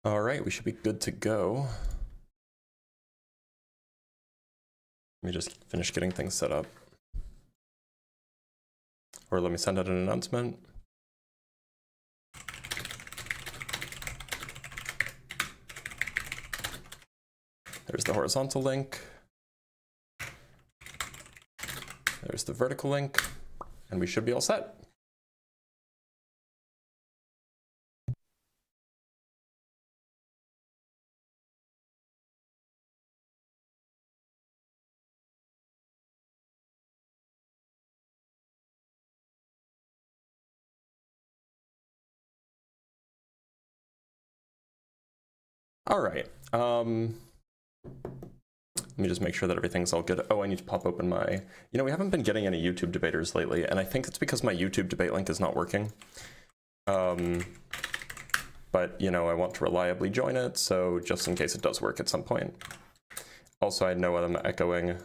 All right, we should be good to go. Let me just finish getting things set up. Or let me send out an announcement. There's the horizontal link. There's the vertical link, and we should be all set. All right. Let me just make sure that everything's all good. Oh, I need to pop open my, we haven't been getting any YouTube debaters lately, and I think it's because my YouTube debate link is not working. But, I want to reliably join it, so just in case it does work at some point. Also, I know I'm echoing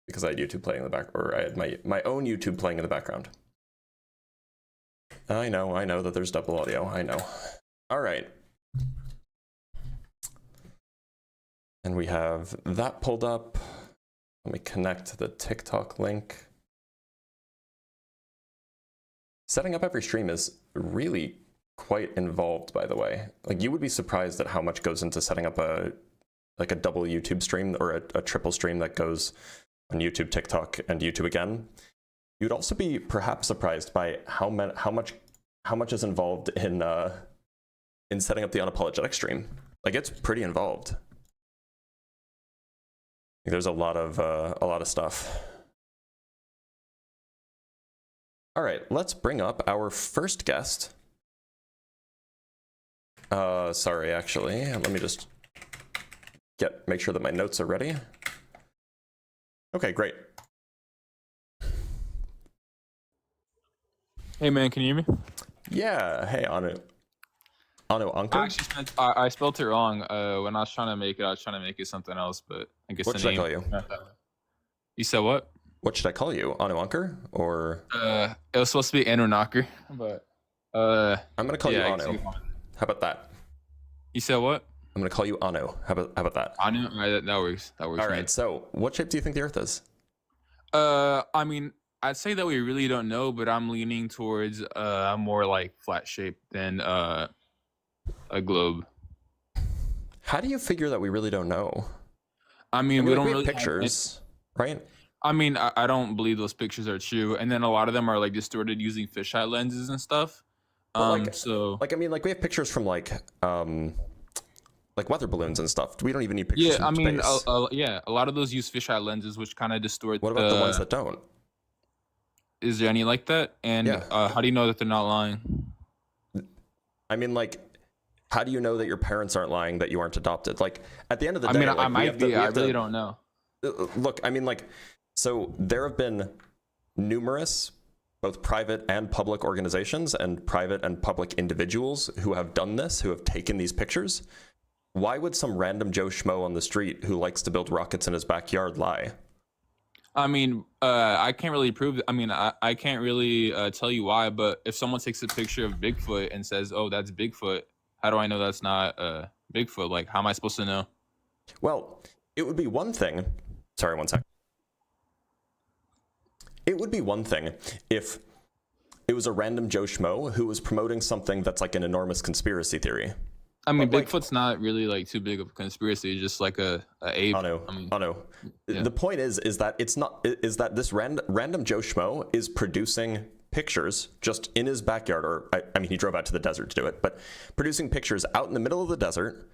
because I had YouTube playing in the back, or I had my own YouTube playing in the background. I know that there's double audio, I know. All right. And we have that pulled up. Let me connect to the TikTok link. Setting up every stream is really quite involved, by the way. Like, you would be surprised at how much goes into setting up a double YouTube stream or a triple stream that goes on YouTube, TikTok, and YouTube again. You'd also be perhaps surprised by how much is involved in setting up the unapologetic stream. Like, it's pretty involved. There's a lot of stuff. All right, let's bring up our first guest. Sorry, actually, let me just make sure that my notes are ready. Okay, great. Hey man, can you hear me? Yeah, hey Anu. Anu Anker? I spelled it wrong. When I was trying to make it something else, but I guess what should I call you? You said what? What should I call you? Anu Anker? Or it was supposed to be Anu Knocker, but I'm gonna call you Anu. How about that? You said what? I'm gonna call you Anu. How about that? Anu? That works. That works. All right. So, what shape do you think the Earth is? I mean, I'd say that we really don't know, but I'm leaning towards a more like flat shape than a globe. How do you figure that we really don't know? I mean, we don't have really pictures, right? I mean, I don't believe those pictures are true, and then a lot of them are like distorted using fisheye lenses and stuff. I mean, we have pictures from like weather balloons and stuff. We don't even need pictures. Yeah, I mean, a lot of those use fisheye lenses, which kind of distort. What about the ones that don't? Is there any like that? And how do you know that they're not lying? I mean, how do you know that your parents aren't lying, that you aren't adopted? Like, at the end of the day, I mean, I might be. I really don't know. Look, I mean, so there have been numerous, both private and public organizations and private and public individuals who have done this, who have taken these pictures. Why would some random Joe Schmo on the street who likes to build rockets in his backyard lie? I mean, I can't really prove it. I mean, I can't really tell you why, but if someone takes a picture of Bigfoot and says, oh, that's Bigfoot, how do I know that's not Bigfoot? Like, how am I supposed to know? Well, it would be one thing. Sorry, one sec. It would be one thing if it was a random Joe Schmo who was promoting something that's like an enormous conspiracy theory. I mean, Bigfoot's not really like too big of a conspiracy, just like a ape. Yeah. The point is that it's not, is that this random Joe Schmo is producing pictures just in his backyard, or I mean, he drove out to the desert to do it, but producing pictures out in the middle of the desert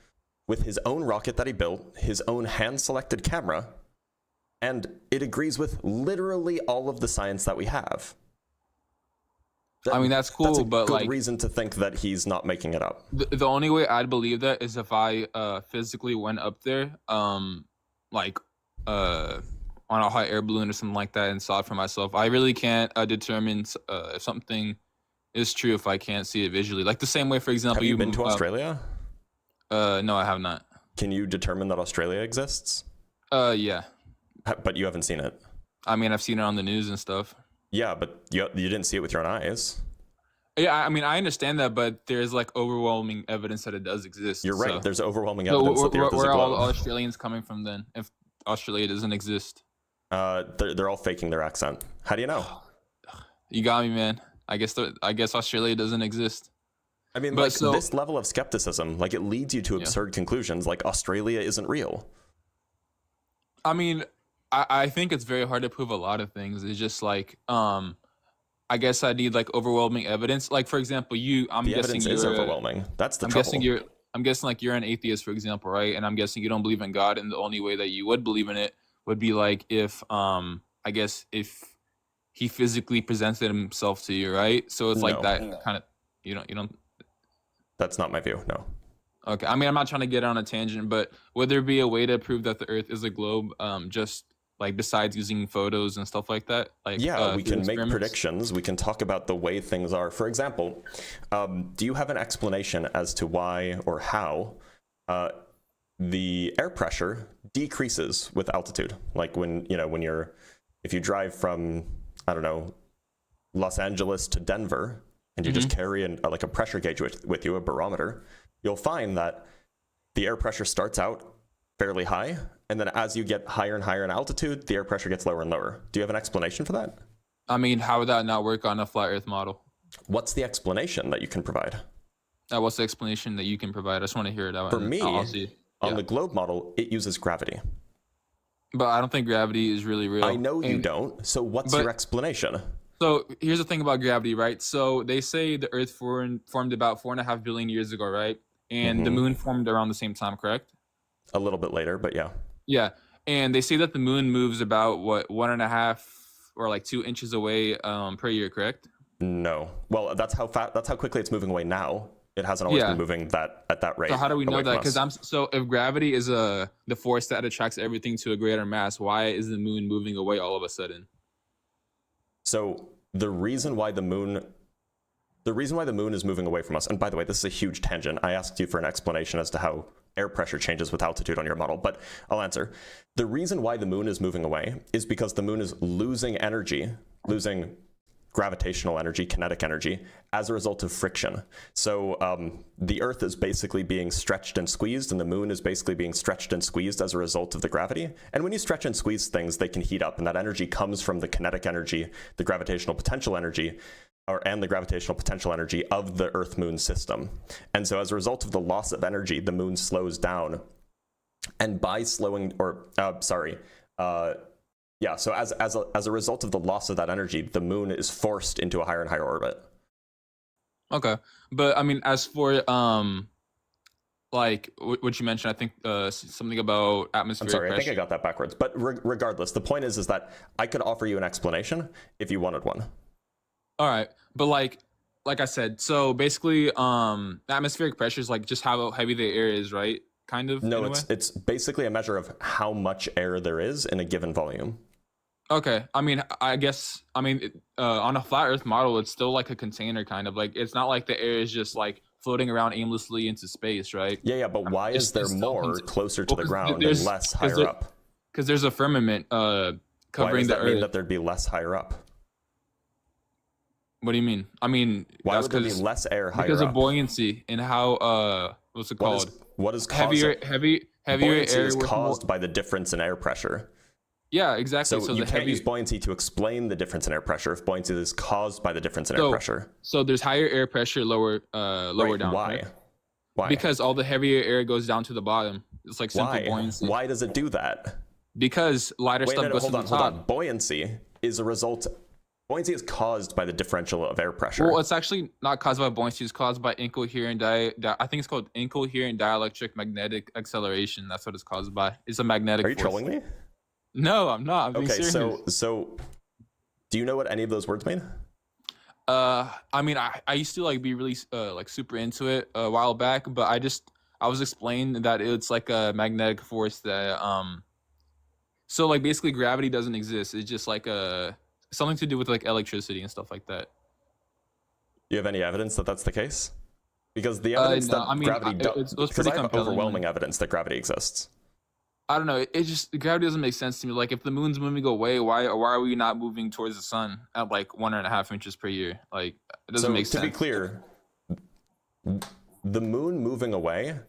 with his own rocket that he built, his own hand-selected camera, and it agrees with literally all of the science that we have. I mean, that's cool, that's a but good reason to think that he's not making it up. The only way I'd believe that is if I physically went up there, on a hot air balloon or something like that and saw it for myself. I really can't determine if something is true if I can't see it visually. Like the same way, for example, have you been to Australia? No, I have not. Can you determine that Australia exists? Yeah. But you haven't seen it. I mean, I've seen it on the news and stuff. Yeah, but you didn't see it with your own eyes. Yeah, I mean, I understand that, but there's like overwhelming evidence that it does exist. You're right. So, There's overwhelming so evidence that the Earth is a where are all the globe. Australians coming from then? If Australia doesn't exist, They're all faking their accent. How do you know? you got me, man. I guess Australia doesn't exist. I mean, But like so this level of skepticism, like it leads you to yeah, absurd conclusions, like Australia isn't real. I mean, I think it's very hard to prove a lot of things. It's just like I guess I need like overwhelming evidence. Like for example, I'm The guessing evidence is you're overwhelming. That's the I'm trouble. guessing like you're an atheist, for example, right? And I'm guessing you don't believe in God, and the only way that you would believe in it would be like if I guess if he physically presented himself to you, right? So it's like No, that kind of you don't that's not my view. No. okay. I mean, I'm not trying to get on a tangent, but would there be a way to prove that the Earth is a globe, just like besides using photos and stuff like that? Like Yeah, we through can make experiments? predictions. We can talk about the way things are. For example, do you have an explanation as to why or how the air pressure decreases with altitude? Like if you drive from, I don't know, Los Angeles to Denver, and you just carry like a pressure gauge with you, a barometer, you'll find that the air pressure starts out fairly high, and then as you get higher and higher in altitude, the air pressure gets lower and lower. Do you have an explanation for that? I mean, how would that not work on a flat Earth model? What's the explanation that you can provide? What's the explanation that you can provide? I just want to hear it out. For me, I'll see. on the globe model, it uses gravity. But I don't think gravity is really real. I know you don't. So what's your explanation? So here's the thing about gravity, right? So they say the Earth formed about 4.5 billion years ago, right? And the moon formed around the same time, correct? A little bit later, but yeah. Yeah. And they say that the moon moves about 1.5 or like 2 inches away per year, correct? No. Well, that's how quickly it's moving away now. It hasn't always been moving at that rate. So how do we know that? Because so if gravity is the force that attracts everything to a greater mass, why is the moon moving away all of a sudden? So the reason why the moon is moving away from us, and by the way, this is a huge tangent. I asked you for an explanation as to how air pressure changes with altitude on your model, but I'll answer. The reason why the moon is moving away is because the moon is losing gravitational energy, kinetic energy, as a result of friction. So the Earth is basically being stretched and squeezed, and the moon is basically being stretched and squeezed as a result of the gravity. And when you stretch and squeeze things, they can heat up, and that energy comes from the kinetic energy, the gravitational potential energy, and the gravitational potential energy of the Earth-Moon system. And so as a result of the loss of energy, the moon slows down. And by slowing, so as a result of the loss of that energy, the moon is forced into a higher and higher orbit. Okay, but I mean, as for like what you mentioned, I think something about atmospheric I'm sorry, pressure. I think I got that backwards. But regardless, the point is that I could offer you an explanation if you wanted one. All right, but like I said, so basically, atmospheric pressure is like just how heavy the air is, right? Kind of. No, it's basically a measure of how much air there is in a given volume. Okay, I mean, on a flat Earth model, it's still like a container, kind of like it's not like the air is just like floating around aimlessly into space, right? Yeah, but why is there more closer to the ground and less higher up? Because there's a firmament covering the Earth. Why does that mean that there'd be less higher up? What do you mean? I mean, why would there be less air higher up? Because of buoyancy and how what's it called? What is causing heavier buoyancy air is caused by the difference in air pressure. Yeah, exactly. So you can't use buoyancy to explain the difference in air pressure if buoyancy is caused by the difference in air pressure. So there's higher air pressure lower down. Why? Right? Why? Because all the heavier air goes down to the bottom. It's like simple buoyancy. Why does it do that? Because lighter stuff goes to the top. Hold on. Buoyancy is caused by the differential of air pressure. Well, it's actually not caused by buoyancy. It's caused by incoherent I think it's called incoherent dielectric magnetic acceleration. That's what it's caused by. It's a magnetic force. Are you trolling me? No, I'm not. I'm being serious. So do you know what any of those words mean? I mean, I used to like be really like super into it a while back, but I was explained that it's like a magnetic force that so like basically gravity doesn't exist. It's just like something to do with like electricity and stuff like that. Do you have any evidence that that's the case? Because the evidence gravity does, because I have overwhelming evidence that gravity exists. I don't know. It just gravity doesn't make sense to me. Like if the moon's moving away, why are we not moving towards the sun at like 1.5 inches per year? Like it doesn't make sense. To be clear, the moon moving away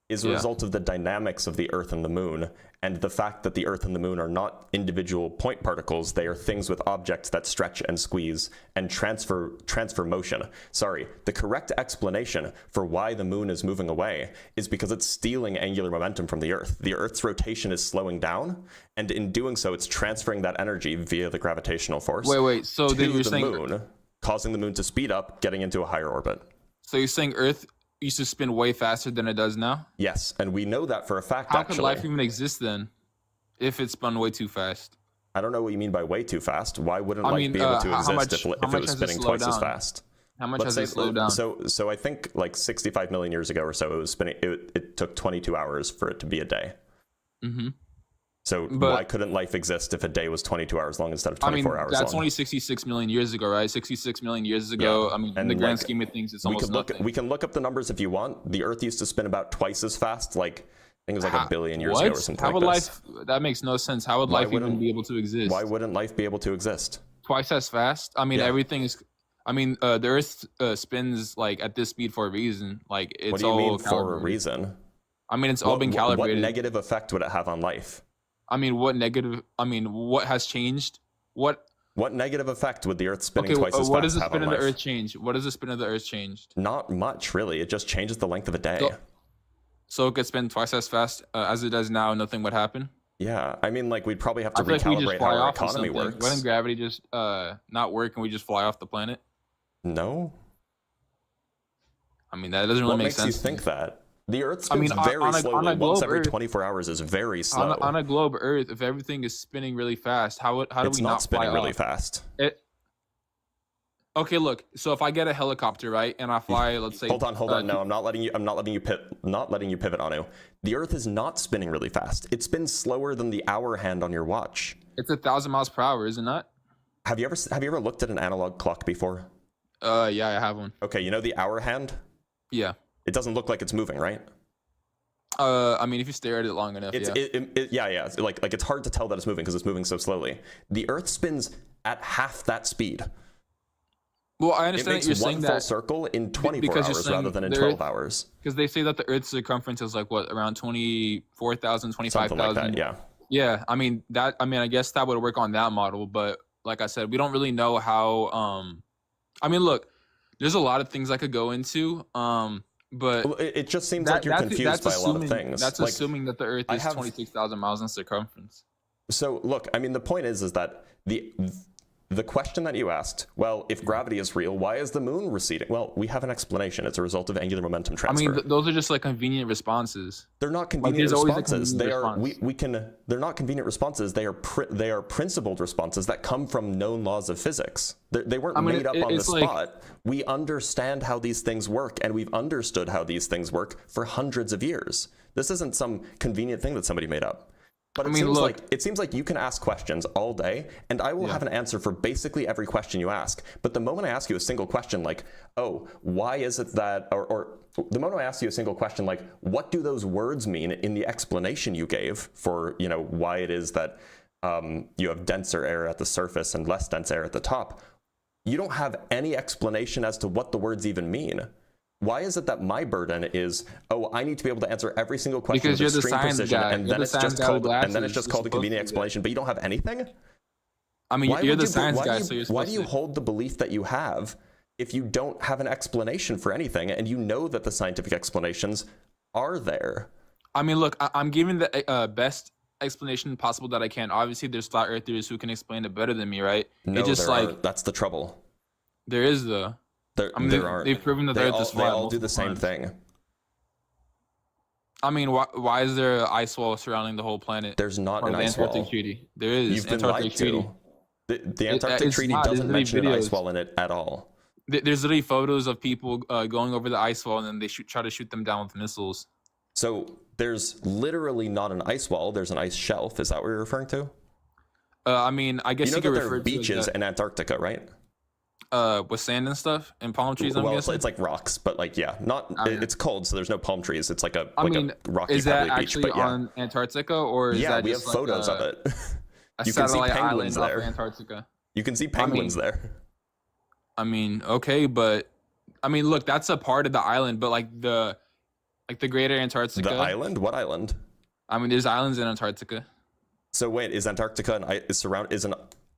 is a result of the dynamics of the Earth and the moon, and the fact that the Earth and the moon are not individual point particles. They are things with objects that stretch and squeeze and transfer motion. Sorry, the correct explanation for why the moon is moving away is because it's stealing angular momentum from the Earth. The Earth's rotation is slowing down, and in doing so, it's transferring that energy via the gravitational force so to then you're the saying moon, causing the moon to speed up, getting into a higher orbit. So you're saying Earth used to spin way faster than it does now? Yes, and we know that for a fact. How could life even exist then, if it spun way too fast? I don't know what you mean by way too fast. Why wouldn't life be able to exist if it was spinning twice as fast? How much has it slowed down? So I think like 65 million years ago or so, it was spinning. It took 22 hours for it to be a day. Mm-hmm. So why couldn't life exist if a day was 22 hours long instead of 24 hours long? That's only 66 million years ago, right? 66 million years ago. Yeah. I mean, in the grand scheme of things, it's almost nothing. We can look up the numbers if you want. The Earth used to spin about twice as fast, like I think it was like a billion years ago or something like this. That makes no sense. How would life even be able to exist? Why wouldn't life be able to exist? Twice as fast? I mean, everything is... I mean, the Earth spins like at this speed for a reason. Like it's what do you mean for a reason? I mean, it's all been calibrated. What negative effect would it have on life? What has changed? What negative effect would the Earth spinning twice as fast have on life? What does the spin of the Earth change? What does the spin of the Earth change? Not much, really. It just changes the length of a day. So it could spin twice as fast as it does now, nothing would happen? Yeah, I mean, like, we'd probably have to recalibrate how our economy works. Wouldn't gravity just not work and we just fly off the planet? No. I mean, that doesn't really make sense. What makes you think that? The Earth spins very slowly. Once every 24 hours is very slow. On a globe Earth, if everything is spinning really fast, how do we not fly off? It's not spinning really fast. Okay, look. So if I get a helicopter, right, and I fly, let's say. Hold on. No, I'm not letting you pivot, Anu. The Earth is not spinning really fast. It spins slower than the hour hand on your watch. It's 1,000 miles per hour, is it not? Have you ever looked at an analog clock before? Yeah, I have one. Okay, you know the hour hand? Yeah. It doesn't look like it's moving, right? I mean, if you stare at it long enough, yeah. Like it's hard to tell that it's moving because it's moving so slowly. The Earth spins at half that speed. Well, I understand that you're saying that full circle in 24 hours rather than in 12 hours. Because they say that the Earth's circumference is like what, around 24,000, 25,000. Something like that, yeah. Yeah, I mean I guess that would work on that model, but like I said, we don't really know how. I mean, look, there's a lot of things I could go into. But it just seems like you're confused by a lot of things. That's assuming that the Earth is 26,000 miles in circumference. So look, I mean, the point is that the question that you asked, well, if gravity is real, why is the moon receding? Well, we have an explanation. It's a result of angular momentum transfer. I mean, those are just like convenient responses. They're not convenient responses. They're not convenient responses. They are principled responses that come from known laws of physics. They weren't made up on the spot. We understand how these things work, and we've understood how these things work for hundreds of years. This isn't some convenient thing that somebody made up. But it seems like you can ask questions all day, and I will have an answer for basically every question you ask. But the moment I ask you a single question like, oh, why is it that, or the moment I ask you a single question like, what do those words mean in the explanation you gave for, why it is that you have denser air at the surface and less dense air at the top, you don't have any explanation as to what the words even mean. Why is it that my burden is, oh, I need to be able to answer every single question with extreme precision, and then it's just called a convenient explanation, but you don't have anything? I mean, you're the science guy, so you're supposed to. Why do you hold the belief that you have if you don't have an explanation for anything, and you know that the scientific explanations are there? I mean, look, I'm giving the best explanation possible that I can. Obviously, there's flat earthers who can explain it better than me, right? No, that's the trouble. There is, though. They've proven that the Earth is flat. They all do the same thing. I mean, why is there an ice wall surrounding the whole planet? There's not an ice wall. The Antarctic Treaty. There is. You've been lied to. The Antarctic Treaty doesn't mention an ice wall in it at all. There's literally photos of people going over the ice wall, and then they try to shoot them down with missiles. So there's literally not an ice wall. There's an ice shelf. Is that what you're referring to? I mean, I guess you could refer to beaches in Antarctica, right? with sand and stuff and palm trees. I'm Well, guessing. it's like rocks, but like yeah, not. I mean, It's cold, so there's no palm trees. It's like a I like mean, a rocky is that pebbly beach. actually But yeah, on Antarctica, or is yeah, that we have just like photos of it. a You can see satellite penguins island off of there. Antarctica? You can see penguins there. I mean, okay, but I mean, look, that's a part of the island, but like the greater Antarctica. The island? What island? I mean, there's islands in Antarctica. So wait, is Antarctica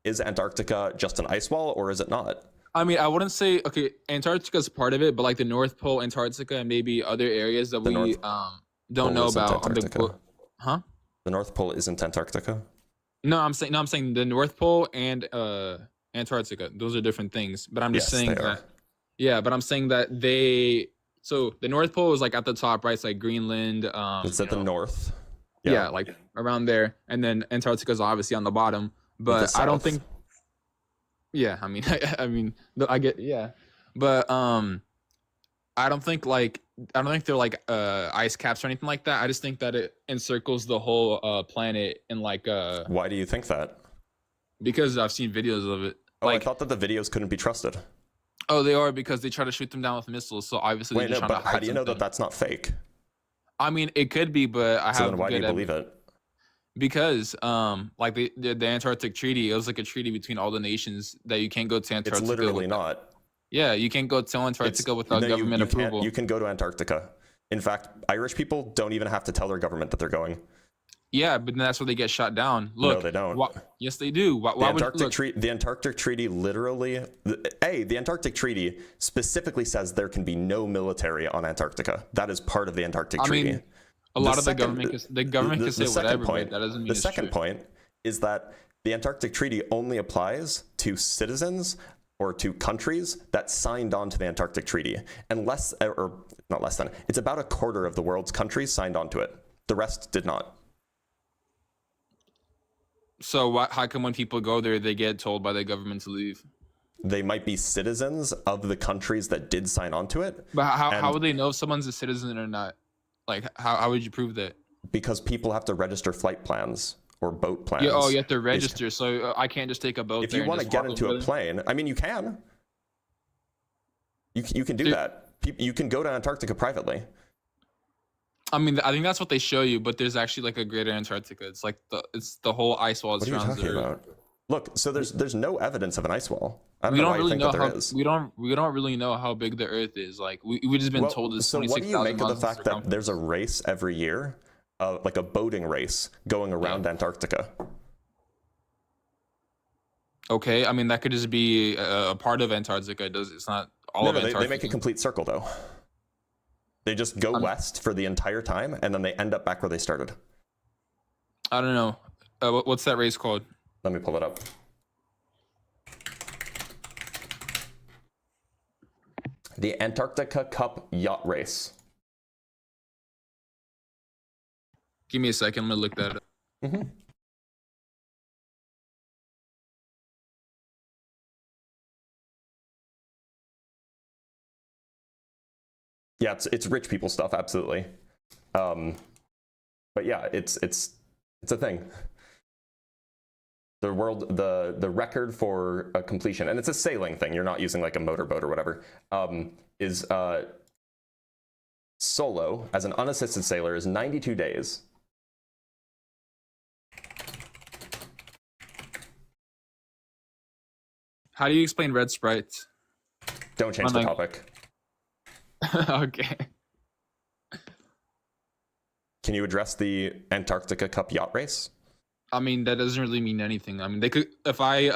is Antarctica just an ice wall, or is it not? I mean, I wouldn't say okay, Antarctica's part of it, but like the North Pole, Antarctica, and maybe other areas that we don't know about on the huh? The North Pole isn't Antarctica. No, I'm saying the North Pole and Antarctica. Those are different things. But I'm just saying that. Yeah, but I'm saying that so the North Pole is like at the top, right? It's like Greenland. It's at the north. Yeah, like around there, and then Antarctica is obviously on the bottom. But I don't think. Yeah, I mean, I get but I don't think they're like ice caps or anything like that. I just think that it encircles the whole planet in like Why do you think that? Because I've seen videos of it. Oh, like, I thought that the videos couldn't be trusted. Oh, they are, because they try to shoot them down with missiles. So obviously, wait, no, but how do you know that that's not fake? I mean, it could be, but So then why do you believe it? Because like the Antarctic Treaty, it was like a treaty between all the nations that you can't go to Antarctica. It's literally not. Yeah, you can't go to Antarctica without government approval. You can go to Antarctica. In fact, Irish people don't even have to tell their government that they're going. Yeah, but then that's where they get shot down. Look, no, they don't. Yes, they do. The Antarctic Treaty literally, the Antarctic Treaty specifically says there can be no military on Antarctica. That is part of the Antarctic Treaty. Mean, a lot of the government can say whatever, but that doesn't mean the second point is that the Antarctic Treaty only applies to citizens or to countries that signed on to the Antarctic Treaty, and not less than, it's about a quarter of the world's countries signed on to it. The rest did not. So how come when people go there, they get told by the government to leave? They might be citizens of the countries that did sign on to it. But how would they know if someone's a citizen or not? Like, how would you prove that? Because people have to register flight plans or boat plans. Yeah, you have to register. So I can't just take a boat. If you want to get into a plane, I mean, you can. You can do that. You can go to Antarctica privately. I mean, I think that's what they show you, but there's actually like a greater Antarctica. It's like the whole ice wall. What are you talking about? Look, so there's no evidence of an ice wall. I don't know why you think that there is. We don't really know how big the Earth is. Like we just been told it's 26,000 miles. So what do you make of the fact that there's a race every year, like a boating race going around Antarctica? Okay, I mean that could just be a part of Antarctica. It's not all of Antarctica. They make a complete circle though. They just go west for the entire time, and then they end up back where they started. I don't know. What's that race called? Let me pull it up. The Antarctica Cup Yacht Race. Give me a second. I'm gonna look that up. Mm-hmm. Yeah, it's rich people stuff, absolutely. But yeah, it's a thing. The record for a completion, and it's a sailing thing. You're not using like a motorboat or whatever. Is solo as an unassisted sailor is 92 days. How do you explain red sprites? Don't change the topic. Okay. Can you address the Antarctica Cup Yacht Race? I mean, that doesn't really mean anything. I mean, they could, if I,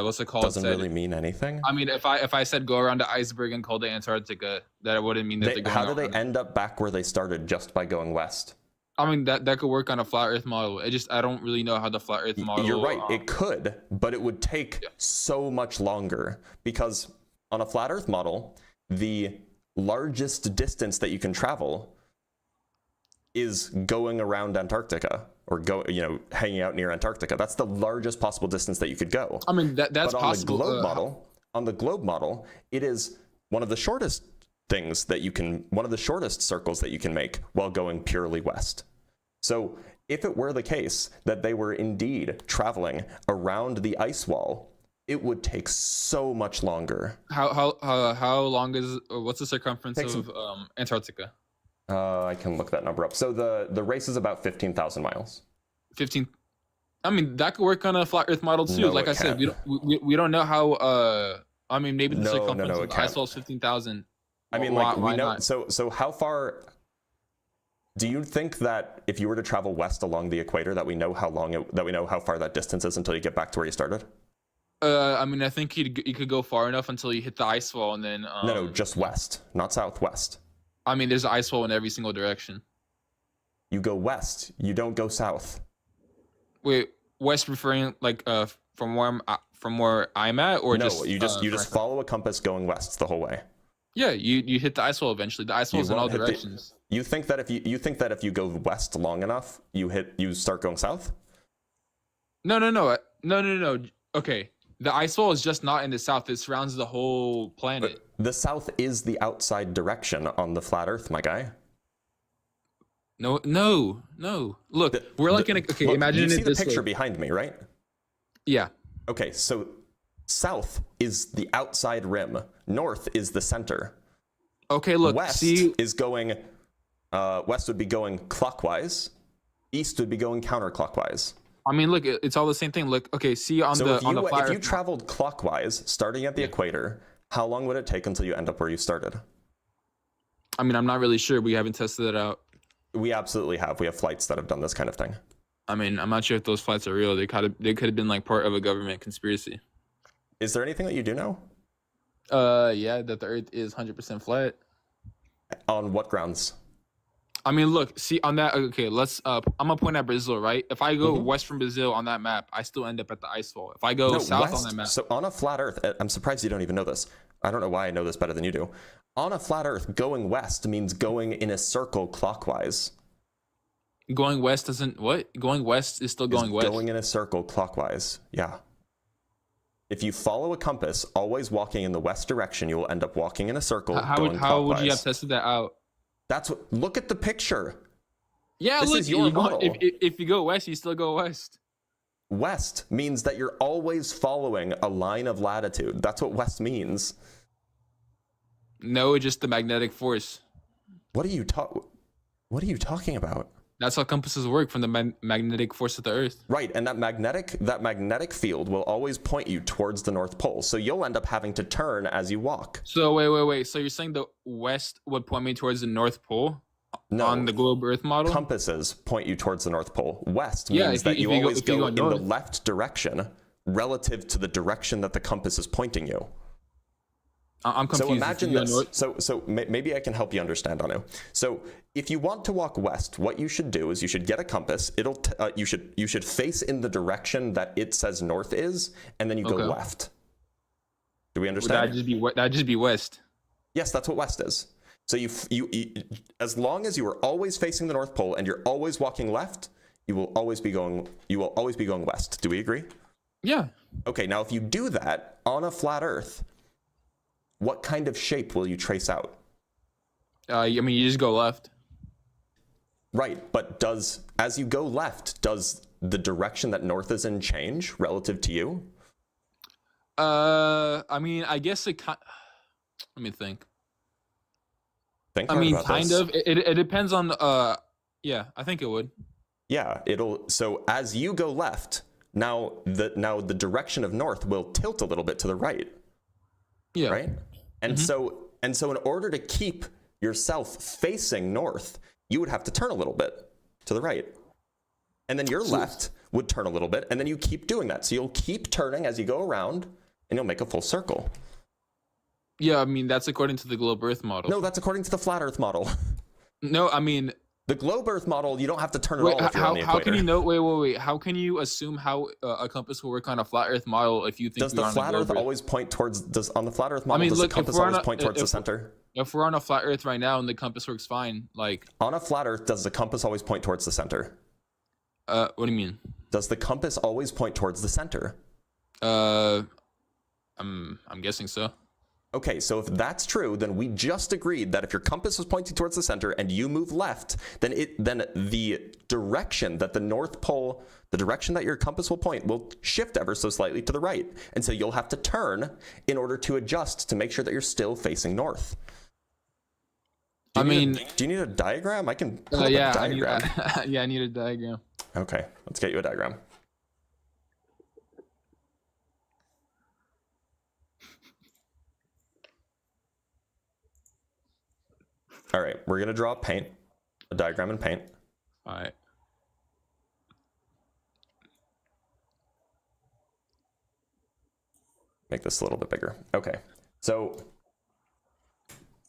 what's it called? Doesn't really mean anything? I mean, if I said go around the iceberg and called it Antarctica, that wouldn't mean that they're going. How do they end up back where they started just by going west? I mean, that could work on a flat Earth model. I don't really know how the flat Earth model. You're right. It could, but it would take so much longer, because on a flat Earth model, the largest distance that you can travel is going around Antarctica, or hanging out near Antarctica. That's the largest possible distance that you could go. I mean, that's possible. On the globe model, it is one of the shortest one of the shortest circles that you can make while going purely west. So if it were the case that they were indeed traveling around the ice wall it would take so much longer. How long is what's the circumference Takes of Antarctica? I can look that number up. So the race is about 15,000 miles. 15. I mean, that could work on a flat Earth model too. No, like it I said, can't. we don't know how. I mean, maybe the No, circumference it of the can't. ice wall is 15,000. I mean, Why- like we why know. not? So how far? Do you think that if you were to travel west along the equator, that we know how far that distance is until you get back to where you started? I mean, I think you could go far enough until you hit the ice wall, and then. No, just west, not southwest. I mean, there's an ice wall in every single direction. You go west. You don't go south. Wait, west referring like from where I'm at, or No, just you just follow a compass going west the whole way. Yeah, you hit the ice wall eventually. The ice wall is in all directions. You think that if you go west long enough, you start going south? No. Okay, the ice wall is just not in the south. It surrounds the whole planet. But the south is the outside direction on the flat Earth, my guy. No. Look, we're like in a. Okay, Look, imagine you see it the this picture way. behind me, right? Yeah. Okay, so south is the outside rim. North is the center. Okay, look. West is going. West would be going clockwise. East would be going counterclockwise. I mean, look, it's all the same thing. Look, okay, see on So the on the if you Earth- traveled clockwise, starting at the equator, how long would it take until you end up where you started? I mean, I'm not really sure. We haven't tested it out. We absolutely have. We have flights that have done this kind of thing. I mean, I'm not sure if those flights are real. They could have been like part of a government conspiracy. Is there anything that you do know? Yeah, that the Earth is 100% flat. On what grounds? I mean, look, see on that. Okay, let's. I'm gonna point at Brazil, right? If I go west from Brazil on that map, I still end up at the ice wall. If I go south west. on that map, So on a flat Earth, I'm surprised you don't even know this. I don't know why I know this better than you do. On a flat Earth, going west means going in a circle clockwise. going west doesn't what? Going west is still going west. Going in a circle clockwise. Yeah. If you follow a compass, always walking in the west direction, you will end up walking in a circle. How going would clockwise. you have tested that out? That's what. Look at the picture. Yeah, This look, is your model. if you go west, you still go west. West means that you're always following a line of latitude. That's what west means. No, just the magnetic force. What are you talking about? That's how compasses work, from the magnetic force of the Earth. Right, and that magnetic field will always point you towards the North Pole. So you'll end up having to turn as you walk. So wait. So you're saying the west would point me towards the North Pole? No, On the globe Earth model? compasses point you towards the North Pole. West Yeah, means if you- that you if you go- always if you go go in north. the left direction relative to the direction that the compass is pointing you. I'm confused. So If imagine you go this. north- So maybe I can help you understand, Anu. So if you want to walk west, what you should do is you should get a compass. You should face in the direction that it says north is, and then you go Okay. left. Do we Would understand? that'd just be west. Yes, that's what west is. So you as long as you are always facing the North Pole and you're always walking left, you will always be going west. Do we agree? Yeah. Okay, now if you do that on a flat Earth, what kind of shape will you trace out? I mean, you just go left. Right, but as you go left, does the direction that north is in change relative to you? I mean, I guess let me think. Think I hard mean, about kind this. of. It depends on. Yeah, I think it would. Yeah, so as you go left, now the direction of north will tilt a little bit to the right. Yeah. Right? And so in order to keep yourself facing north, you would have to turn a little bit to the right. And then your left would turn a little bit, and then you keep doing that. So you'll keep turning as you go around, and you'll make a full circle. Yeah, I mean, that's according to the globe Earth model. No, that's according to the flat Earth model. No, I mean, The globe Earth model, you don't have to turn at wait, all if you're on the how equator. can you know? Wait. How can you assume how a compass will work on a flat Earth model if you think Does you're the on flat globe Earth always point towards? On the flat Earth model, mean, does look, the if compass we're on always a- point towards the if- center? If we're on a flat Earth right now and the compass works fine, like, On a flat Earth, does the compass always point towards the center? what do you mean? Does the compass always point towards the center? I'm guessing so. Okay, so if that's true, then we just agreed that if your compass was pointing towards the center and you move left, then the direction that the North Pole, the direction that your compass will point, will shift ever so slightly to the right. And so you'll have to turn in order to adjust to make sure that you're still facing north. Do you need a diagram? I can pull up a diagram. I need a diagram. Okay, let's get you a diagram. All right, we're gonna draw a diagram in paint. All right. Make this a little bit bigger. Okay, so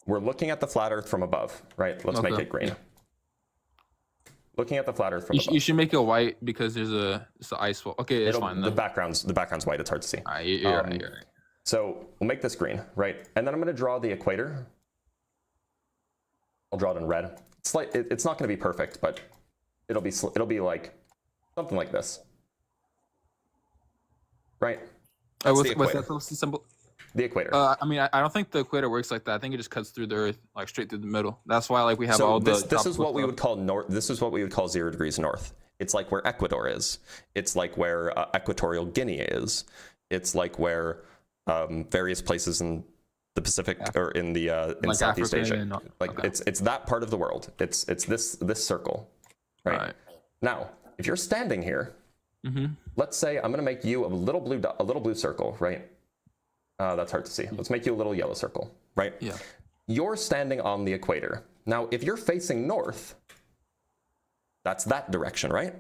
we're looking at the flat Earth from above, right? Let's make it green. Looking at the flat Earth from above. You should make it white because there's it's the ice wall. Okay, it's fine. The background's white. It's hard to see. All right, you're right. So we'll make this green, right? And then I'm gonna draw the equator. I'll draw it in red. It's not going to be perfect, but it'll be like something like this, right? What's that supposed to symbol? The equator. I mean, I don't think the equator works like that. I think it just cuts through the Earth, like straight through the middle. That's why, like, we have all this is what we would call north. This is what we would call 0 degrees north. It's like where Ecuador is. It's like where Equatorial Guinea is. It's like where various places in the Pacific or in the in like Southeast Africa Asia, it's that part of the world. It's this circle, right? Now, if you're standing here, let's say I'm going to make you a little blue circle, right? That's hard to see. Let's make you a little yellow circle, right? Yeah. You're standing on the equator. Now, if you're facing north, that's that direction, right?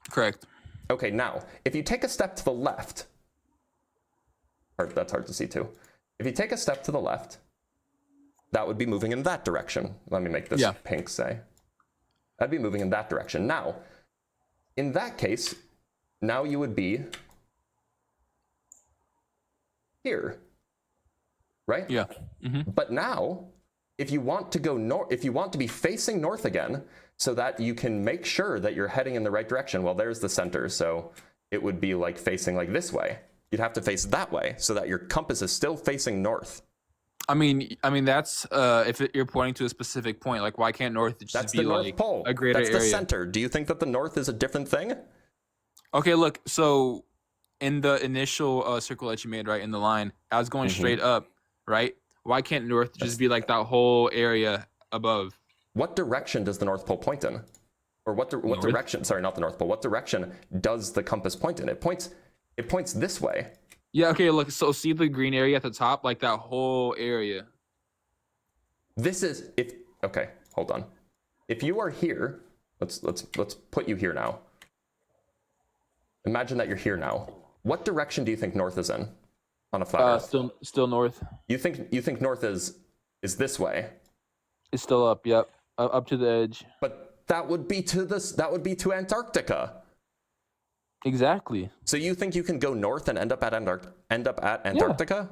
Correct. Okay. Now, if you take a step to the left, that's hard to see too. If you take a step to the left, that would be moving in that direction. Let me make this pink, say. That'd be moving in that direction. Now, in that case, now you would be here, right? Yeah. But now, if you want to go north, if you want to be facing north again, so that you can make sure that you're heading in the right direction, well, there's the center, so it would be like facing like this way. You'd have to face that way so that your compass is still facing north. I mean that's if you're pointing to a specific point. Like, why can't north just be like pole. A greater area? That's the center. Do you think that the north is a different thing? Okay, look. So in the initial circle that you made, right in the line, I was going straight up, right? Why can't north just be like that whole area above? What direction does the North Pole point in? Or what direction? Sorry, not the North Pole. What direction does the compass point in? It points this way. Yeah, okay, look, so see the green area at the top, like that whole area. This is okay, hold on. If you are here, let's put you here now. Imagine that you're here now. What direction do you think north is in on a flat Earth? Still north. You think north is this way? It's still up, yep. Up to the edge. But that would be to Antarctica. Exactly. So you think you can go north and end up at Antarctica?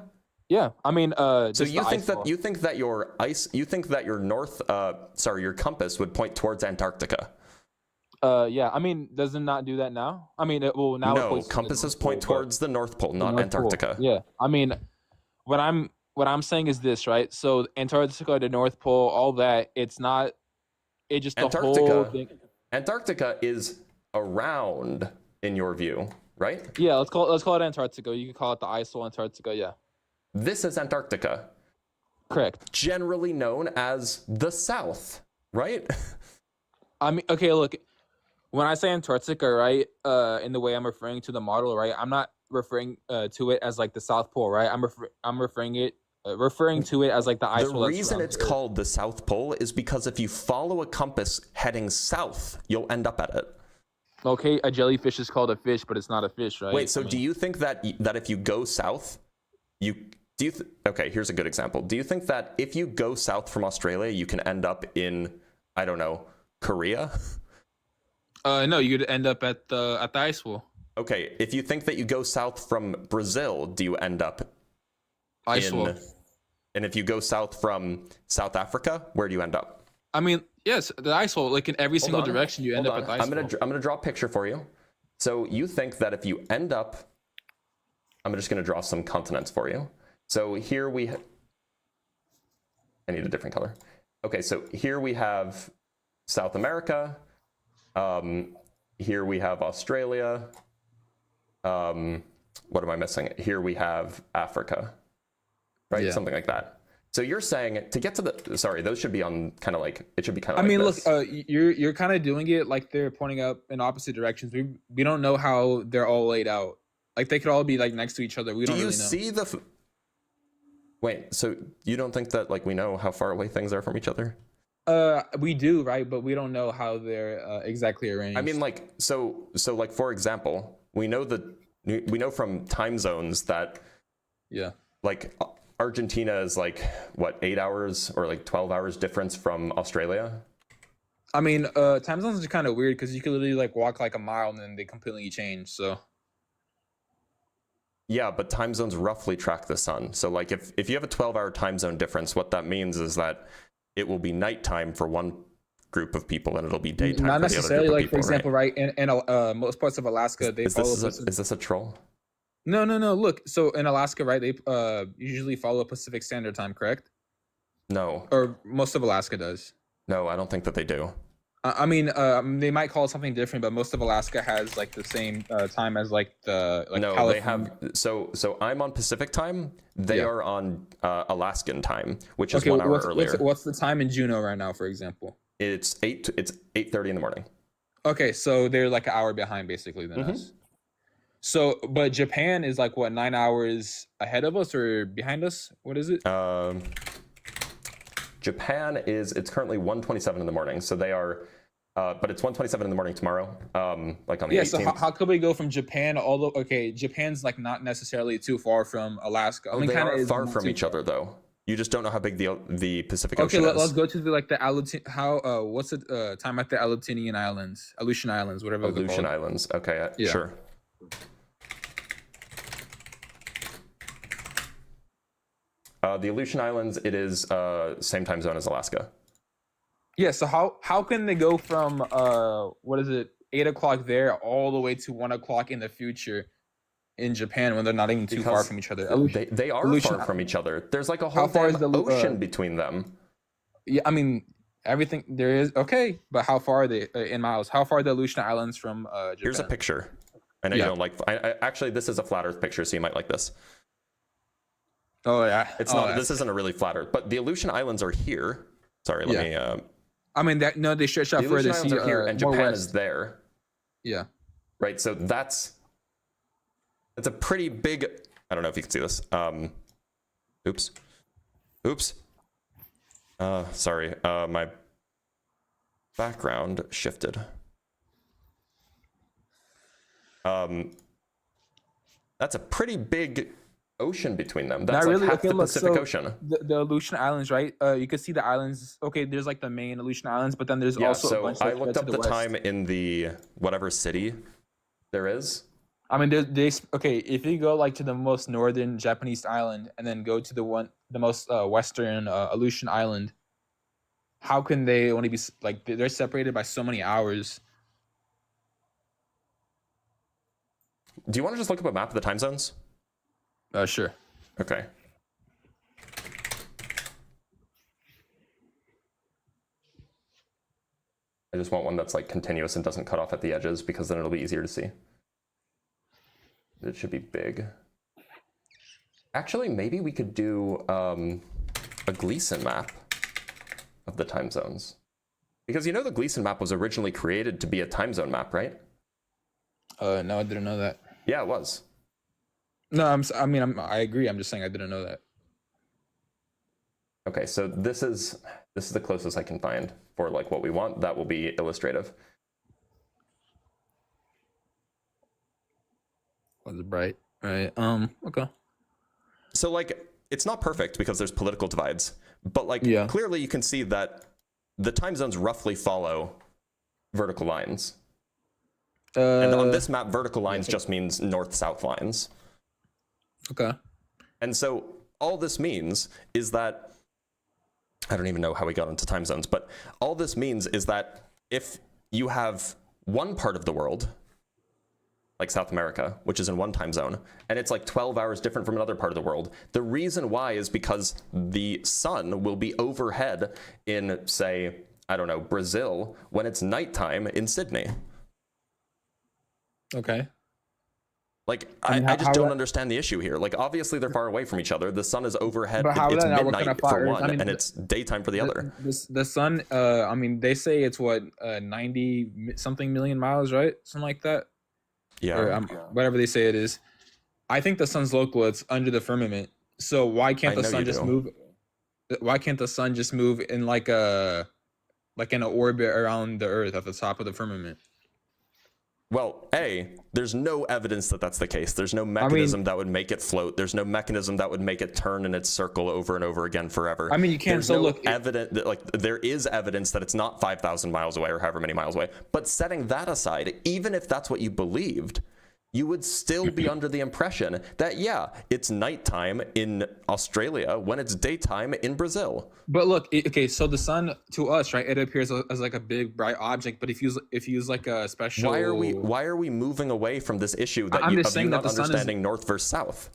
Yeah. I mean, so you think that your compass would point towards Antarctica? Yeah. I mean, does it not do that now? I mean, now. No, compasses point towards the North Pole, not Antarctica. Yeah. I mean, what I'm saying is this, right? So Antarctica, the North Pole, all that. It's not. It just Antarctica. The whole thing. Antarctica is around. In your view, right? Yeah, let's call it Antarctica. You can call it the ISO Antarctica, yeah. This is Antarctica. Correct. Generally known as the South, right? I mean, okay, look, when I say Antarctica, right, in the way I'm referring to the model, right, I'm not referring to it as like the South Pole, right? I'm referring to it as like the ISO. The reason it's called the South Pole is because if you follow a compass heading south, you'll end up at it. Okay, a jellyfish is called a fish, but it's not a fish, right? Wait, so do you think that if you go south, okay, here's a good example. Do you think that if you go south from Australia, you can end up in, I don't know, Korea? No, you could end up at the ice wall. Okay, if you think that you go south from Brazil, do you end up ice wall? And if you go south from South Africa, where do you end up? I mean, yes, the ice wall, like in every single direction, you end up at the ice wall. I'm gonna draw a picture for you. So you think that if you end up, I'm just gonna draw some continents for you. So here I need a different color. Okay, so here we have South America. Here we have Australia. What am I missing? Here we have Africa, right? Yeah. Something like that. So you're saying to get to the, sorry, those should be on kind of like, it should be kind of I mean, this. look, you're kind of doing it like they're pointing up in opposite directions. We don't know how they're all laid out. Like they could all be like next to each other. We don't really know. Do you see the, wait, so you don't think that like we know how far away things are from each other? We do, right? But we don't know how they're exactly arranged. I mean, like, so like, for example, we know from time zones that, yeah, like Argentina is like what, 8 hours or like 12 hours difference from Australia. I mean, time zones are kind of weird because you could literally like walk like a mile and then they completely change. So yeah, but time zones roughly track the sun. So like if you have a 12-hour time zone difference, what that means is that it will be nighttime for one group of people and it'll be daytime not for the necessarily. other group Like of people, for example, right? In most parts of Alaska, they is follow. this a troll? No. Look, so in Alaska, right? They usually follow Pacific Standard Time, correct? No. Or most of Alaska does. No, I don't think that they do. I mean, they might call it something different, but most of Alaska has like the same time as like the like no, California. they have. So I'm on Pacific time. They are on Alaskan time, which is Okay, 1 hour earlier. What's the time in Juneau right now, for example? It's 8:30 in the morning. Okay, so they're like an hour behind basically than us. So, but Japan is like what, 9 hours ahead of us or behind us? What is it? Japan it's currently 1:27 in the morning. So they are, but it's 1:27 in the morning tomorrow. Like on the 18th. So how could we go from Japan all the, okay, Japan's like not necessarily too far from Alaska. I mean, they kind are of far from each other though. You just don't know how big the Pacific Ocean is. Okay, let's go to the like the Aleutian. What's the time at the Aleutian Islands, whatever. Aleutian Islands. Okay, yeah. Sure. The Aleutian Islands, it is same time zone as Alaska. Yeah. So how can they go from 8 o'clock there all the way to 1 o'clock in the future in Japan when they're not even too far from each other? They are far from each other. There's like a whole ocean between them. Yeah, I mean everything there is okay, but how far are they in miles? How far are the Aleutian Islands from Japan? Here's a picture. I know you don't like. Actually, this is a flat Earth picture, so you might like this. Oh yeah, it's not. This isn't a really flat Earth, but the Aleutian Islands are here. Sorry, let me. I mean, they stretch out further. The Aleutian Islands are here, and Japan is there. Yeah. Right. So that's a pretty big. I don't know if you can see this. Oops. Sorry. My background shifted. That's a pretty big ocean between them. That's like half the Pacific Ocean. The Aleutian Islands, right? You can see the islands. Okay, there's like the main Aleutian Islands, but then there's also a bunch. I looked up the time in the whatever city there is. I mean, okay, if you go like to the most northern Japanese island and then go to the most western Aleutian island, how can they only be like they're separated by so many hours? Do you want to just look up a map of the time zones? Sure. Okay. I just want one that's like continuous and doesn't cut off at the edges because then it'll be easier to see. It should be big. Actually, maybe we could do a Gleason map of the time zones. Because you know the Gleason map was originally created to be a time zone map, right? No, I didn't know that. Yeah, it was. No, I agree. I'm just saying I didn't know that. Okay, so this is the closest I can find for like what we want. That will be illustrative. Was it bright? Right. Okay. So like it's not perfect because there's political divides, but like clearly you can see that the time zones roughly follow vertical lines. And on this map, vertical lines just means north-south lines. Okay. And so all this means is that, I don't even know how we got into time zones, but all this means is that if you have one part of the world like South America, which is in one time zone, and it's like 12 hours different from another part of the world. The reason why is because the sun will be overhead in, say, I don't know, Brazil, when it's nighttime in Sydney. Okay. Like, I just don't understand the issue here. Like, obviously they're far away from each other. The sun is overhead. It's midnight for one, and it's daytime for the other. The sun, I mean, they say it's what, 90 something million miles, right? Something like that. Yeah. Or, whatever they say it is. I think the sun's local. It's under the firmament. So why can't the sun just move? Why can't the sun just move in like in an orbit around the Earth at the top of the firmament? Well, there's no evidence that that's the case. There's no mechanism that would make it float. There's no mechanism that would make it turn in its circle over and over again forever. I mean, you can't still look evident that, like, there is evidence that it's not 5,000 miles away or however many miles away. But setting that aside, even if that's what you believed, you would still be under the impression that, yeah, it's nighttime in Australia when it's daytime in Brazil. But look, okay, so the sun to us, right, it appears as like a big bright object. But if you use like a special, why are we moving away from this issue that I'm just saying that the sun understanding north versus south?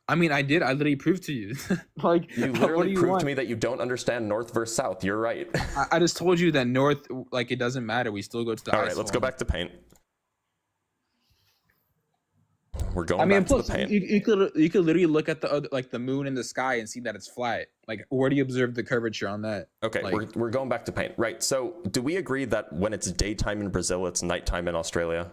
I mean, I literally proved to you. Like, you literally proved to me that you don't understand north versus south. You're right. I just told you that north, like, it doesn't matter. We still go to the all right, let's go back to paint. We're going back to the paint. You could literally look at the other, like the moon in the sky and see that it's flat. Like, where do you observe the curvature on that? Okay, like, we're going back to paint. Right. So, do we agree that when it's daytime in Brazil, it's nighttime in Australia?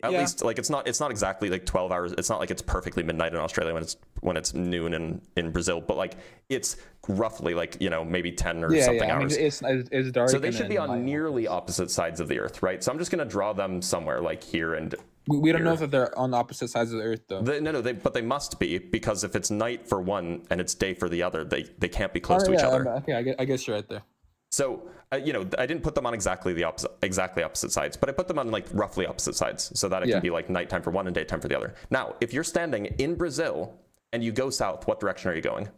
At least, like, it's not exactly like 12 hours. It's not like it's perfectly midnight in Australia when it's noon in Brazil, but like it's roughly like, you know, maybe 10 or something hours. I mean, it's dark. So they should be on nearly opposite sides of the Earth, right? So I'm just gonna draw them somewhere like here and. We don't know if they're on the opposite sides of the Earth, though. But they must be, because if it's night for one and it's day for the other, they can't be close to each other. Okay, I guess you're right there. So, you know, I didn't put them on exactly opposite sides, but I put them on like roughly opposite sides so that it can be like nighttime for one and daytime for the other. Now, if you're standing in Brazil and you go south, what direction are you going?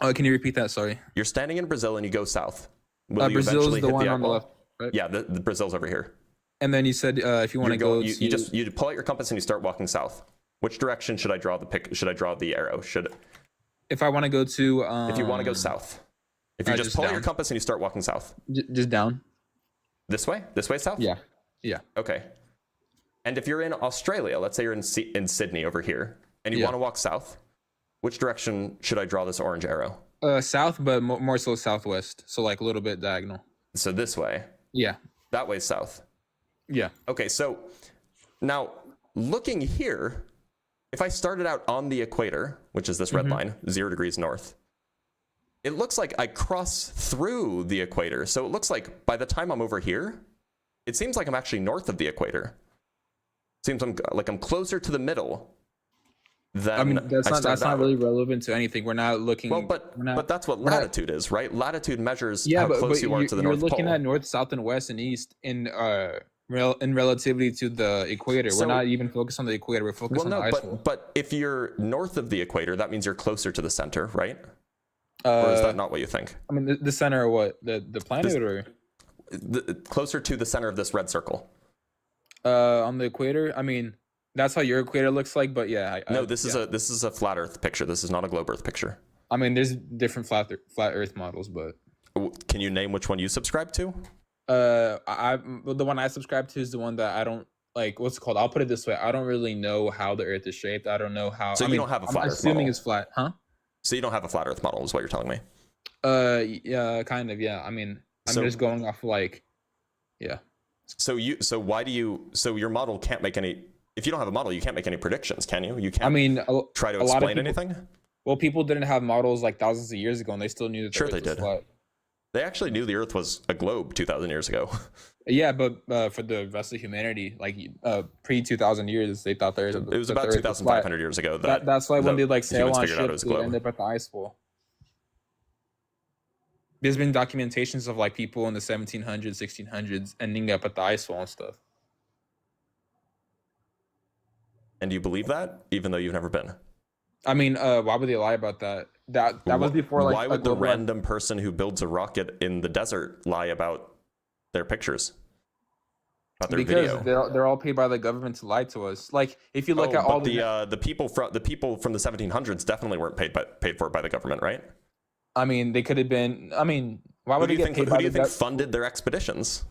Can you repeat that? Sorry. You're standing in Brazil and you go south. Will you Brazil's eventually the hit one the on the left, right? Yeah, the Brazil's over here. And then you said if you want to go, you pull out your compass and you start walking south. Which direction should I draw Should I draw the arrow? If I want to go to, if you want to go south, if you just pull out your compass and you start walking south, just down. This way south. Yeah. Okay. And if you're in Australia, let's say you're in Sydney over here, and you want to walk south, which direction should I draw this orange arrow? South, but more so southwest. So like a little bit diagonal. So this way. Yeah. That way south. Yeah. Okay, so now looking here, if I started out on the equator, which is this red line, 0 degrees north, it looks like I cross through the equator. So it looks like by the time I'm over here, it seems like I'm actually north of the equator. It seems like I'm closer to the middle than I mean, that's not really relevant to anything. We're not looking. Well, but that's what latitude is, right? Latitude measures how close you are to the North Pole. You're looking at north, south, and west and east in relativity to the equator. We're not even focused on the equator. We're focused on the ice wall. But if you're north of the equator, that means you're closer to the center, right? Or is that not what you think? I mean, the center of what? The planet, or closer to the center of this red circle? On the equator. I mean, that's how your equator looks like. But yeah, this is a flat Earth picture. This is not a globe Earth picture. I mean, there's different flat Earth models, but can you name which one you subscribe to? The one I subscribe to is the one that I don't like. What's it called? I'll put it this way: I don't really know how the Earth is shaped. I don't know how. So you don't have a flat Earth model. Assuming it's flat, huh? So you don't have a flat Earth model, is what you're telling me? Yeah, kind of. Yeah, I mean, I'm just going off yeah. So your model can't make any. If you don't have a model, you can't make any predictions, can you? You can't. I mean, try to explain anything. Well, people didn't have models like thousands of years ago, and they still knew that the Earth was flat. They actually knew the Earth was a globe 2,000 years ago. Yeah, but for the rest of humanity, like pre 2,000 years, they thought there it was about 2,500 years ago. That's why when they sail on ships, they end up at the ice wall. There's been documentations of people in the 1700s, 1600s ending up at the ice wall and stuff. And you believe that, even though you've never been? I mean, why would they lie about that? That was before why would the random person who builds a rocket in the desert lie about their pictures? about their Because video. they're all paid by the government to lie to us. Like if you look at but all the people from the 1700s definitely weren't paid for it by the government, right? I mean, they could have been. I mean, why would they get paid Who by do you the think funded their expeditions?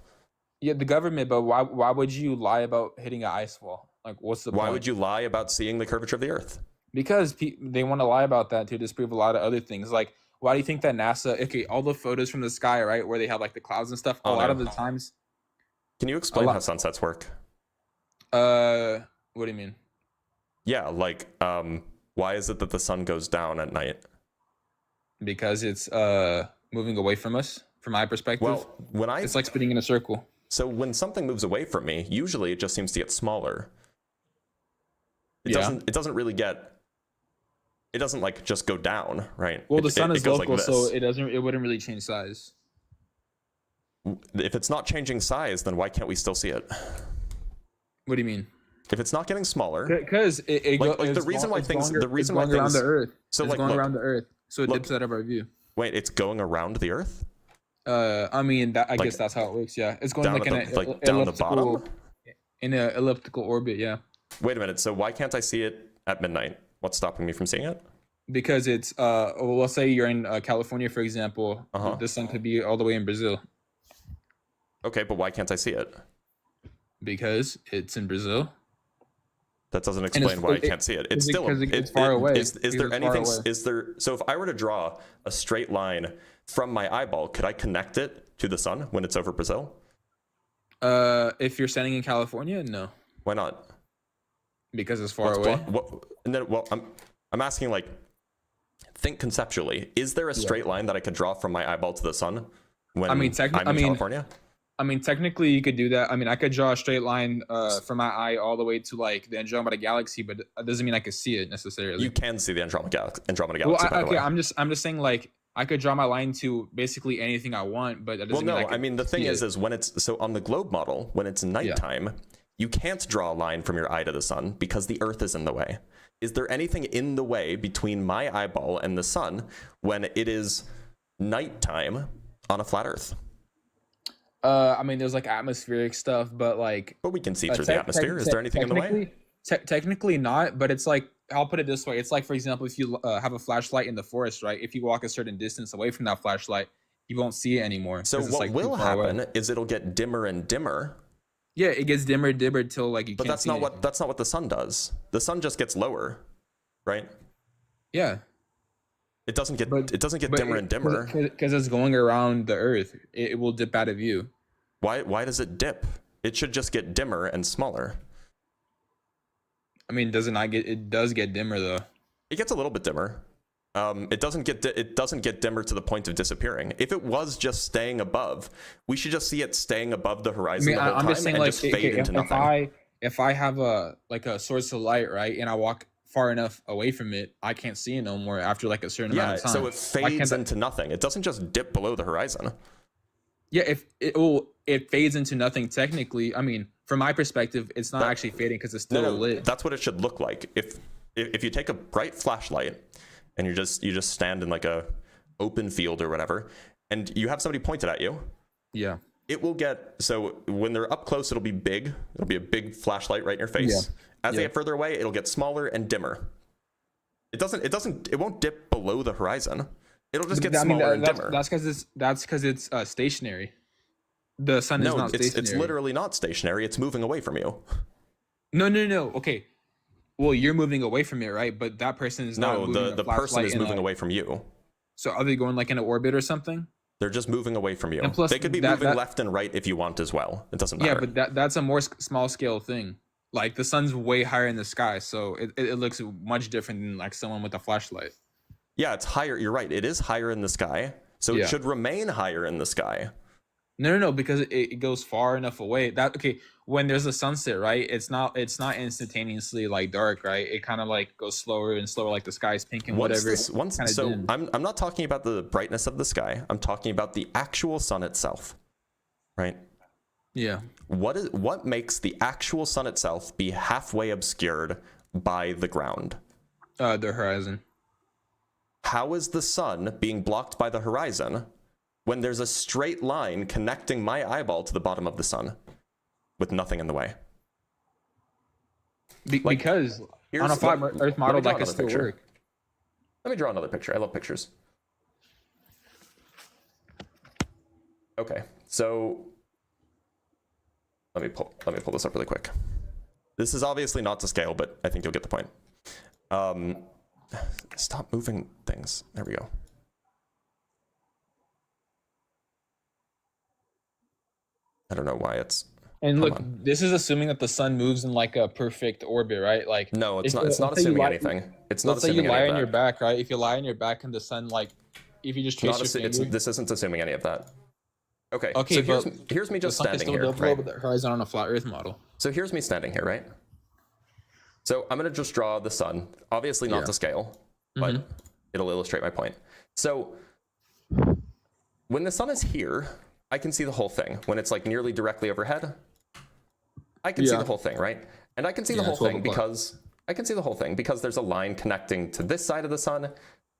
Yeah, the government. But why would you lie about hitting an ice wall? Like, what's the point? Why would you lie about seeing the curvature of the Earth? Because they want to lie about that to disprove a lot of other things. Like, why do you think that NASA? Okay, all the photos from the sky, right, where they have like the clouds and stuff. A lot of the times. Can you explain how sunsets work? What do you mean? Yeah, like, why is it that the sun goes down at night? Because it's moving away from us. From my perspective, well, it's like spinning in a circle. So when something moves away from me, usually it just seems to get smaller. It doesn't really get. It doesn't like just go down, right? Well, the sun is local, like so it wouldn't really change size. If it's not changing size, then why can't we still see it? What do you mean? If it's not getting smaller, because the reason why things around the Earth. So it's going around the Earth, so it dips out of our view. Wait, it's going around the Earth? I mean, I guess that's how it works. Yeah, it's going down the bottom in an elliptical orbit. Yeah. Wait a minute. So why can't I see it at midnight? What's stopping me from seeing it? Because it's well, let's say you're in California, for example. The sun could be all the way in Brazil. Okay, but why can't I see it? Because it's in Brazil. That doesn't explain why I can't see it. It's still it's far away. Is there anything? Is there? So if I were to draw a straight line from my eyeball, could I connect it to the sun when it's over Brazil? If you're standing in California, no. Why not? Because it's far away. I'm asking, like, think conceptually. Is there a straight line that I could draw from my eyeball to the sun when I'm in California? I mean, technically, you could do that. I mean, I could draw a straight line from my eye all the way to like the Andromeda Galaxy, but that doesn't mean I could see it necessarily. You can see the Andromeda Galaxy. Well, I'm just saying, like, I could draw my line to basically anything I want, but that doesn't mean I mean, the thing is when it's so on the globe model, when it's nighttime, you can't draw a line from your eye to the sun because the Earth is in the way. Is there anything in the way between my eyeball and the sun when it is nighttime on a flat Earth? I mean, there's like atmospheric stuff, but we can see through the atmosphere. Is there anything in the way? Technically not, but it's like, I'll put it this way. It's like, for example, if you have a flashlight in the forest, right? If you walk a certain distance away from that flashlight, you won't see it anymore. So what will happen is it'll get dimmer and dimmer. Yeah, it gets dimmer and dimmer till like you can't see it. But that's not what the sun does. The sun just gets lower, right? Yeah. It doesn't get dimmer and dimmer because it's going around the Earth. It will dip out of view. Why does it dip? It should just get dimmer and smaller. I mean, it does get dimmer though. It gets a little bit dimmer. It doesn't get dimmer to the point of disappearing. If it was just staying above, we should just see it staying above the horizon the whole time and just fade into nothing. If I have a source of light, right, and I walk far enough away from it, I can't see it no more after like a certain amount of time. So it fades into nothing. It doesn't just dip below the horizon. Yeah, if it fades into nothing technically. I mean, from my perspective, it's not actually fading because it's still lit. That's what it should look like. If you take a bright flashlight and you just stand in like a open field or whatever, and you have somebody pointed at you, yeah, it will get, so when they're up close, it'll be big. It'll be a big flashlight right in your face. Yeah. As they get further away, it'll get smaller and dimmer. It won't dip below the horizon. It'll just get smaller and dimmer. That's because it's stationary. The sun is not stationary. It's literally not stationary. It's moving away from you. No. Okay. Well, you're moving away from it, right? But that person is not moving. No, the person is moving away from you. So are they going like in an orbit or something? They're just moving away from you. And plus, they could be moving left and right if you want as well. It doesn't matter. Yeah, but that's a more small scale thing. Like the sun's way higher in the sky, so it looks much different than like someone with a flashlight. Yeah, it's higher. You're right. It is higher in the sky, so it should remain higher in the sky. No, because it goes far enough away. When there's a sunset, right? It's not instantaneously like dark, right? It kind of like goes slower and slower, like the sky's pink and whatever. I'm not talking about the brightness of the sky. I'm talking about the actual sun itself, right? Yeah. What makes the actual sun itself be halfway obscured by the ground? The horizon. How is the sun being blocked by the horizon when there's a straight line connecting my eyeball to the bottom of the sun? with nothing in the way. Because on a flat Earth model, that can still work. Let me draw another picture. I love pictures. Okay, so let me pull this up really quick. This is obviously not to scale, but I think you'll get the point. Stop moving things. There we go. I don't know why it's. And look, this is assuming that the sun moves in like a perfect orbit, right? Like no, it's not. It's not assuming anything. It's not. Let's say you lie on your back, right? If you lie on your back and the sun, like, if you just trace your finger, this isn't assuming any of that. Okay. Okay. So here's me just standing here, right? The horizon on a flat Earth model. So here's me standing here, right? So I'm gonna just draw the sun, obviously not to scale, but it'll illustrate my point. So when the sun is here, I can see the whole thing. When it's like nearly directly overhead, I can see the whole thing, right? And I can see the whole thing because there's a line connecting to this side of the sun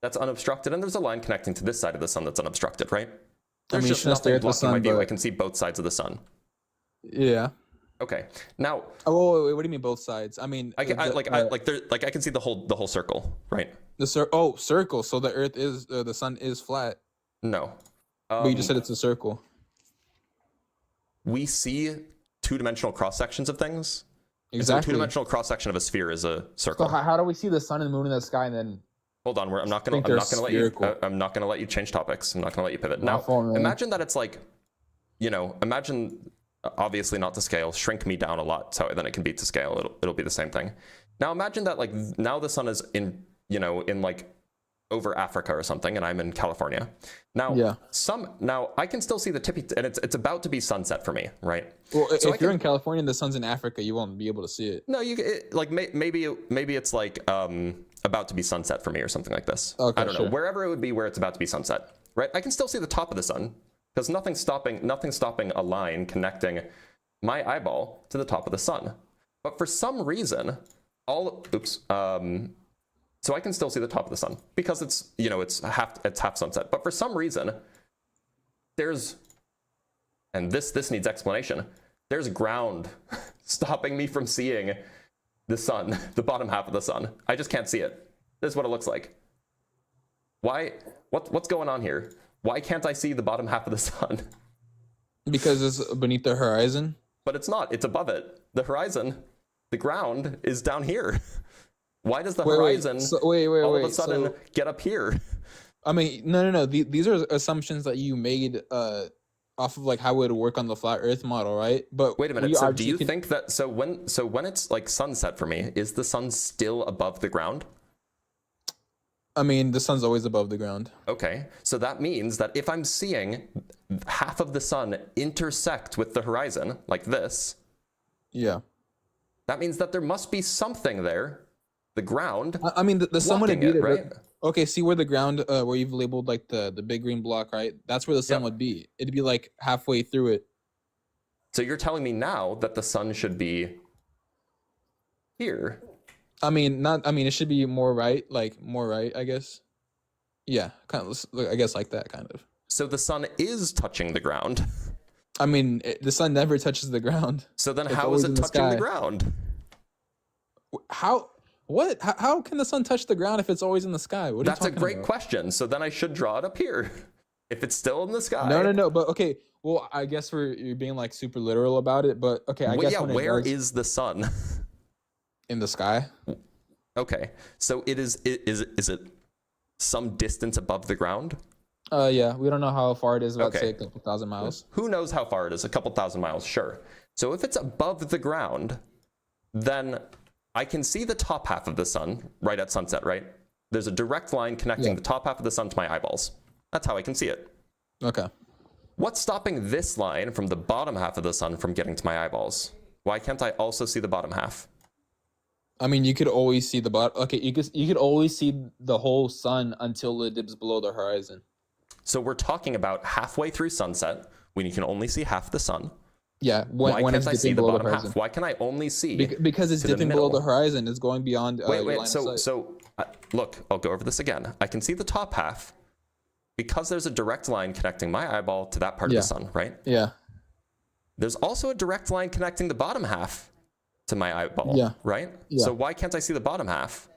that's unobstructed, and there's a line connecting to this side of the sun that's unobstructed, right? There's just nothing blocking my view. I can see both sides of the sun. Yeah. Okay. Now. Oh, wait, what do you mean both sides? I mean, I can see the whole circle, right? Circle. So the Earth is the sun is flat. No. But you just said it's a circle. We see two-dimensional cross sections of things. Exactly. So a two-dimensional cross section of a sphere is a circle. So how do we see the sun and the moon in the sky and then? Hold on, I'm not gonna let you change topics. I'm not gonna let you pivot. Now, imagine that it's like, imagine, obviously not to scale, shrink me down a lot so then it can be to scale. It'll be the same thing. Now imagine that like now the sun is in like over Africa or something, and I'm in California. Now, now I can still see the tippy, and it's about to be sunset for me, right? Well, so if you're in California and the sun's in Africa, you won't be able to see it. No, maybe it's like about to be sunset for me or something like this. Okay, I don't know, wherever it would be where it's about to be sunset, right? I can still see the top of the sun because nothing's stopping a line connecting my eyeball to the top of the sun. But for some reason, so I can still see the top of the sun because it's half sunset. But for some reason, and this needs explanation. There's ground stopping me from seeing the sun, the bottom half of the sun. I just can't see it. This is what it looks like. Why? What's going on here? Why can't I see the bottom half of the sun? Because it's beneath the horizon. But it's not. It's above it. The horizon, the ground is down here. Why does the horizon all of a sudden get up here? I mean, no. These are assumptions that you made off of like how it would work on the flat Earth model, right? But wait a minute. So do you think that when it's like sunset for me, is the sun still above the ground? I mean, the sun's always above the ground. Okay, so that means that if I'm seeing half of the sun intersect with the horizon like this, that means that there must be something there. The ground. I mean, the sun would be right? Okay, see where the ground, where you've labeled like the big green block, right? That's where the sun would be. It'd be like halfway through it. So you're telling me now that the sun should be here? I mean, it should be more right, I guess. Yeah, kind of. I guess like that, kind of. So the sun is touching the ground. I mean, the sun never touches the ground. So then, how is it touching the ground? How? What? How can the sun touch the ground if it's always in the sky? That's a great question. So then I should draw it up here. If it's still in the sky. No. But okay. Well, I guess you're being like super literal about it. But okay, I guess. Yeah. Where is the sun? In the sky. Okay. So is it some distance above the ground? Yeah. We don't know how far it is. Let's say a couple thousand miles. Who knows how far it is? A couple thousand miles. Sure. So if it's above the ground, then I can see the top half of the sun right at sunset, right? There's a direct line connecting the top half of the sun to my eyeballs. That's how I can see it. Okay. What's stopping this line from the bottom half of the sun from getting to my eyeballs? Why can't I also see the bottom half? I mean, you could always see the bottom. Okay, you could always see the whole sun until it dips below the horizon. So we're talking about halfway through sunset when you can only see half the sun. Yeah, why can't I see the bottom half? Why can I only see? Because it's dipping below the horizon. It's going beyond. Wait. So look, I'll go over this again. I can see the top half because there's a direct line connecting my eyeball to that part of the sun, right? Yeah. There's also a direct line connecting the bottom half to my eyeball, Yeah. right? Yeah. So why can't I see the bottom half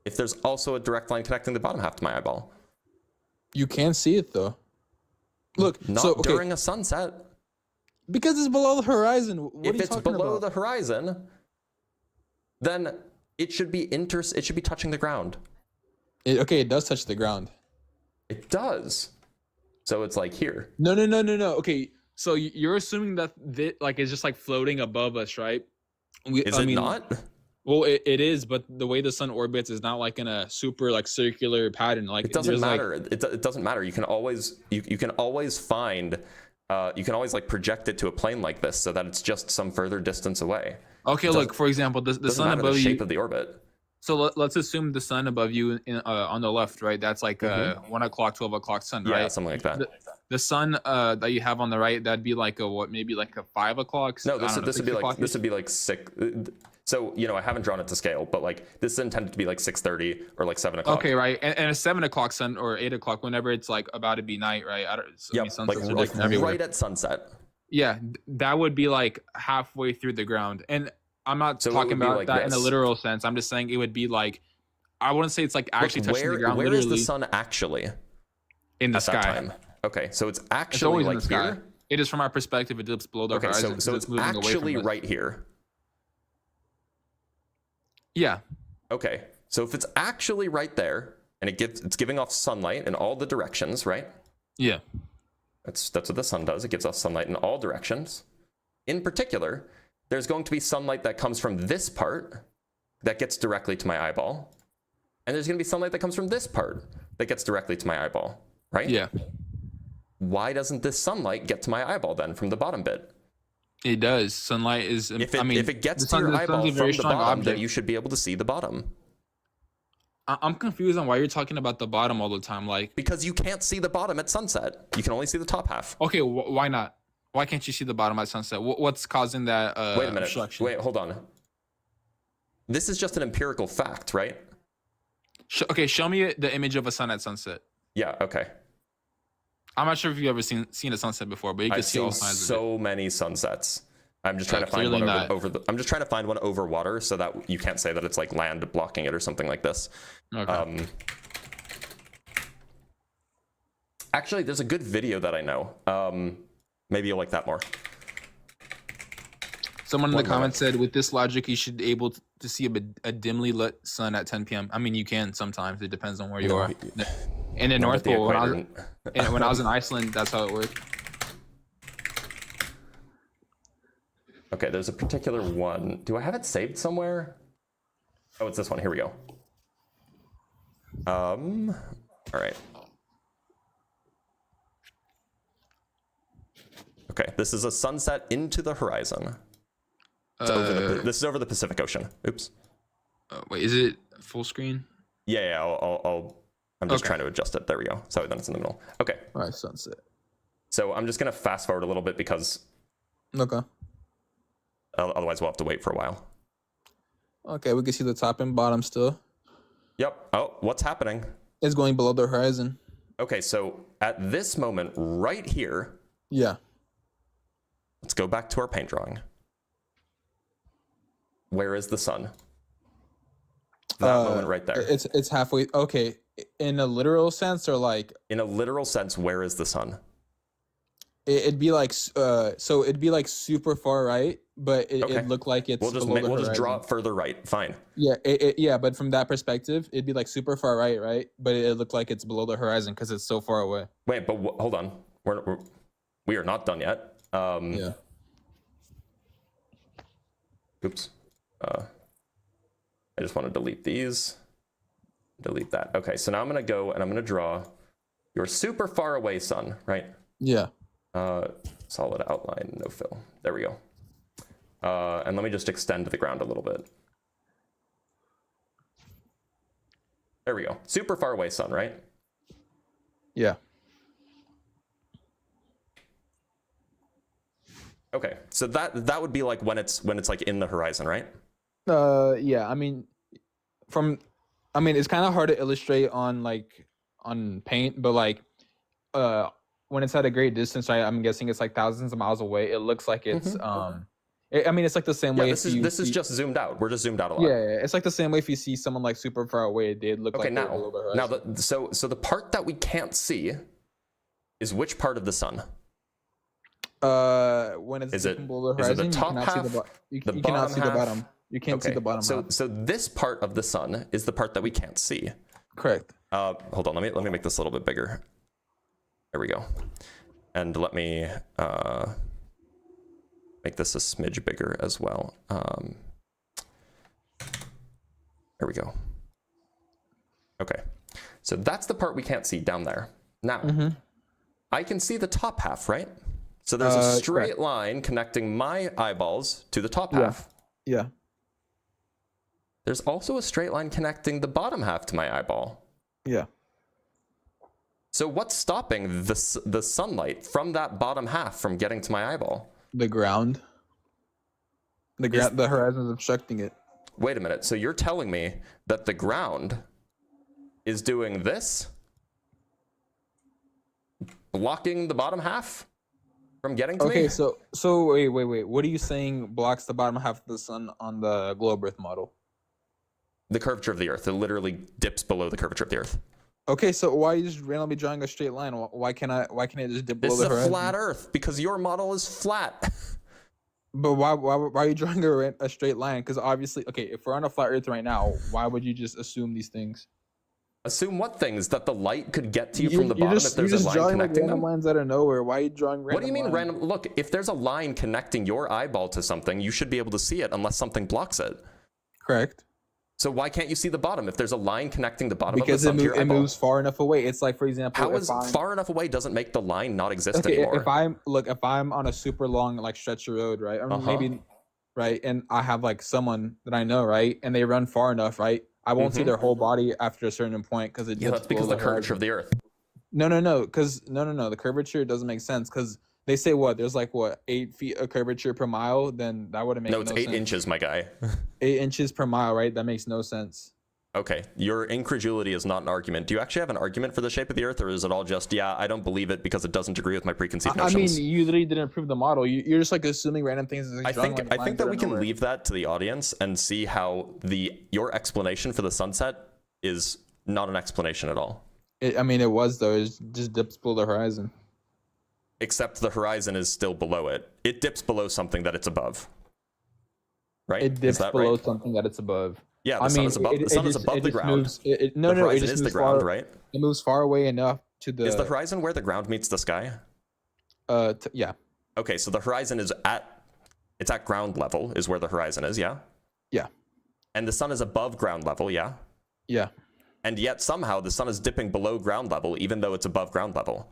if there's also a direct line connecting the bottom half to my eyeball? You can see it though. Look, Not so okay, during a sunset. because it's below the horizon. What are If you it's talking below about? the horizon, then it should be touching the ground. Okay, it does touch the ground. It does. So it's like here. No. Okay, so you're assuming that like it's just like floating above us, right? Is it not? Well, it is, but the way the sun orbits is not like in a super like circular pattern. Like It doesn't there's, matter. It doesn't matter. You can always find you can always like project it to a plane like this so that it's just some further distance away. Okay, look, for example, the Doesn't sun matter above the shape you. of the orbit. So let's assume the sun above you on the left, right? That's like 1 o'clock, 12 o'clock sun, Yeah, right? something like that. The sun that you have on the right, that'd be like maybe like a 5 o'clock. No, this would be like 6. So I haven't drawn it to scale, but like this is intended to be like 6:30 or like 7 o'clock. Okay, right, and a 7 o'clock sun or 8 o'clock, whenever it's like about to be night, right? Yep, like everywhere. right at sunset. Yeah, that would be like halfway through the ground, and I'm not So it talking would be about like that in a this. literal sense. I'm just saying it would be like, I wouldn't say it's like actually Look, touching the ground. where is literally the sun actually in the at that sky. time? Okay, so it's It's actually always in like the sky. here. It is from our perspective. It dips below the Okay, horizon. so 'cause it's moving away from actually us. right here. Yeah. Okay, so if it's actually right there and it's giving off sunlight in all the directions, right? Yeah. That's what the sun does. It gives off sunlight in all directions. In particular, there's going to be sunlight that comes from this part that gets directly to my eyeball. And there's going to be sunlight that comes from this part that gets directly to my eyeball, right? Yeah. Why doesn't this sunlight get to my eyeball then from the bottom bit? It does. Sunlight is. If I mean, it gets the to sun- your the sun's eyeball a very from the strong bottom, then object. you should be able to see the bottom. I'm confused on why you're talking about the bottom all the time. Like, Because you can't see the bottom at sunset. You can only see the top half. okay, why not? Why can't you see the bottom at sunset? What's causing that Wait a minute. obstruction? Wait, hold on. This is just an empirical fact, right? Okay, show me the image of a sun at sunset. Yeah, okay. I'm not sure if you've ever seen a sunset before, but you can I've see all seen kinds of so many sunsets. I'm just trying to find clearly one not. I'm just trying to find one over water so that you can't say that it's like land blocking it or something like this. it. Okay. Actually, there's a good video that I know. Maybe you'll like that more. Someone in the one comments said, with this logic, you should be able to see a dimly lit sun at 10 p.m. I mean, you can sometimes. It depends on where you are. In the North But the Pole, equator- when I was in Iceland, that's how it worked. Okay, there's a particular one. Do I have it saved somewhere? Oh, it's this one. Here we go. All right. Okay, this is a sunset into the horizon. It's this is over the Pacific Ocean. Oops. Wait, is it full screen? Yeah, I'm just trying to adjust it. There we go. So then it's in the middle. Okay. All right, sunset. So I'm just gonna fast forward a little bit because Okay. otherwise we'll have to wait for a while. Okay, we can see the top and bottom still. Yep. Oh, what's happening? It's going below the horizon. Okay, so at this moment right here, Yeah. let's go back to our paint drawing. Where is the sun? That moment right there. It's halfway. Okay, in a literal sense, or like In a literal sense, where is the sun? it'd be like so it'd be like super far right, but Okay. it'd look like it's We'll just below the we'll just draw horizon. it further right. Fine. Yeah, yeah, but from that perspective, it'd be like super far right, but it looked like it's below the horizon because it's so far away. Wait, but hold on. We are not done yet. Yeah. Oops. I just want to delete these. Delete that. Okay, so now I'm going to go and I'm going to draw your super far away sun, right? Yeah. Solid outline, no fill. There we go. And let me just extend the ground a little bit. There we go. Super far away sun, right? Yeah. Okay, so that would be like when it's like in the horizon, right? Yeah. I mean, it's kind of hard to illustrate on paint, but like, when it's at a great distance, right? I'm guessing it's like thousands of miles away. It looks like it's I mean, it's like the same way. This is just zoomed out. We're just zoomed out a lot. Yeah, it's like the same way if you see someone like super far away, they'd look like now so the part that we can't see is which part of the sun? When it's is it below the horizon, the top half? You cannot see the bottom. You can't see the bottom half. So this part of the sun is the part that we can't see. Correct. Hold on, let me make this a little bit bigger. There we go. And let me make this a smidge bigger as well. There we go. Okay, so that's the part we can't see down there. Now, I can see the top half, right? So there's a straight line connecting my eyeballs to the top half. Yeah. There's also a straight line connecting the bottom half to my eyeball. Yeah. So what's stopping the sunlight from that bottom half from getting to my eyeball? The ground. The horizon is obstructing it. Wait a minute. So you're telling me that the ground is doing this? Blocking the bottom half from getting to me? Okay, so wait. What are you saying blocks the bottom half of the sun on the globe Earth model? The curvature of the Earth. It literally dips below the curvature of the Earth. Okay, so why are you just randomly drawing a straight line? Why can't I just dip below the horizon? This is a flat Earth because your model is flat. But why are you drawing a straight line? Because obviously, okay, if we're on a flat Earth right now, why would you just assume these things? Assume what things? That the light could get to you from the bottom if there's a line connecting them? Random lines out of nowhere. Why are you drawing random What do you mean lines? random? Look, if there's a line connecting your eyeball to something, you should be able to see it unless something blocks it. Correct. So why can't you see the bottom if there's a line connecting the bottom of the Because sun to your it eyeball? moves far enough away. It's like, for example, How is far enough away doesn't make the line not exist anymore? If I'm on a super long like stretch of road, right, or maybe right, and I have like someone that I know, right, and they run far enough, right, I won't see their whole body after a certain point because it that's because of the curvature of the Earth. No, because the curvature doesn't make sense because they say there's like 8 feet of curvature per mile, then that wouldn't make no sense. No, it's 8 inches, my guy. 8 inches per mile, right? That makes no sense. Okay, your incredulity is not an argument. Do you actually have an argument for the shape of the Earth, or is it all just, yeah, I don't believe it because it doesn't agree with my preconceived notions? I mean, you literally didn't prove the model. You're just like assuming random things. I think that we can leave that to the audience and see how your explanation for the sunset is not an explanation at all. It was though. It just dips below the horizon. Except the horizon is still below it. It dips below something that it's above. Right? It dips below something that it's above. Yeah, the sun is above the ground. The horizon is the ground, right? It moves far away enough to the... Is the horizon where the ground meets the sky? Yeah. Okay, so the horizon is at ground level is where the horizon is, yeah? Yeah. And the sun is above ground level, yeah? Yeah. And yet somehow the sun is dipping below ground level even though it's above ground level.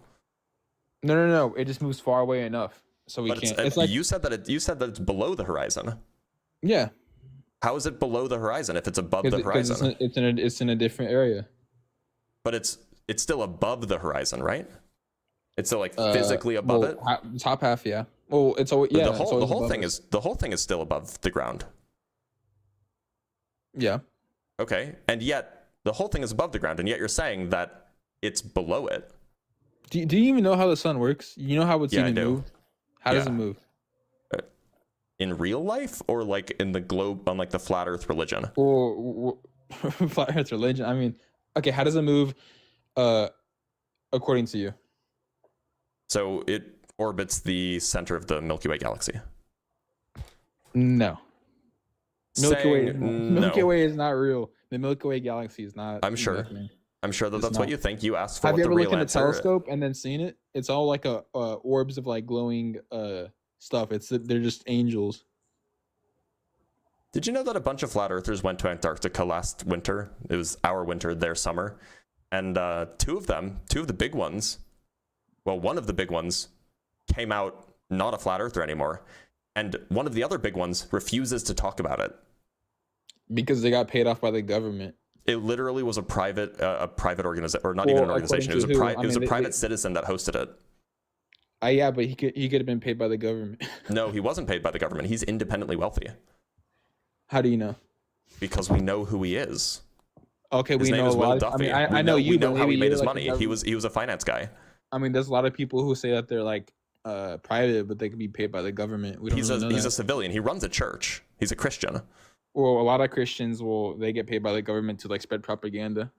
No. It just moves far away enough. So we can't... It's like, you said that it's below the horizon. Yeah. How is it below the horizon if it's above the horizon? It's in a different area. But it's still above the horizon, right? It's still like physically above it. Top half, yeah. Well, it's always the whole thing is still above the ground. Yeah. Okay, and yet the whole thing is above the ground, and yet you're saying that it's below it. Do you even know how the sun works? You know how it's even moved? How does it move? In real life, or like in the globe on like the flat Earth religion? Or flat Earth religion. I mean, okay, how does it move according to you? So it orbits the center of the Milky Way galaxy. No. Milky Way is not real. The Milky Way galaxy is not. I'm sure that that's what you think. You asked for. Have you ever looked in a telescope and then seen it? It's all like orbs of like glowing stuff. They're just angels. Did you know that a bunch of flat earthers went to Antarctica last winter? It was our winter, their summer. And two of the big ones, well, one of the big ones came out not a flat earther anymore. And one of the other big ones refuses to talk about it. Because they got paid off by the government. It literally was a private organization, or not even an organization. It was a private citizen that hosted it. Yeah, but he could have been paid by the government. No, he wasn't paid by the government. He's independently wealthy. How do you know? Because we know who he is. Okay, His we name know is a Will lot. Duffy. I know you. We know how he made his like money. He was a finance guy. I mean, there's a lot of people who say that they're like private, but they can be paid by the government. We don't He's really know a that. civilian. He runs a church. He's a Christian. Well, a lot of Christians they get paid by the government to like spread propaganda.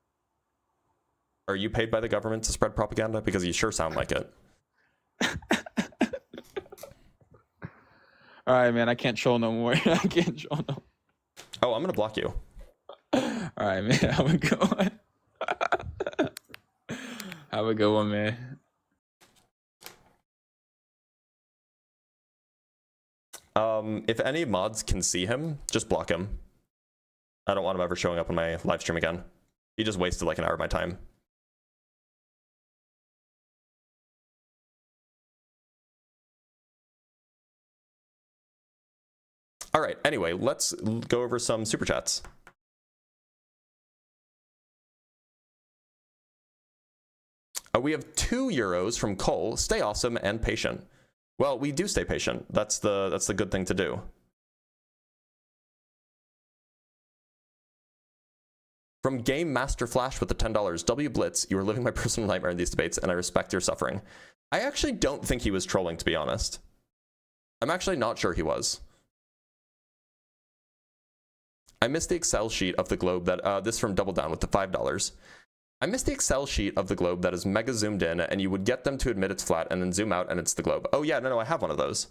Are you paid by the government to spread propaganda? Because you sure sound like it. All right, man. I can't troll no more. I can't troll no. Oh, I'm gonna block you. All right, man. Have a good one. Have a good one, man. If any mods can see him, just block him. I don't want him ever showing up on my live stream again. He just wasted like an hour of my time. All right, anyway, let's go over some super chats. We have €2 from Cole. Stay awesome and patient. Well, we do stay patient. That's the good thing to do. From Game Master Flash with the $10. W Blitz, you are living my personal nightmare in these debates, and I respect your suffering. I actually don't think he was trolling, to be honest. I'm actually not sure he was. I missed the Excel sheet of the globe that, this from Double Down with the $5. I missed the Excel sheet of the globe that is mega zoomed in, and you would get them to admit it's flat and then zoom out and it's the globe. Oh yeah, no, I have one of those.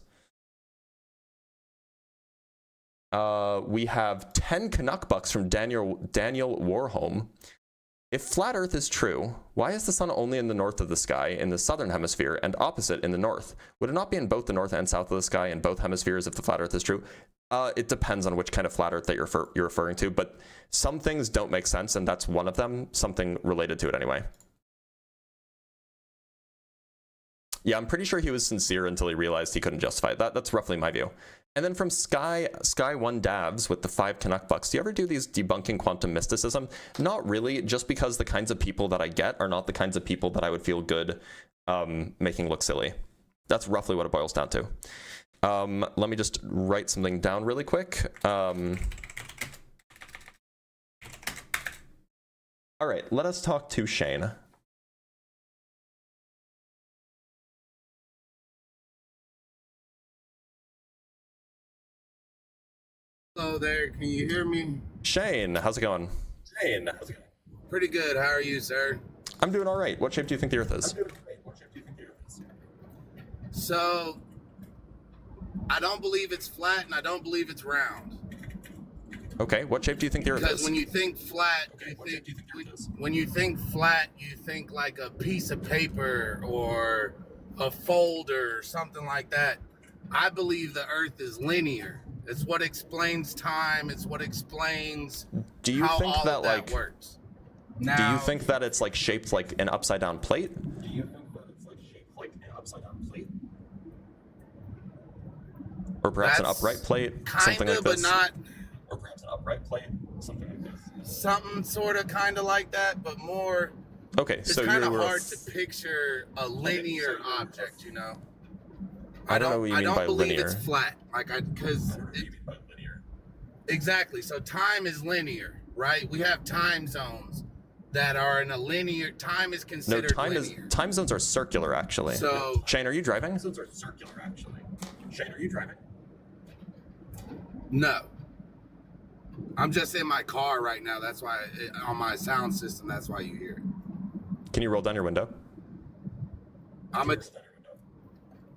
We have 10 Canuck bucks from Daniel Warholm. If flat Earth is true, why is the sun only in the north of the sky in the southern hemisphere and opposite in the north? Would it not be in both the north and south of the sky in both hemispheres if the flat Earth is true? It depends on which kind of flat Earth that you're referring to, but some things don't make sense, and that's one of them, something related to it anyway. Yeah, I'm pretty sure he was sincere until he realized he couldn't justify it. That's roughly my view. And then from Sky1 Dabs with the 5 Canuck bucks, do you ever do these debunking quantum mysticism? Not really, just because the kinds of people that I get are not the kinds of people that I would feel good making look silly. That's roughly what it boils down to. Let me just write something down really quick. All right, let us talk to Shane. Hello there, can you hear me? Shane, how's it going? Shane, how's it going? Pretty good, how are you, sir? I'm doing all right. What shape do you think the Earth is? So, I don't believe it's flat and I don't believe it's round. Okay, what shape do you think the Earth Because is? when you think flat, when you think flat, you think like a piece of paper or a folder or something like that. I believe the Earth is linear. It's what explains time. It's what explains Do you how think all that of that like works. do you think that it's like shaped like an upside down plate? Do you think that it's like shaped like an upside down plate? Or perhaps an upright plate, something like this. But not. Or perhaps an upright plate, something like this. Something sort of kind of like that, but more. Okay, It's so kind you of were hard to picture a linear object, you know. I don't know what you mean by I don't believe linear. it's flat, because exactly. So time is linear, right? We have time zones that are in a linear. Time is No, considered linear. time zones are circular actually. So Shane, are you driving? Time zones are circular, actually. Shane, are you driving? No. I'm just in my car right now. That's why on my sound system. That's why you hear it. Can you roll down your window?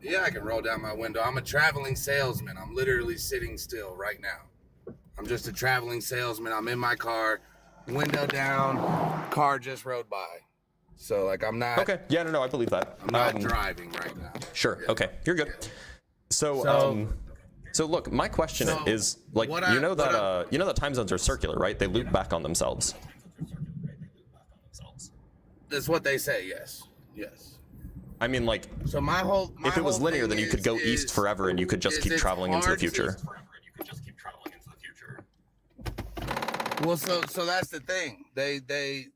Yeah, I can roll down my window. I'm a traveling salesman. I'm literally sitting still right now. I'm just a traveling salesman. I'm in my car, window down, car just rode by. So like I'm not. Okay. Yeah, no, I believe that. I'm not driving right now. Sure. Yeah. Okay. You're good. So look, my question is like you know that time zones are circular, right? They loop back on themselves. That's what they say. Yes. Yes. I mean, like, So if it was linear, then you could go east forever and you could just keep traveling into the future. Well, so that's the thing. They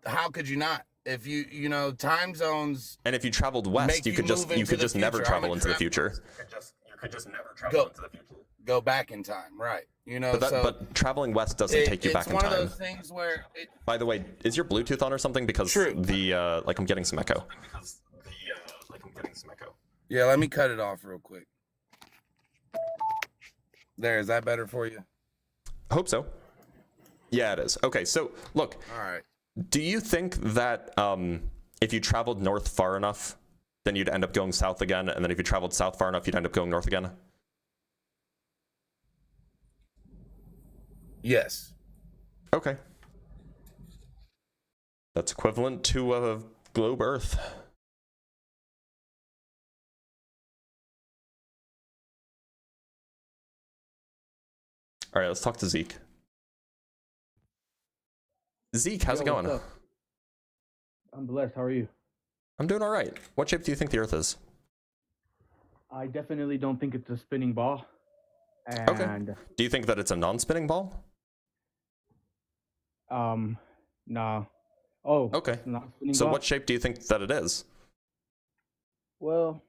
how could you not? If you know time zones. And if you traveled west, you could just never travel into the future. You could just never travel into the future. go back in time, right? You know, but traveling west doesn't take you back in time. It's one of those things where. By the way, is your Bluetooth on or something? Because the like I'm getting some echo. Yeah, let me cut it off real quick. There, is that better for you? I hope so. Yeah, it is. Okay, so look. All right. Do you think that if you traveled north far enough, then you'd end up going south again, and then if you traveled south far enough, you'd end up going north again? Yes. Okay. That's equivalent to a globe Earth. All right, let's talk to Zeke. Zeke, how's it going? What's up? I'm blessed. How are you? I'm doing all right. What shape do you think the Earth is? I definitely don't think it's a spinning ball. And Okay. Do you think that it's a non-spinning ball? nah. Oh, Okay. it's not a spinning So ball? what shape do you think that it is? Well,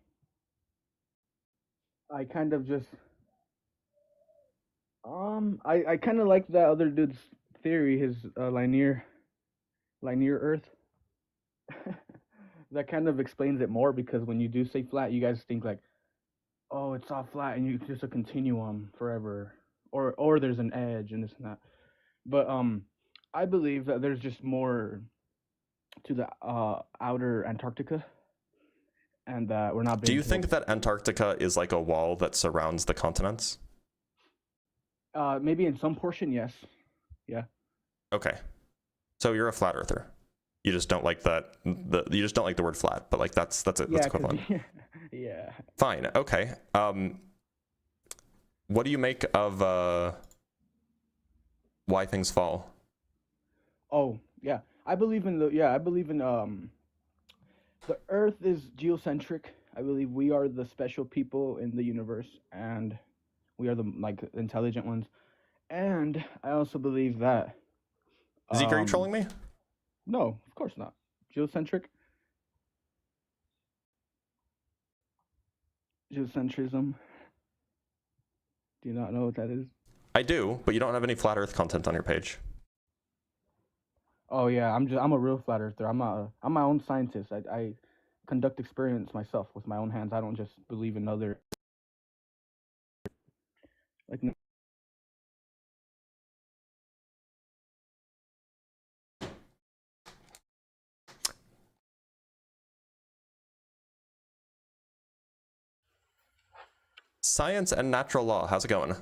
I kind of just I kind of like that other dude's theory, his linear Earth. That kind of explains it more, because when you do say flat, you guys think like, oh, it's all flat and it's just a continuum forever, or there's an edge and this and that. But I believe that there's just more to the outer Antarctica, and that we're not being Do you told. think that Antarctica is like a wall that surrounds the continents? Maybe in some portion, yes. Yeah. Okay. So you're a flat earther. You just don't like that. You just don't like the word flat, but like that's Yeah, equivalent. yeah. Fine. Okay. What do you make of why things fall? Oh, yeah. I believe in the Earth is geocentric. I believe we are the special people in the universe, and we are the intelligent ones. And I also believe that Zeke, are you trolling me? No, of course not. Geocentric. Geocentrism. Do you not know what that is? I do, but you don't have any flat Earth content on your page. Oh yeah, I'm a real flat earther. I'm my own scientist. I conduct experiments myself with my own hands. I don't just believe in other like. Science and natural law. How's it going?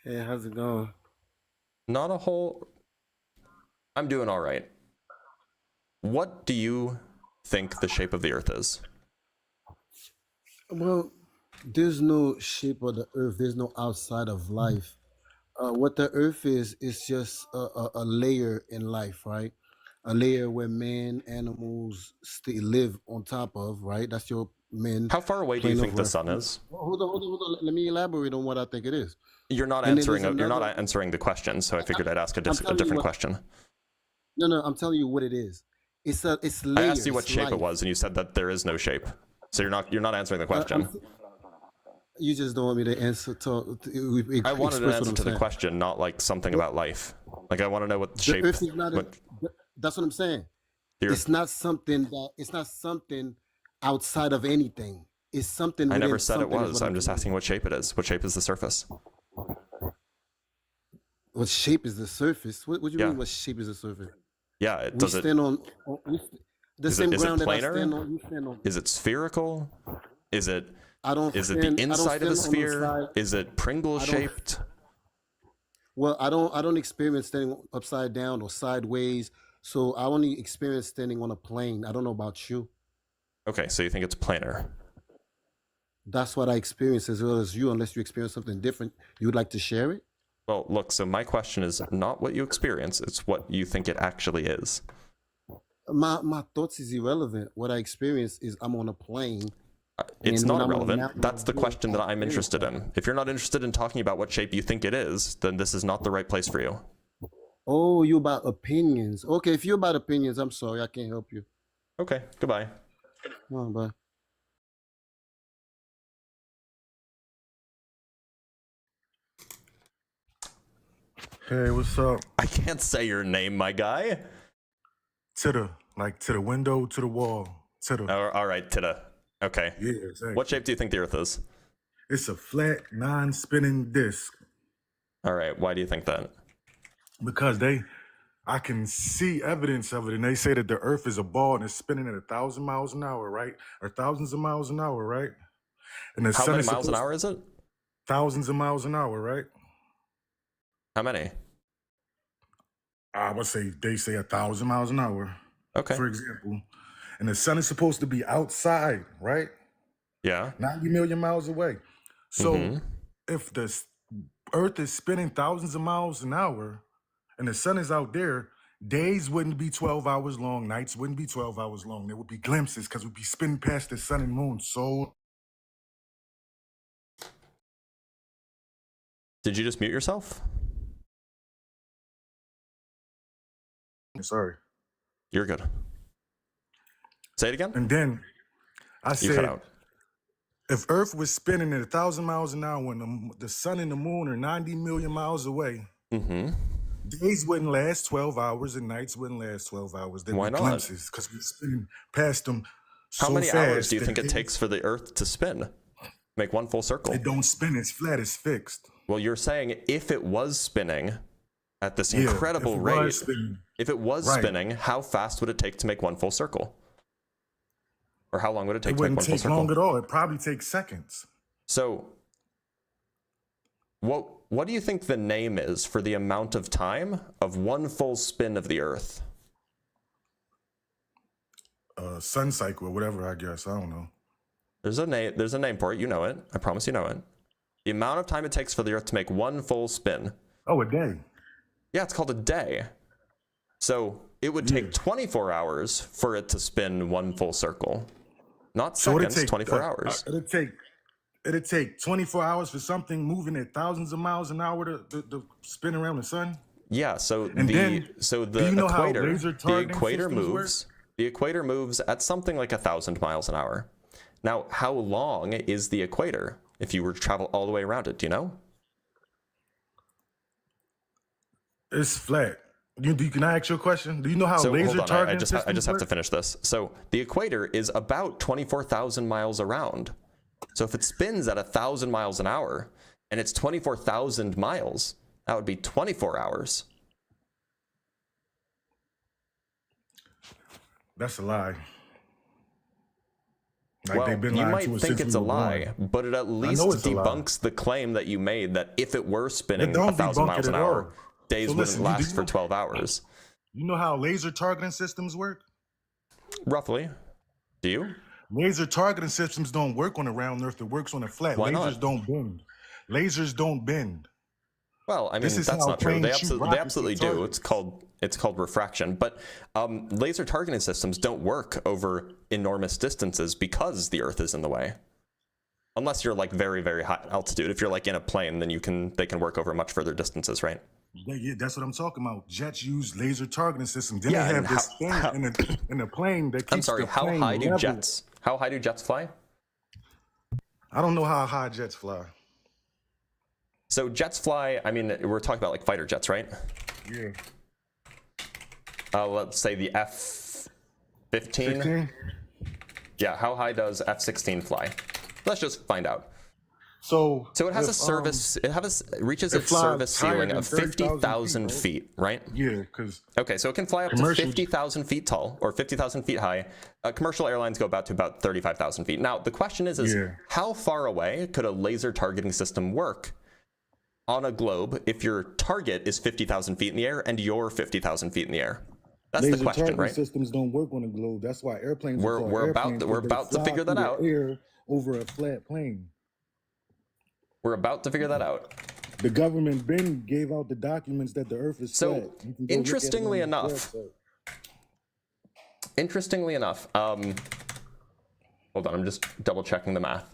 Hey, how's it going? Not a whole. I'm doing all right. What do you think the shape of the Earth is? Well, there's no shape of the earth. There's no outside of life. What the earth is just a layer in life, right? A layer where man, animals live on top of, right? That's your men. How far away do you plane think of the sun reference. is? Well, hold on. Let me elaborate on what I think it is. You're not And then there's answering. You're not another- answering the question, so I figured I'd ask a I'm telling you different what- question. No, I'm telling you what it is. It's I layers. asked you what shape it was, and you said that there is no shape. So you're not answering the question. You just don't want me to answer. I wanted an answer to the question, not like something about life. Like I want to know what the shape. Earth is not. what- That's what I'm saying. You're- It's not something outside of anything. It's something. I never within said it something is was. what I'm just asking what shape it is. What shape is the surface? What shape is the surface? What do you Yeah. mean? What shape is the surface? Yeah, it We does it. stand on the Is same it ground that I planar? stand on. You stand on. Is it spherical? Is it I don't. is it stand- the I don't inside of the stand on sphere? side. Is it Pringle I don't- shaped? Well, I don't experience standing upside down or sideways. So I only experience standing on a plane. I don't know about you. Okay, so you think it's planar? That's what I experience as well as you. Unless you experience something different, you would like to share it. Well, look. So my question is not what you experience; it's what you think it actually is. My thoughts is irrelevant. What I experience is I'm on a plane. It's And when not I'm on a irrelevant. mountain, That's the I'm question that I'm experiencing interested in. If you're not interested in talking about what shape you think it is, then this is not the right place for you. Oh, you about opinions? Okay, if you're about opinions, I'm sorry, I can't help you. Okay, goodbye. Oh, bye. Hey, what's up? I can't say your name, my guy. To the window, to the wall, to the. All right, Tida. Okay. Yeah, exactly. What shape do you think the Earth is? It's a flat, non-spinning disc All right. Why do you think that? because I can see evidence of it, and they say that the Earth is a ball and it's spinning at 1,000 miles an hour, right? Or thousands of miles an hour, right? And the How sun many is miles an supposed- hour is it? Thousands of miles an hour, right? How many? I would say they say 1,000 miles an hour, Okay. for example. And the sun is supposed to be outside, right? Yeah. 90 million miles away. So Mhm. if the Earth is spinning thousands of miles an hour and the sun is out there, days wouldn't be 12 hours long, nights wouldn't be 12 hours long. There would be glimpses because we'd be spinning past the sun and moon. So Did you just mute yourself? sorry. You're good. Say it again. And then I You cut said, out. if Earth was spinning at 1,000 miles an hour and the sun and the moon are 90 million miles away, Mm-hmm. days wouldn't last 12 hours and nights wouldn't last 12 hours. There Why would be not? glimpses because we're spinning past them How so many fast hours do you that think it days- takes for the Earth to spin? Make one full circle. It don't spin, it's flat, it's fixed. Well, you're saying if it was spinning at this Yeah, incredible if it rate, was spinning, if it was Right. spinning, how fast would it take to make one full circle? Or how long would it take it to make wouldn't one full take circle? long at all. It probably takes seconds. So, what do you think the name is for the amount of time of one full spin of the Earth? Sun cycle or whatever, I guess. I don't know. There's a name for it. You know it. I promise you know it. The amount of time it takes for the Earth to make one full spin. Oh, a day. Yeah, it's called a day. So it would take 24 hours for it to spin one full circle. Not So it'd seconds, take 24 hours. It'd take 24 hours for something moving at thousands of miles an hour to spin around the sun. Yeah, so And the then, do you know how equator, laser the targeting equator systems work? moves. The equator moves at something like 1,000 miles an hour. Now, how long is the equator if you were to travel all the way around it? Do you know? It's flat. Can I ask you a question? Do you know how So laser hold on, targeting I just systems have work? to finish this. So the equator is about 24,000 miles around. So if it spins at 1,000 miles an hour and it's 24,000 miles, that would be 24 hours. That's a lie. Like Well, they've been you lying might to us think since it's we a were lie, born. but it at least know it's a lie. debunks the claim that you made that if it were spinning don't 1,000 debunk miles it an at hour, all. days So wouldn't listen, do last you for know- 12 hours. You know how laser targeting systems work? Roughly. Do you? Laser targeting systems don't work on a round earth. It works on a flat. Why Lasers not? don't bend. Lasers don't bend. Well, I mean, This is that's how not true. They, planes shoot they rockets absolutely with do. targets. It's called refraction. But laser targeting systems don't work over enormous distances because the Earth is in the way. Unless you're like very, very high altitude. If you're like in a plane, then they can work over much further distances, right? Yeah, that's what I'm talking about. Jets use laser targeting systems. Then Yeah, they and have this how- thing in the plane that keeps I'm sorry, the how plane high do level. jets fly? I don't know how high jets fly. So jets fly, I mean, we're talking about like fighter jets, right? Yeah. Let's say the F-15. 15? Yeah, how high does F-16 fly? Let's just find out. So So it has a if, service, it reaches it its flies service higher ceiling than of 30,000 50,000 feet, feet, right? Yeah, because Okay, so it can fly up to Commercial- 50,000 feet tall or 50,000 feet high. Commercial airlines go to about 35,000 feet. Now, the question is Yeah. how far away could a laser targeting system work on a globe if your target is 50,000 feet in the air and you're 50,000 feet in the air? That's laser the question, targeting right? systems don't work on the globe. That's why airplanes. We're- are called we're about- airplanes, we're because they about to fly figure that through the out. Air over a flat plane. We're about to figure that out. The government gave out the documents that the Earth is So, flat. You can go look at it interestingly on the enough, website. Interestingly enough, hold on, I'm just double checking the math.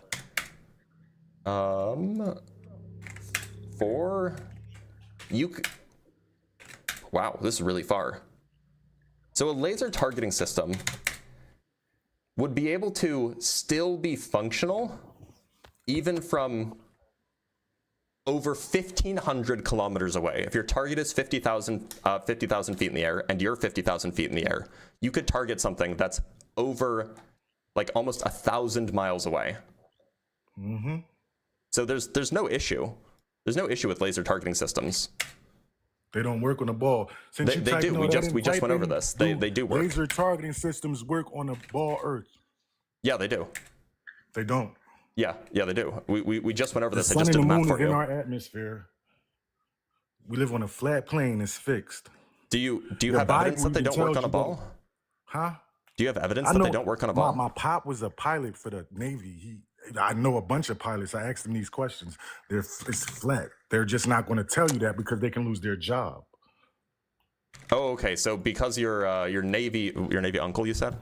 Wow, this is really far. So a laser targeting system would be able to still be functional even from over 1,500 kilometers away. If your target is 50,000 feet in the air and you're 50,000 feet in the air, you could target something that's over like almost 1,000 miles away. Mm-hmm. So there's no issue. There's no issue with laser targeting systems. They don't work on the ball. Since They do. We just went over this. They do work. Laser targeting systems work on a ball Earth. Yeah, they do. They don't. Yeah, they do. We just went over this. The I just sun did the and the math moon for is in you. our atmosphere. We live on a flat plane. It's fixed. Do you The have evidence that Bible they don't work tells on a you ball? Huh? Do you have evidence that they don't work on a ball? My pop was a pilot for the Navy. I know a bunch of pilots. I asked them these questions. It's flat. They're just not going to tell you that because they can lose their job. Oh, okay. So because your Navy uncle, you said?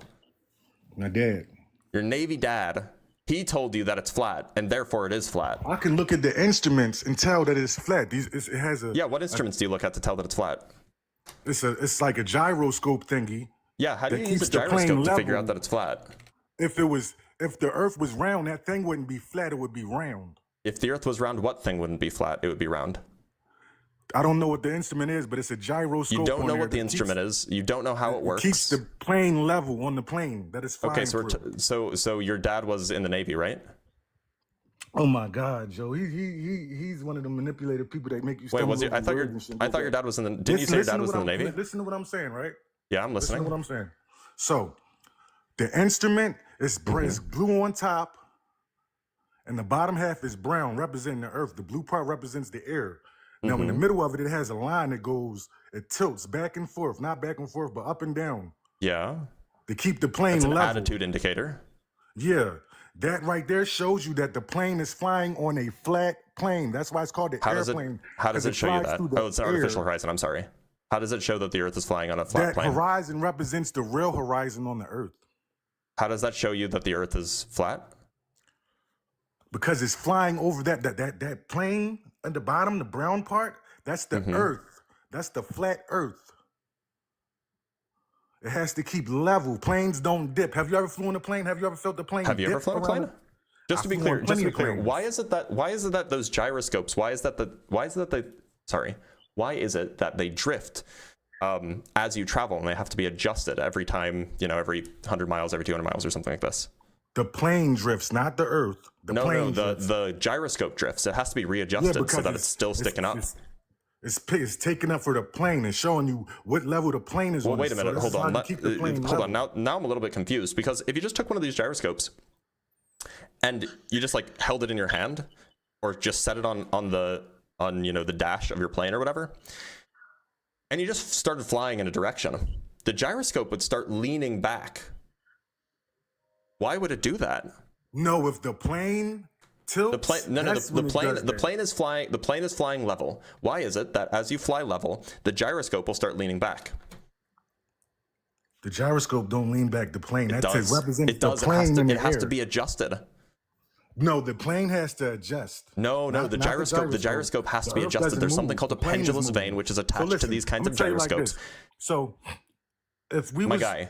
My dad. Your Navy dad, he told you that it's flat, and therefore it is flat. I can look at the instruments and tell that it's flat. It has a Yeah, what instruments do you look at to tell that it's flat? It's like a gyroscope thingy. Yeah, how do that you use a keeps the plane gyroscope to figure level. out that it's flat? If the Earth was round, that thing wouldn't be flat. It would be round. If the Earth was round, what thing wouldn't be flat? It would be round. I don't know what the instrument is, but it's a gyroscope. You don't on know there what the that instrument is. You don't know how it works. Keeps the plane level on the plane that is flying. Okay, so your dad was in the Navy, right? Oh my God, Joe! He's one of the manipulated people that make you. Wait, was stumble I over thought words and shit. I thought your dad was in the. Didn't you say your dad was in the Navy? Listen to what I'm saying, right? Yeah, I'm Listen listening. to what I'm saying. So, the instrument is blue on top, and the bottom half is brown, representing the Earth. The blue part represents the air. Now, in the middle of it, it has a line that it tilts back and forth, not back and forth, but up and down Yeah, to keep the plane it's an level. attitude indicator. Yeah, that right there shows you that the plane is flying on a flat plane. That's why it's called the airplane. How does it show you flies that? through the Oh, it's an artificial air. horizon. I'm sorry. How does it show that the Earth is flying on a flat That plane? horizon represents the real horizon on the Earth How does that show you that the Earth is flat? because it's flying over that plane at the bottom, the brown part. That's the Earth. That's the flat Earth. It has to keep level. Planes don't dip. Have you ever flown a plane? Have you ever felt the plane? Have you ever dip flown a plane? around? Just to be I've clear, flown plenty of planes. why is it that those gyroscopes? Why is it that they drift as you travel and they have to be adjusted every time? Every 100 miles, every 200 miles, or something like this. The plane drifts, not the Earth. The gyroscope drifts. It has to be readjusted so that it's still sticking up. It's taking up for the plane and showing you what level the plane is on. Well, wait a minute. So Hold on. hold on. Now I'm a little bit confused because if you just took one of these gyroscopes and you just like held it in your hand or just set it on the dash of your plane or whatever, and you just started flying in a direction, the gyroscope would start leaning back. Why would it do that? No, if the plane tilts, the plane is flying level. Why is it that as you fly level, the gyroscope will start leaning back? The gyroscope don't lean back the plane. It Represents the does. plane in the It has air. to be adjusted. No, the plane has to adjust. No, Not the gyroscope has to be adjusted. There's something called a pendulous vane, which is attached to these kinds of gyroscopes. So, if we My was guy,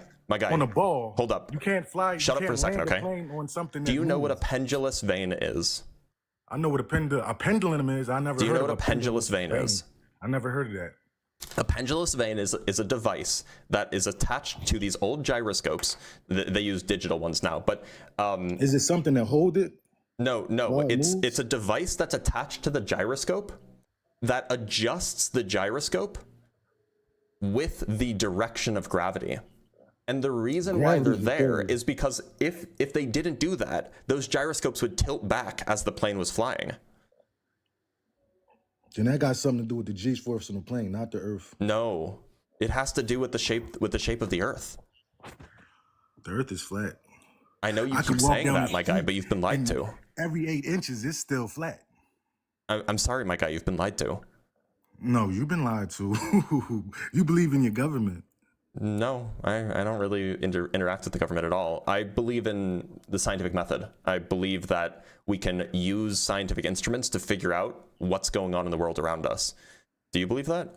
on a ball, hold up. You can't fly. Shut up for a second, okay? On something Do you know what a moves. pendulous vane is? I know what a pendulum is. I never. Do you heard know of what a pendulous vane is? I never heard of that. A pendulous vane is a device that is attached to these old gyroscopes. They use digital ones now, but Is it something that hold it? no, While it moves? it's a device that's attached to the gyroscope that adjusts the gyroscope with the direction of gravity. And the reason why they're there is because if they didn't do that, those gyroscopes would tilt back as the plane was flying. Then that got something to do with the G-force on the plane, not the Earth. No, it has to do with the shape of the Earth. The Earth is flat. I know you I keep could walk saying down that, the my guy, street but you've been lied and to. Every 8 inches, it's still flat. I'm sorry, my guy, you've been lied to. No, you've been lied to. You believe in your government. No, I don't really interact with the government at all. I believe in the scientific method. I believe that we can use scientific instruments to figure out what's going on in the world around us. Do you believe that?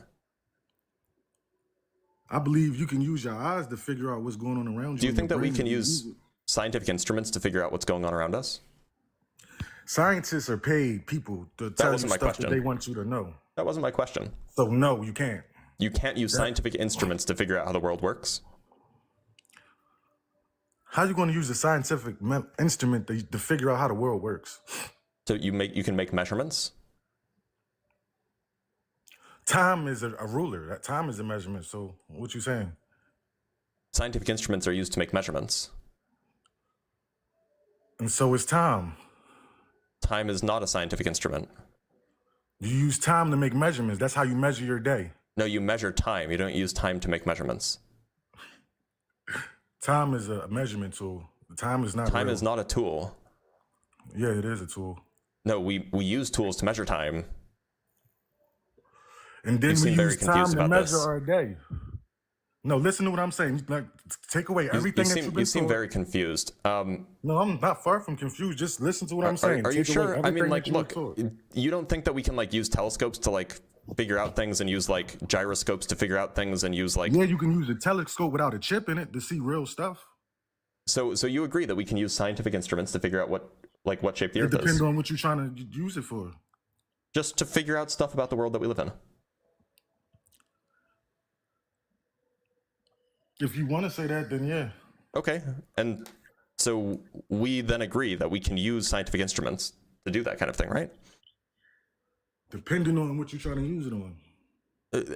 I believe you can use your eyes to figure out what's going on around you. Do you and think your that we brain can to use scientific instruments to figure out what's going on around us? Scientists are paid people to tell you wasn't my stuff that question. they want you to know. That wasn't my question. So no, you can't. You can't use scientific instruments to figure out how the world works. How you going to use a scientific instrument to figure out how the world works? So you can make measurements. Time is a ruler. That time is a measurement. So what you saying? Scientific instruments are used to make measurements. And so is time. Time is not a scientific instrument. You use time to make measurements. That's how you measure your day. No, you measure time. You don't use time to make measurements. Time is a measurement tool. Time is not Time real. is not a tool. Yeah, it is a tool. No, we use tools to measure time. And then You we seem very use time confused to about measure this. our day. No, listen to what I'm saying. Like, take away everything that you've been You seem told. very confused. No, I'm not far from confused. Just listen to what I'm saying. Are you Take away sure? I mean, everything like, that you've been look, told. you don't think that we can like use telescopes to like figure out things and use like gyroscopes to figure out things and use like Yeah, you can use a telescope without a chip in it to see real stuff. so you agree that we can use scientific instruments to figure out what shape the It Earth depends is, on what you're trying to use it for. just to figure out stuff about the world that we live in. If you want to say that, then yeah. Okay, and so we then agree that we can use scientific instruments to do that kind of thing, right? Depending on what you're trying to use it on.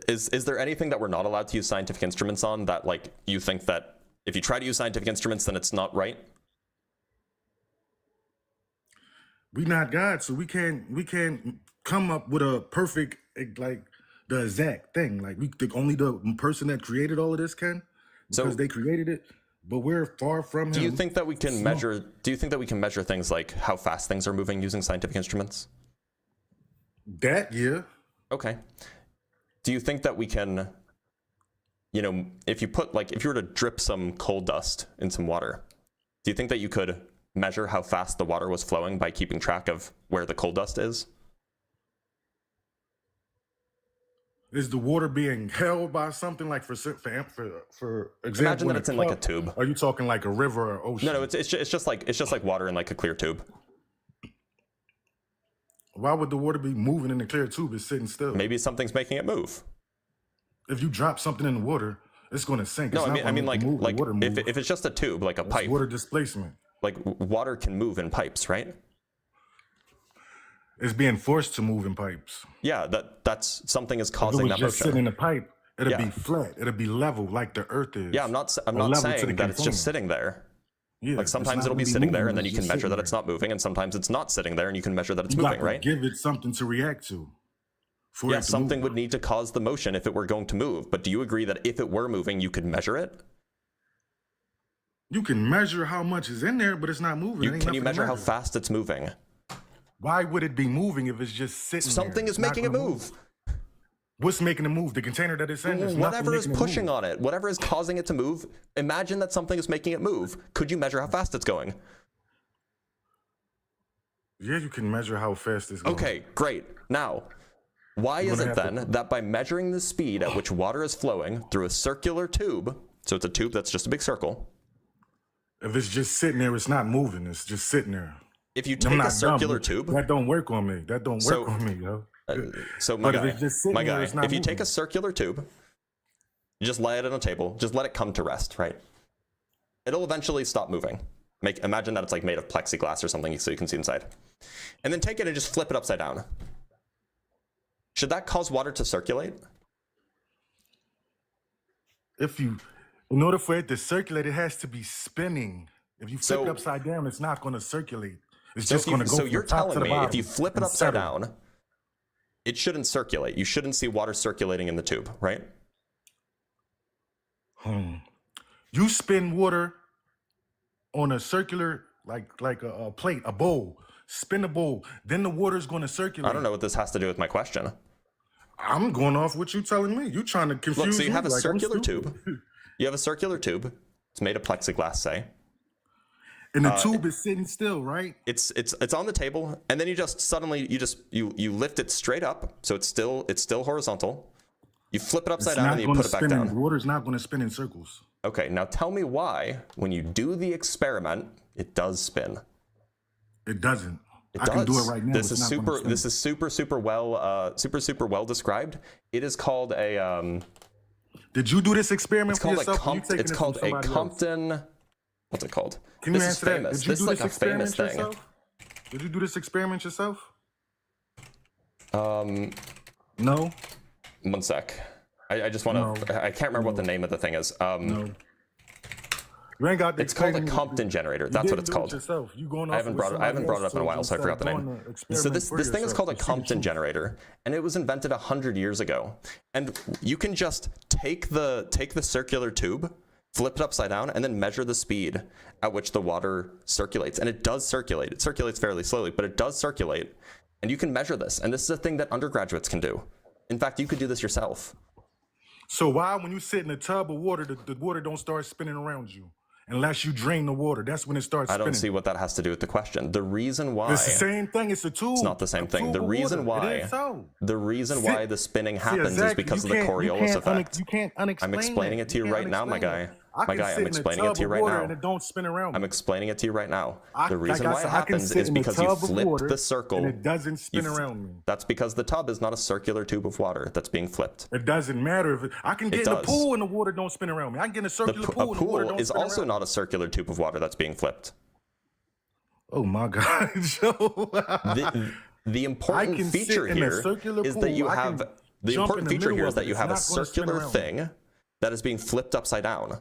Is there anything that we're not allowed to use scientific instruments on that like you think that if you try to use scientific instruments then it's not right? We not God, so we can't come up with a perfect like the exact thing. Like only the person that created all of this can, because So- they created it. But we're far from him. Do you think that we can Small. measure? Do you think that we can measure things like how fast things are moving using scientific instruments? that? Yeah. Okay. Do you think that we can, you know, if you were to drip some coal dust in some water, do you think that you could measure how fast the water was flowing by keeping track of where the coal dust is? Is the water being held by something like for example? Imagine that it's in like a cup? tube. Are you talking like a river or ocean? No, it's just like water in like a clear tube. Why would the water be moving in the clear tube? It's sitting still. Maybe something's making it move. If you drop something in the water, it's going to sink. No, It's I not mean gonna like move the water move. if it's just a tube, like a That's pipe, water displacement. like water can move in pipes, right? It's being forced to move in pipes. Yeah, that's something is If it causing was that just motion. sitting in a pipe, it'd Yeah. be flat. It'd be level like the Earth is. Yeah, I'm not Or not level to saying the that it's just container. sitting there. Yeah, Like it's sometimes not it'll be really sitting there moving, and then you it's can just measure sitting that it's there. not moving, and sometimes it's not sitting there and you can measure that it's You got moving, to right? give it something to react to. For Yeah, it to something move. would need to cause the motion if it were going to move. But do you agree that if it were moving, you could measure it? You can measure how much is in there, but it's not moving. It ain't Can you nothing to measure how fast it's moving? Why would it be moving if it's just sitting Something there? is It's not making it gonna move. What's making it move? The container that it's in? There's nothing Whatever is making it pushing move. on it, whatever is causing it to move, imagine that something is making it move. Could you measure how fast it's going? Yeah, you can measure how fast it's going. Okay, great. Now, why is gonna it have to- then that by measuring the speed at which water is flowing through a circular tube, so it's a tube that's just a big circle, If it's just sitting there, it's not moving. It's just sitting there. if you I'm take a not circular dumb. tube, That don't work on me. That don't So- work on me, yo. so my But if guy, it's just sitting there, it's not if you take moving. a circular tube, you just lay it on a table, just let it come to rest, right? It'll eventually stop moving. Imagine that it's like made of plexiglass or something so you can see inside. And then take it and just flip it upside down. Should that cause water to circulate? In order for it to circulate, it has to be spinning. If you flip So- it upside down, it's not going to circulate. It's So, just going to go so from you're the top to telling the me bottom if you flip it and upside settle. down, it shouldn't circulate. You shouldn't see water circulating in the tube, right? You spin water on a circular, like a plate, a bowl. Spin the bowl, then the water's going to circulate. I don't know what this has to do with my question. I'm going off what you telling me. You trying to confuse Look, so you me have a like I'm circular stupid. tube. You have a circular tube. It's made of plexiglass, say. And the tube is sitting still, right? It's on the table, and then you just suddenly you lift it straight up, so it's still horizontal. You flip it upside It's down not and you going put to it back spin in, down. water's not going to spin in circles. Okay, now tell me why, when you do the experiment, it does spin. It doesn't. It I does. can do it right now. This It's is not gonna spin. super. This is super well described. It is called a. Did you do this experiment It's for called yourself? Or you taking It's it called from a somebody else? Compton. What's it called? Can you This is answer that? famous. Did you This do is like this a famous experiment thing. yourself? Did you do this experiment yourself? Um, No. one sec. I just want to. I can't remember what the name of the thing is. No. You ain't got. It's called a Compton generator. That's what it's called. You going I haven't brought it up in a while, so I forgot the name. So this thing is called a Compton generator, and it was invented 100 years ago. And you can just take the circular tube, flip it upside down, and then measure the speed at which the water circulates. And it does circulate. It circulates fairly slowly, but it does circulate. And you can measure this. And this is a thing that undergraduates can do. In fact, you could do this yourself. So why, when you sit in a tub of water, the water don't start spinning around you? Unless you drain the water, that's when it starts spinning. I don't see what that has to do with the question. The reason why it's the same thing. It's a tube. It's not the same thing. The reason why the spinning happens is because of the Coriolis effect. You can't unexplain. I'm explaining it to you right now, my guy. My guy, I'm explaining it to you right now. And it don't spin around me. I'm explaining it to you right now. The reason like I why said, it I can happens sit is in a because you tub of flipped water the circle. and it doesn't spin around me. That's because the tub is not a circular tube of water that's being flipped. It doesn't matter if I can get in a pool and the water don't spin around me. I can get in a circular pool and the water don't is spin also around not a circular tube of water that's being flipped. Oh my God, Joe. The important feature here is that you have the important feature here is that you have a circular thing that is being flipped upside down.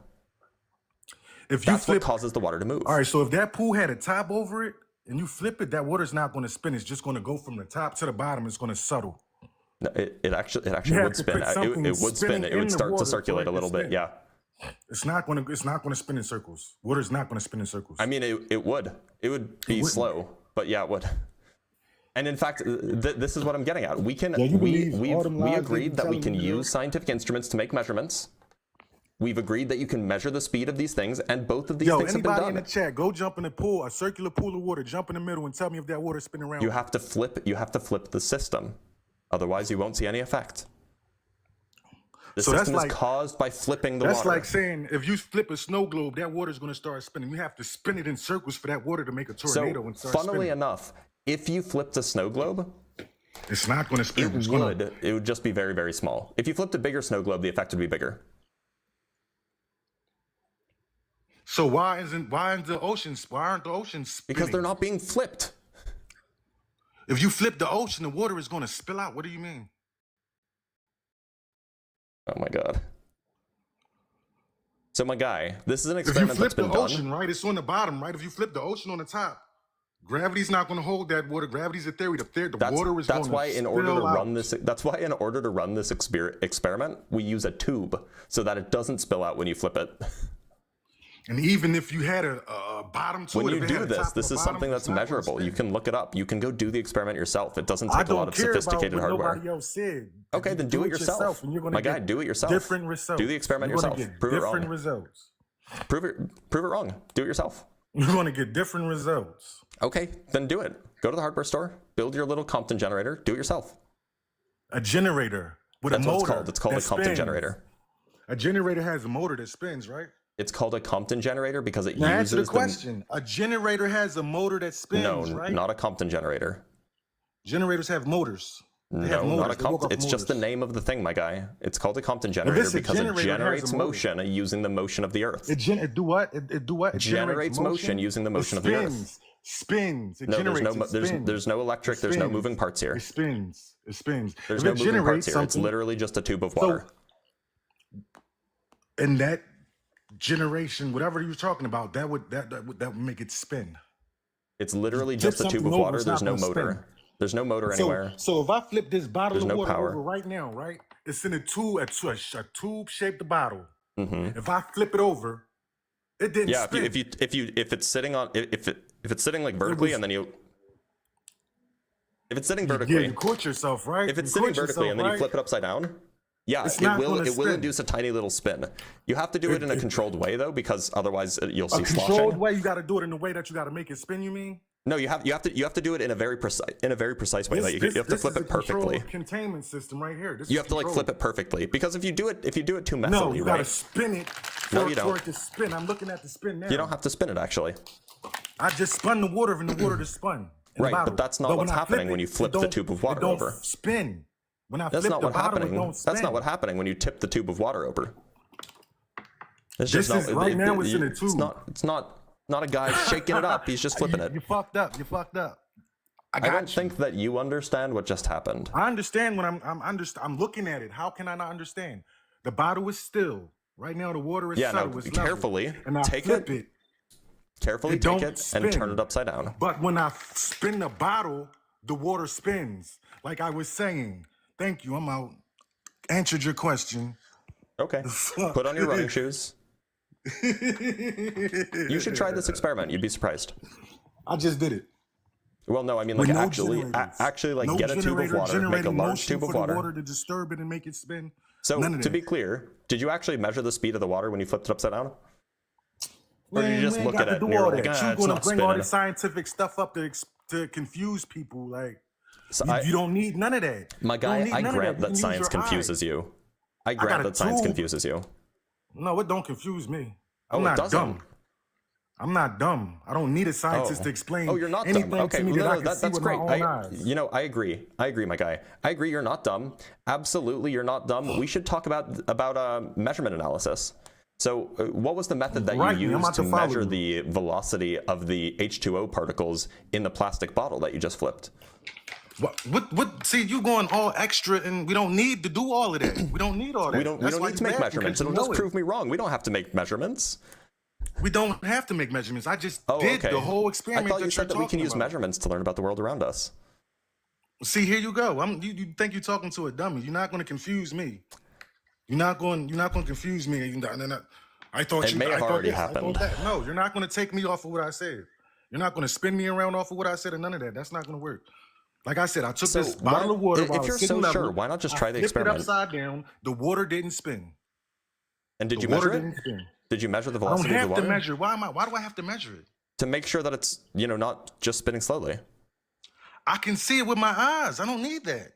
That's what causes the water to move. All right, so if that pool had a top over it and you flip it, that water's not going to spin. It's just going to go from the top to the bottom. It's going to settle. No, it actually would spin. It would spin. It would start to circulate a little bit. Yeah. It's not going to spin in circles. Water's not going to spin in circles. I mean, it would. It would be slow, but yeah, it would. And in fact, this is what I'm getting at. We agreed that we can use scientific instruments to make measurements. We've agreed that you can measure the speed of these things, and both of these things have been done. Anybody in the chat, go jump in the pool, a circular pool of water, jump in the middle and tell me if that water's spinning around. You have to flip the system. Otherwise, you won't see any effect. The system is caused by flipping the water. That's like saying if you flip a snow globe, that water's going to start spinning. You have to spin it in circles for that water to make a tornado and start spinning. Funnily enough, if you flipped a snow globe, it's not going to spin. It would just be very, very small. If you flipped a bigger snow globe, the effect would be bigger. So why aren't the oceans spinning? Because they're not being flipped. If you flip the ocean, the water is going to spill out. What do you mean? Oh my God. So my guy, this is an experiment that's been done. If you flip the ocean, right, it's on the bottom, right? If you flip the ocean on the top, gravity's not going to hold that water. Gravity's a theory. The water is going to spill out. That's why in order to run this experiment, we use a tube so that it doesn't spill out when you flip it. And even if you had a bottom to it, when you do this is something that's measurable. You can look it up. You can go do the experiment yourself. It doesn't take a lot of sophisticated hardware. Nobody else said. Okay, then do it yourself. My guy, do it yourself. Different results. Do the experiment yourself. Prove it wrong. Different results. Prove it wrong. Do it yourself. You're going to get different results. Okay, then do it. Go to the hardware store. Build your little Compton generator. Do it yourself. A generator with a motor. That's what it's called. It's called a Compton generator. A generator has a motor that spins, right? It's called a Compton generator because it uses. Answer the question. A generator has a motor that spins, right? No, not a Compton generator. Generators have motors. Not a Compton. It's just the name of the thing, my guy. It's called a Compton generator because it generates motion using the motion of the Earth. It do what? It generates motion using the motion of the Earth. Spins. There's no electric. There's no moving parts here. It spins. There's no moving parts here. It's literally just a tube of water. And that generation, whatever you were talking about, that would make it spin. It's literally just a tube of water. There's no motor. There's no motor anywhere. So if I flip this bottle of water over right now, right? It's in a tube-shaped bottle. Mm-hmm. If I flip it over, it didn't spin. If it's sitting on if it's sitting like vertically and then you if it's sitting vertically, you caught yourself, right? If it's sitting vertically and then you flip it upside down, it will induce a tiny little spin. You have to do it in a controlled way though, because otherwise you'll see sloshing. A controlled way, you got to do it in a way that you got to make it spin. You mean? No, you have to do it in a very precise way. You have to flip it perfectly. Containment system right here. You have to like flip it perfectly because if you do it too messily, no, you got to spin it. No, you don't. For it to spin. I'm looking at the spin now. You don't have to spin it actually. I just spun the water and the water just spun. in the Right, bottle. but that's not when what's I flip happening it, when you it flip the don't- tube of it water don't over. spin. When I That's flip not the what's bottle, it happening. don't spin. That's not what's happening when you tip the tube of water over. It's This just not, is right now. It's in a It's tube. not a guy shaking it up. He's just flipping it. You fucked up. You fucked up. I don't think that you understand what just happened. I understand when I'm looking at it. How can I not understand? The bottle is still. Right now, the water is Yeah, subtle. now It's level. carefully And I take flip it. it. Carefully It take don't it and spin. turn it upside down. But when I spin the bottle, the water spins. Like I was saying. Thank you. I'm out. Answered your question. Okay. Put on your running shoes. You should try this experiment. You'd be surprised. I just did it. Well, no, I mean, With like no actually, generators. like No get a tube of generator water, make a generating large motion tube of for the water. water to disturb it and make it spin. So None of to that. be clear, did you actually measure the speed of the water when you flipped it upside down? Or did Man, you just we ain't look got at to it do and you're all like, that. ah, You're it's gonna not bring all spinning? this scientific stuff up to confuse people. Like So you don't need none of that. my You don't guy, need I none of grant You that can use science your confuses eye. you. I got grant a that science tube. confuses you. No, it don't confuse me. Oh, I'm it not doesn't. dumb. I'm not dumb. I don't need a scientist to explain Oh, you're not anything dumb. Okay, to me well, that I no, can see that's with great. my own eyes. I agree, my guy. I agree. You're not dumb. Absolutely, you're not dumb. We should talk about measurement analysis. So, what was the method that Right, you I'm used about to to follow measure you. the velocity of the H2O particles in the plastic bottle that you just flipped? What? See, you going all extra, and we don't need to do all of that. We don't need all that. We don't That's why need to you make mad, measurements. because It'll you just know prove me wrong. We don't have to make measurements. We don't have to make measurements. I just Oh, did okay. the whole I experiment thought you that said you're that we can talking use about. measurements to learn about the world around us. See, here you go. You think you're talking to a dummy. You're not going to confuse me. You're not going to confuse me. I thought It you may have I thought already this, I thought happened. that. No, you're not going to take me off of what I said. You're not going to spin me around off of what I said or none of that. That's not going to work. Like I said, I took So this bottle of water while if I you're was sitting so level, sure, why not just try the I flipped experiment? it upside down. The water didn't spin. And did The you water measure it? didn't spin. Did you measure the I don't velocity of the have water? to measure. Why do I have to measure it? To make sure that it's, not just spinning slowly. I can see it with my eyes. I don't need that.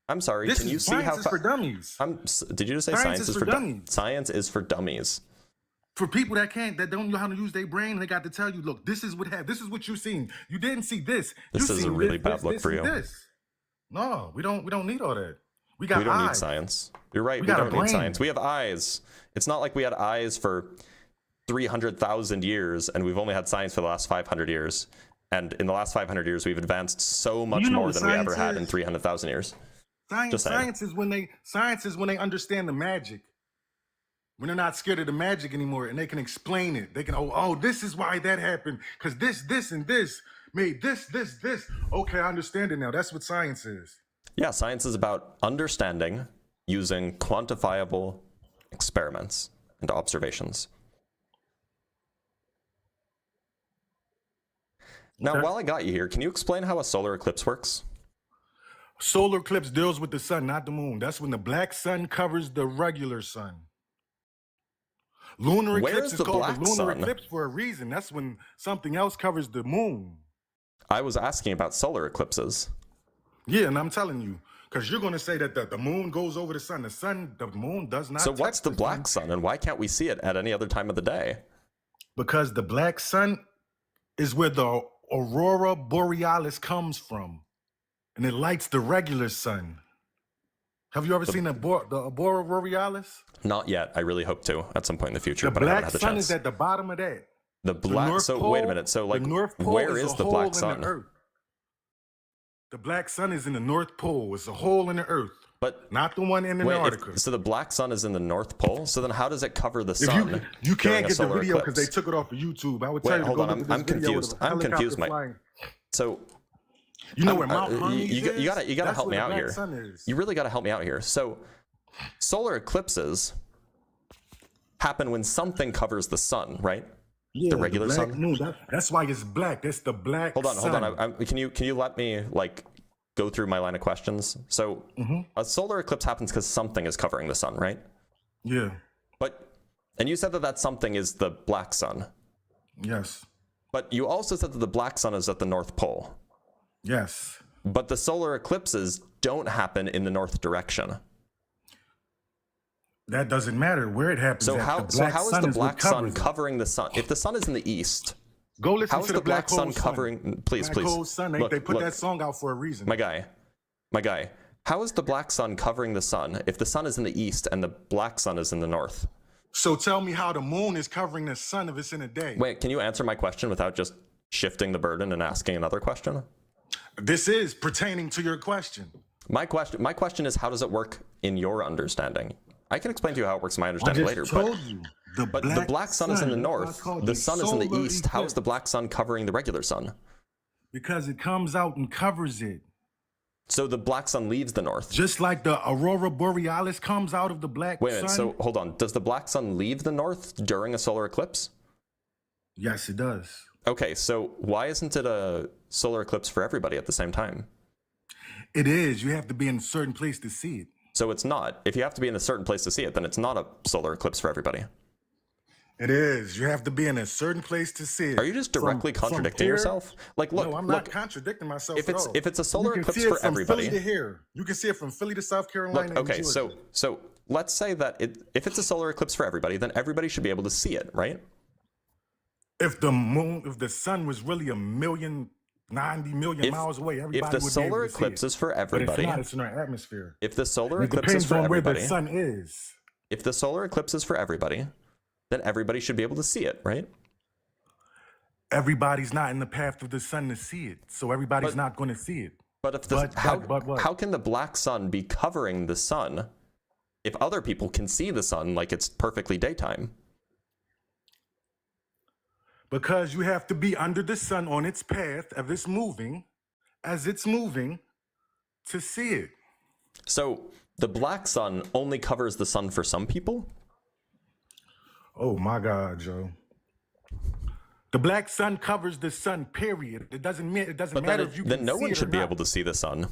I'm sorry. This Can you is see how science is for dummies. Did you just say Science is for dummies. Science is for dummies. For people that don't know how to use their brain, they got to tell you, look, this is what you've seen. You didn't see this. This You is a seen really this, bad this, look this, for and you. this. No, we don't need all that. We We don't eyes. need science. You're right. We We got a don't need brain. science. We have eyes. It's not like we had eyes for 300,000 years and we've only had science for the last 500 years. And in the last 500 years, we've advanced so much You know more what than we ever science had in is? 300,000 years. Just saying. Science is when they understand the magic. When they're not scared of the magic anymore and they can explain it. They can, this is why that happened. Because this, and this made this. Okay, I understand it now. That's what science is. Yeah, science is about understanding using quantifiable experiments and observations. Now, Okay. while I got you here, can you explain how a solar eclipse works? Solar eclipse deals with the sun, not the moon. That's when the black sun covers the regular sun. Lunar Where eclipse is is the called black the lunar sun? eclipse for a reason. That's when something else covers the moon. I was asking about solar eclipses. Yeah, and I'm telling you, because you're going to say that the moon goes over the sun. The moon does not. So what's touch the sun. black sun, and why can't we see it at any other time of the day? Because the black sun is where the aurora borealis comes from, and it lights the regular sun. Have you ever seen the aurora borealis? Not yet. I really hope to at some point in the future, The but I haven't black had the sun chance. is at the bottom of that. The black. North So Pole- wait a minute. So like, the North Pole where is is a the hole black in sun? the earth. The black sun is in the North Pole. It's a hole in the earth, But not the one in wait, Antarctica. so the black sun is in the North Pole. So then, how does it cover the If sun? you during can't a get the solar video because they eclipse? took it off of YouTube. I would Wait, tell you to hold go on, look at this I'm video with confused. a I'm helicopter confused, Mike. flying. So You know where Mount you Hermes is? gotta That's help where me the out black here. sun is. You really gotta help me out here. So solar eclipses happen when something covers the sun, right? Yeah, the regular black sun? moon. That's why it's black. That's the black Hold sun. on. Can you let me like go through my line of questions? So a solar eclipse happens because something is covering the sun, right? Yeah. And you said that something is the black sun. Yes. But you also said that the black sun is at the North Pole. Yes. But the solar eclipses don't happen in the north direction. That doesn't matter where it happens. So at. how The black is sun the what black sun covers it. covering the sun? If the sun is in the east, Go listen How is to the the Black sun Hole covering? Please, Black please. Hole Sun. Look, They put look, that song out for a reason. my guy. How is the black sun covering the sun if the sun is in the east and the black sun is in the north? So tell me how the moon is covering the sun if it's in the day. Wait, can you answer my question without just shifting the burden and asking another question? This is pertaining to your question. My question is, how does it work in your understanding? I can explain to you how it works in my I understanding just later, told you. but the black sun is in the north, the sun is in the solar east. How is eclipse. the black sun covering the regular sun? Because it comes out and covers it. So the black sun leaves the north. Just like the aurora borealis comes out of the black Wait a sun. minute, so hold on. Does the black sun leave the north during a solar eclipse? Yes, it does. Okay, so why isn't it a solar eclipse for everybody at the same time? It is. You have to be in a certain place to see it. So it's not. If you have to be in a certain place to see it, then it's not a solar eclipse for everybody. It is. You have to be in a certain place to see it. Are you just directly contradicting here- yourself? Like, look, No, I'm not look. contradicting myself. If at it's all. if it's a solar You can eclipse see it for from everybody, Philly to here. You can see it from Philly to South Carolina. look, okay, and so Georgia. let's say that if it's a solar eclipse for everybody, then everybody should be able to see it, right? if the sun was really 90 million miles away, everybody If the would be able solar to see eclipse it. is for But everybody, it's not. It's in our atmosphere. if the solar It eclipse is depends for on where the everybody, sun is. if the solar eclipse is for everybody, then everybody should be able to see it, right? Everybody's not in the path of the sun to see it, so everybody's not going to see it. But if the how can the black sun be covering the sun if other people can see the sun like it's perfectly daytime? Because you have to be under the sun on its path as it's moving, to see it. So the black sun only covers the sun for some people? Oh my God, Joe. The black sun covers the sun, period. It doesn't matter if you can then no see one it or should be not. able to see the sun.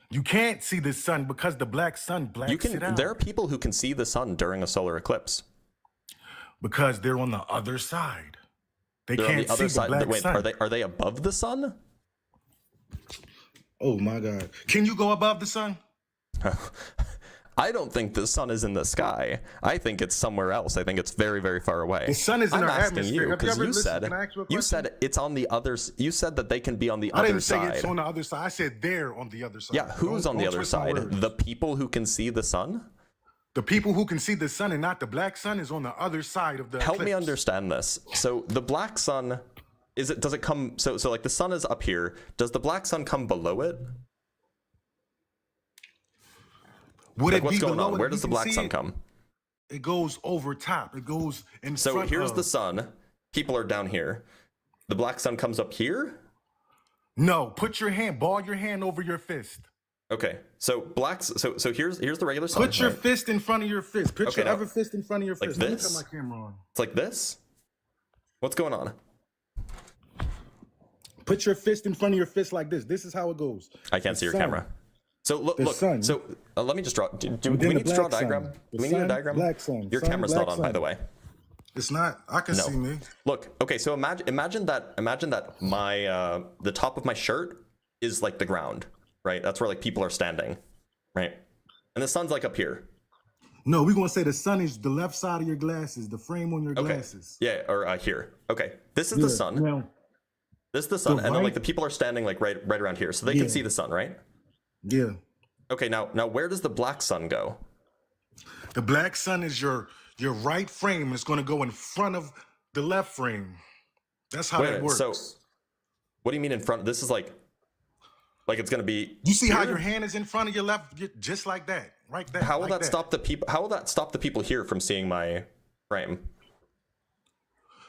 You can't see the sun because the black sun blacks it out. There are people who can see the sun during a solar eclipse. Because they're on the other side. They They're on can't the other see side. the black Wait, sun. are they above the sun? Oh my God. Can you go above the sun? I don't think the sun is in the sky. I think it's somewhere else. I think it's very, very far away. The sun is in I'm our asking atmosphere. you Have you because ever you listened? said Can I ask you a you question? said it's on the other. You said that they can be on the I other didn't say side. it's on the other side. I said they're on the other side. Yeah, who's on the Don't other twist my side? words. The people who can see the sun? The people who can see the sun and not the black sun is on the other side of the Help me eclipse. understand this. So the black sun, does it come, so like the sun is up here. Does the black sun come below it? Would Like it what's be going below on? it Where if does you the can black see sun it? come? It goes over top. It goes in So front here's of. the sun. People are down here. The black sun comes up here? No, ball your hand over your fist. Okay. So so here's the regular sun. Put your right? fist in front of your fist. Put Okay, your now, other fist in front of your like fist. Let me this? cut my camera on. It's like this? What's going on? Put your fist in front of your fist like this. This is how it goes. I can't The see your sun. camera. So look, The sun. so let me just draw. Do Within we the need to draw a black sun. diagram? The Do we need a sun, diagram? black sun. Your Sun, camera's black not on, by sun. the way. It's not. I can No. see me. Look, okay, so imagine that my the top of my shirt is like the ground, right? That's where like people are standing, right? And the sun's like up here. No, we're gonna say the sun is the left side of your glasses, the frame on your Okay. glasses. Yeah, or here. Okay. This is the sun. Now, This is the sun, The and then like right- the people are standing like right around here, so they Yeah. can see the sun, right? yeah. Okay, now where does the black sun go? The black sun is your right frame. It's gonna go in front of the left frame. That's how Wait a that minute, works. so what do you mean in front? This is like it's gonna be. You see how here? your hand is in front of your left, just like that, right there. How will like that stop the people? How will that stop the people here from seeing my frame?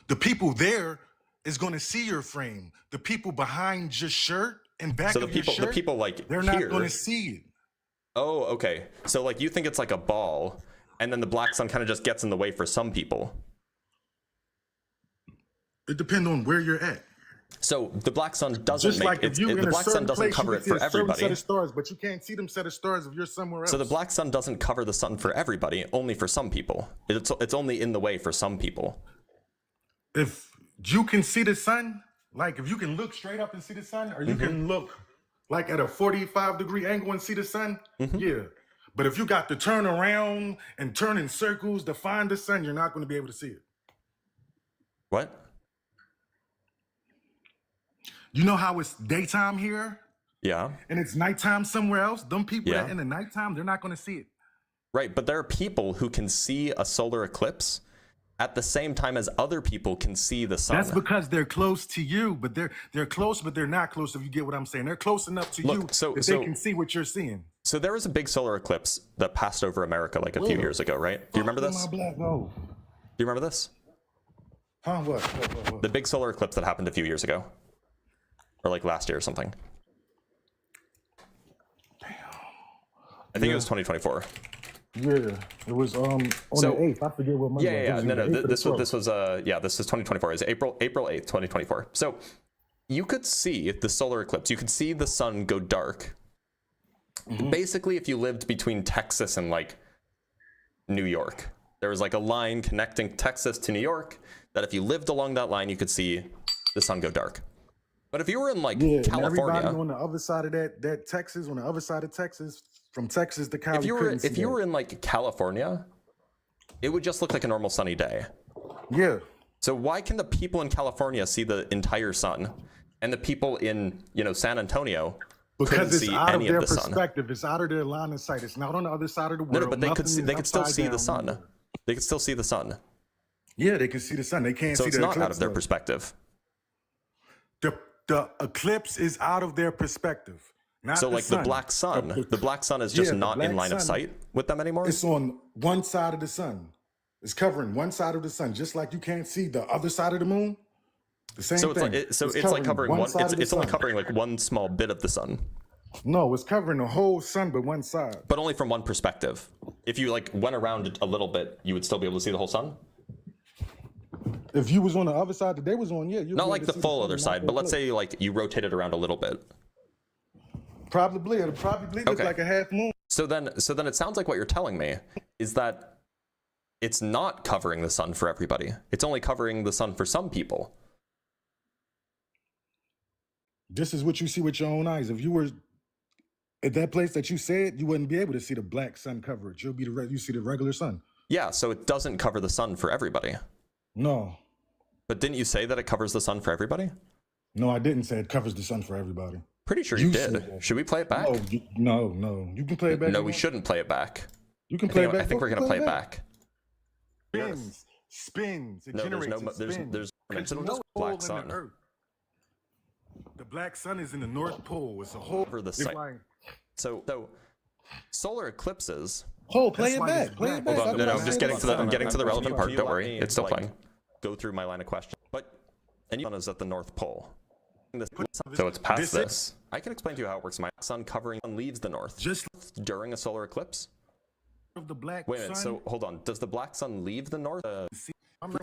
The people there is gonna see your frame. The people behind your shirt and back So of your shirt, the people like they're here. not gonna see it. Oh, okay. So like you think it's like a ball, and then the black sun kind of just gets in the way for some people. It depends on where you're at. So the black sun doesn't Just make like if you the in a black sun certain doesn't place, cover you it can see for a certain set everybody. of stars, but you can't see them set of stars if you're somewhere else. So the black sun doesn't cover the sun for everybody, only for some people. It's only in the way for some people. If you can see the sun, like if you can look straight up and see the sun, or you can look like at a 45-degree angle and see the sun, yeah. But if you got to turn around and turn in circles to find the sun, you're not going to be able to see it. What? You know how it's daytime here Yeah. and it's nighttime somewhere else? Them people Yeah. that in the nighttime, they're not going to see it. Right, but there are people who can see a solar eclipse at the same time as other people can see the sun. That's because they're close to you, but they're close, but they're not close. If you get what I'm saying, they're close enough to you that they can see what you're seeing. So there was a big solar eclipse that passed over America like a few years ago, right? Do you remember this? Do you remember this? Huh? What? The big solar eclipse that happened a few years ago, or like last year or something. Damn. I think it was 2024. Yeah, it was on the 8th. I forget what month. Yeah. No. This was this is 2024. It's April 8th, 2024. So you could see the solar eclipse. You could see the sun go dark. Basically, if you lived between Texas and like New York, there was like a line connecting Texas to New York that if you lived along that line, you could see the sun go dark. But if you were in like California, everybody on the other side of that Texas, on the other side of Texas, from Texas to Cali, if you were in like California, it would just look like a normal sunny day. Yeah. So why can the people in California see the entire sun, and the people in San Antonio because it's see out of any their of the perspective. sun? It's out of their line of sight. It's not on the other side of the world. No, but they could still see the sun. They could still see the sun. Yeah, they can see the sun. They can't see the eclipse. So it's not out of their perspective. The eclipse is out of their perspective. So like the black sun is just not in line of sight with them anymore? It's on one side of the sun. It's covering one side of the sun, just like you can't see the other side of the moon. The same thing. It's like covering one. It's only covering like one small bit of the sun. No, it's covering the whole sun, but one side. But only from one perspective. If you like went around it a little bit, you would still be able to see the whole sun. If you was on the other side that they was on, yeah. Not like the full other side, but let's say like you rotated around a little bit. Probably, it'll probably look like a half moon. So then it sounds like what you're telling me is that it's not covering the sun for everybody. It's only covering the sun for some people. This is what you see with your own eyes. If you were at that place that you said, you wouldn't be able to see the black sun coverage. You see the regular sun. Yeah, so it doesn't cover the sun for everybody. No. But didn't you say that it covers the sun for everybody? No, I didn't say it covers the sun for everybody. Pretty sure you did. Should we play it back? No. You can play it back. No, we shouldn't play it back. You can play it back. I think we're going to play it back. Spins. It generates there's no black sun. The black sun is in the North Pole. It's a whole for the site. So solar eclipses. Play it back. Hold on. No, I'm just getting to the relevant part. Don't worry, it's still playing. Go through my line of question. And the sun is at the North Pole. So it's past this. I can explain to you how it works. My sun covering sun leaves the north just during a solar eclipse. Of the black Wait a minute. So hold on. Does the black sun leave the north?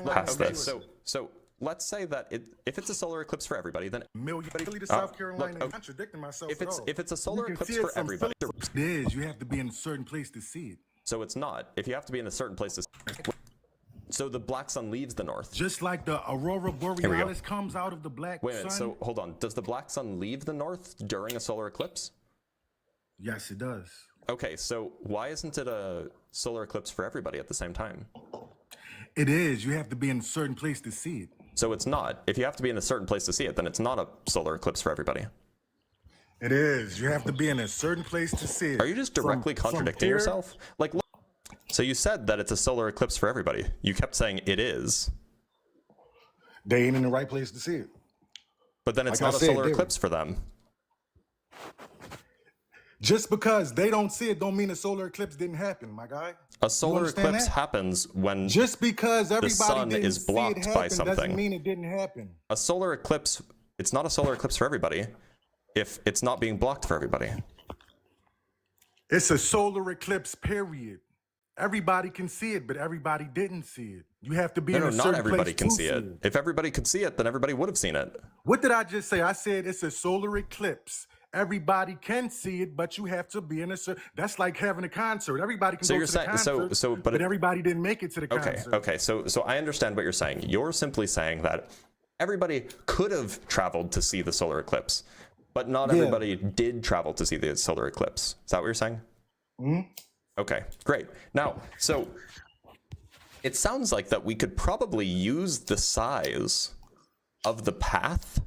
Past this. So let's say that if it's a solar eclipse for everybody, then to South Carolina. I'm contradicting myself. If it's a solar eclipse for everybody, it is. You have to be in a certain place to see it. So it's not. If you have to be in a certain place to see it. So the black sun leaves the north. Just like the aurora borealis comes out of the black sun. Wait a minute, so hold on. Does the black sun leave the north during a solar eclipse? Yes, it does. Okay, so why isn't it a solar eclipse for everybody at the same time? It is. You have to be in a certain place to see it. So it's not. If you have to be in a certain place to see it, then it's not a solar eclipse for everybody. It is. You have to be in a certain place to see it. Are you just directly contradicting yourself? Like, look. So you said that it's a solar eclipse for everybody. You kept saying it is. They ain't in the right place to see it. But then it's not a solar eclipse for them. Just because they don't see it don't mean a solar eclipse didn't happen, my guy. A solar eclipse happens when just because everybody the sun is blocked by something doesn't mean it didn't happen. A solar eclipse, it's not a solar eclipse for everybody if it's not being blocked for everybody. It's a solar eclipse, period. Everybody can see it, but everybody didn't see it. You have to be in a certain place. Not everybody can see it. If everybody could see it, then everybody would have seen it. What did I just say? I said it's a solar eclipse. Everybody can see it, but you have to be in a certain. That's like having a concert. Everybody can go to the concert, but everybody didn't make it to the concert. Okay. So I understand what you're saying. You're simply saying that everybody could have traveled to see the solar eclipse, but not everybody did travel to see the solar eclipse. Is that what you're saying? Mm-hmm. Okay, great. Now, so it sounds like that we could probably use the size of the path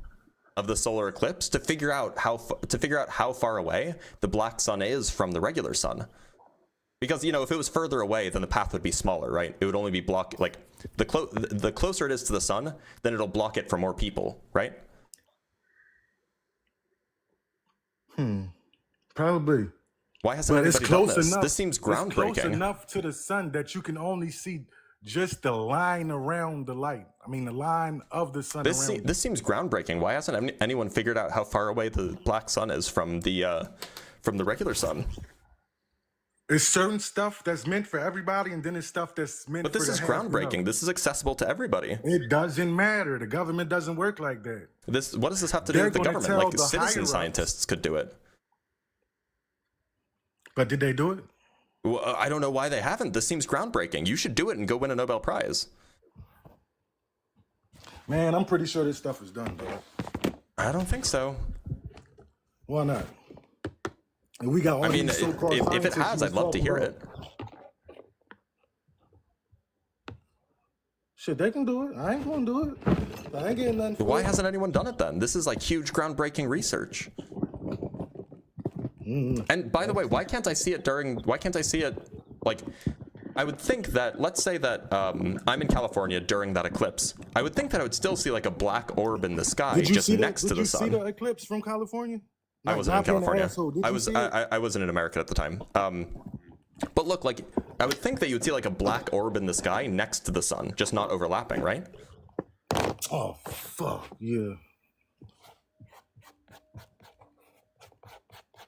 of the solar eclipse to figure out how far away the black sun is from the regular sun. Because, you know, if it was further away, then the path would be smaller, right? It would only be blocked, like, the closer it is to the sun, then it'll block it for more people, right? Probably. Why hasn't anybody done this? This seems groundbreaking. It's close enough to the sun that you can only see just the line around the light. I mean, the line of the sun around it. This seems groundbreaking. Why hasn't anyone figured out how far away the black sun is from the regular sun? It's certain stuff that's meant for everybody, and then it's stuff that's meant for But this is groundbreaking. This is accessible to everybody. It doesn't matter. The government doesn't work like that. What does this have to do with the government? Like, citizen scientists could do it. But did they do it? Well, I don't know why they haven't. This seems groundbreaking. You should do it and go win a Nobel Prize. Man, I'm pretty sure this stuff is done, bro. I don't think so. Why not? And we got all these so-called if it has, I'd love to hear it. Shit, they can do it. I ain't gonna do it. I ain't getting nothing for Why it. hasn't anyone done it then? This is like huge groundbreaking research. And by the way, why can't I see it like, I would think that, let's say that I'm in California during that eclipse. I would think that I would still see like a black orb in the sky just next to the sun. Did you see the eclipse from California? I wasn't in California. I wasn't in America at the time. But look, like, I would think that you would see like a black orb in the sky next to the sun, just not overlapping, right? Oh, fuck, yeah.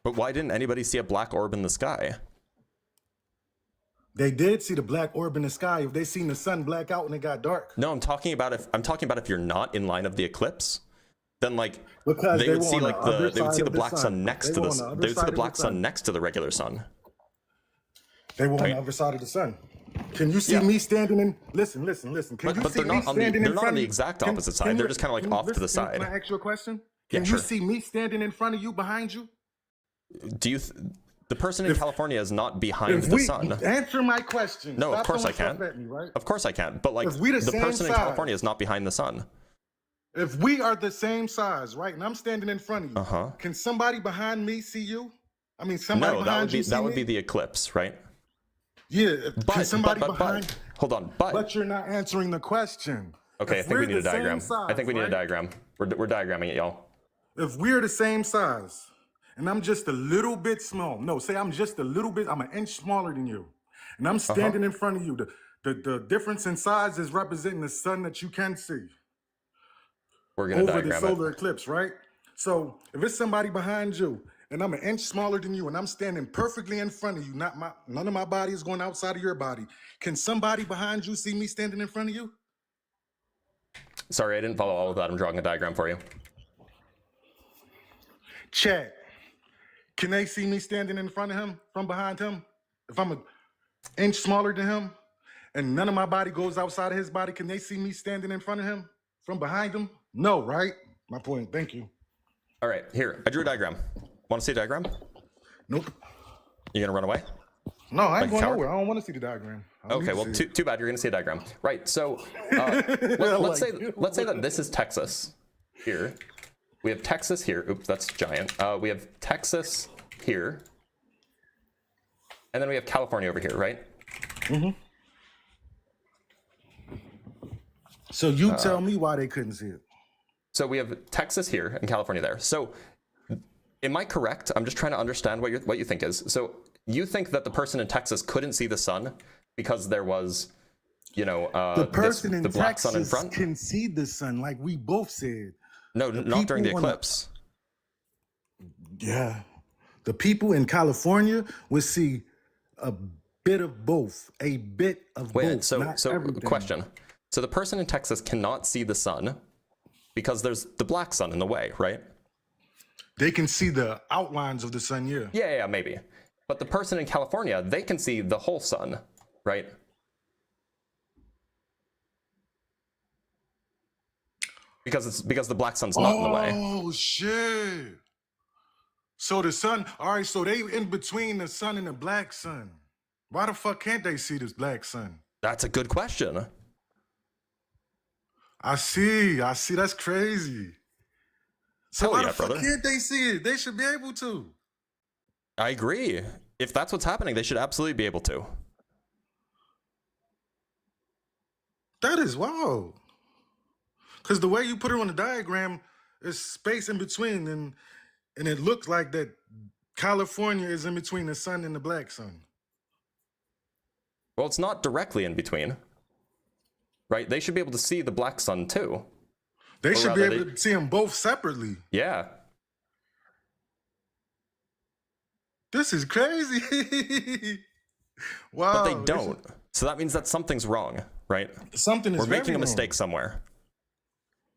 But why didn't anybody see a black orb in the sky? They did see the black orb in the sky. If they seen the sun black out and it got dark. No, I'm talking about if you're not in line of the eclipse, then like because they would see like they would see the black sun next to the they would see the black sun next to the regular sun. They were on the other side of the sun. Can you see me standing in? Listen. Can you see me standing in front of you? They're not on the exact opposite side. They're just kind of like off to the side. Can I ask you a question? Yeah, Can you see me standing in front of you, behind you? Do you? The person in California is not behind the sun. Answer my question. No, of course I can. Of course I can. But like the person in California is not behind the sun. If we are the same size, right, and I'm standing in front of you, can somebody behind me see you? I mean, somebody behind you see me? That would be the eclipse, right? Yeah, can somebody behind? Hold on, but you're not answering the question. Okay, I think we need a diagram. I think we need a diagram. We're diagramming it, y'all. If we're the same size, and I'm just a little bit small. No, say I'm just a little bit, I'm an inch smaller than you. And I'm standing in front of you. The difference in size is representing the sun that you can see. We're gonna over diagram the solar eclipse, right? So if it's somebody behind you, and I'm an inch smaller than you, and I'm standing perfectly in front of you, none of my body is going outside of your body. Can somebody behind you see me standing in front of you? Sorry, I didn't follow all of that. I'm drawing a diagram for you. Chat. Can they see me standing in front of him, from behind him? If I'm an inch smaller than him, and none of my body goes outside of his body, can they see me standing in front of him, from behind him? No, right? My point, thank you. All right, here, I drew a diagram. Want to see a diagram? Nope. You gonna run away? No, I ain't going nowhere. I don't want to see the diagram. Okay, well, too bad. You're gonna see a diagram, right? So let's say that this is Texas here. We have Texas here. Oops, that's giant. We have Texas here, and then we have California over here, right? Mm-hmm. So you tell me why they couldn't see it. So we have Texas here and California there. So am I correct? I'm just trying to understand what you think is. So you think that the person in Texas couldn't see the sun because there was, you know, the person in the black sun in Texas front? Can see the sun, like we both said. No, not during the eclipse. Yeah. The people in California would see a bit of both. A bit of both. So everything. Question. So the person in Texas cannot see the sun because there's the black sun in the way, right? They can see the outlines of the sun, yeah. Yeah, maybe. But the person in California, they can see the whole sun, right? Because the black sun's not in the way. Oh shit. So the sun, all right, so they in between the sun and the black sun. Why the fuck can't they see this black sun? That's a good question. I see, that's crazy. So Hell why yeah, the fuck brother. can't they see it? They should be able to. I agree. If that's what's happening, they should absolutely be able to. That is wild. Because the way you put it on the diagram, there's space in between, and it looks like that California is in between the sun and the black sun. Well, it's not directly in between, right? They should be able to see the black sun too. They Or should be rather, able to see them both separately. Yeah. This is crazy. Wow. But they don't. So that means that something's wrong, right? Something is We're making very a wrong. mistake somewhere.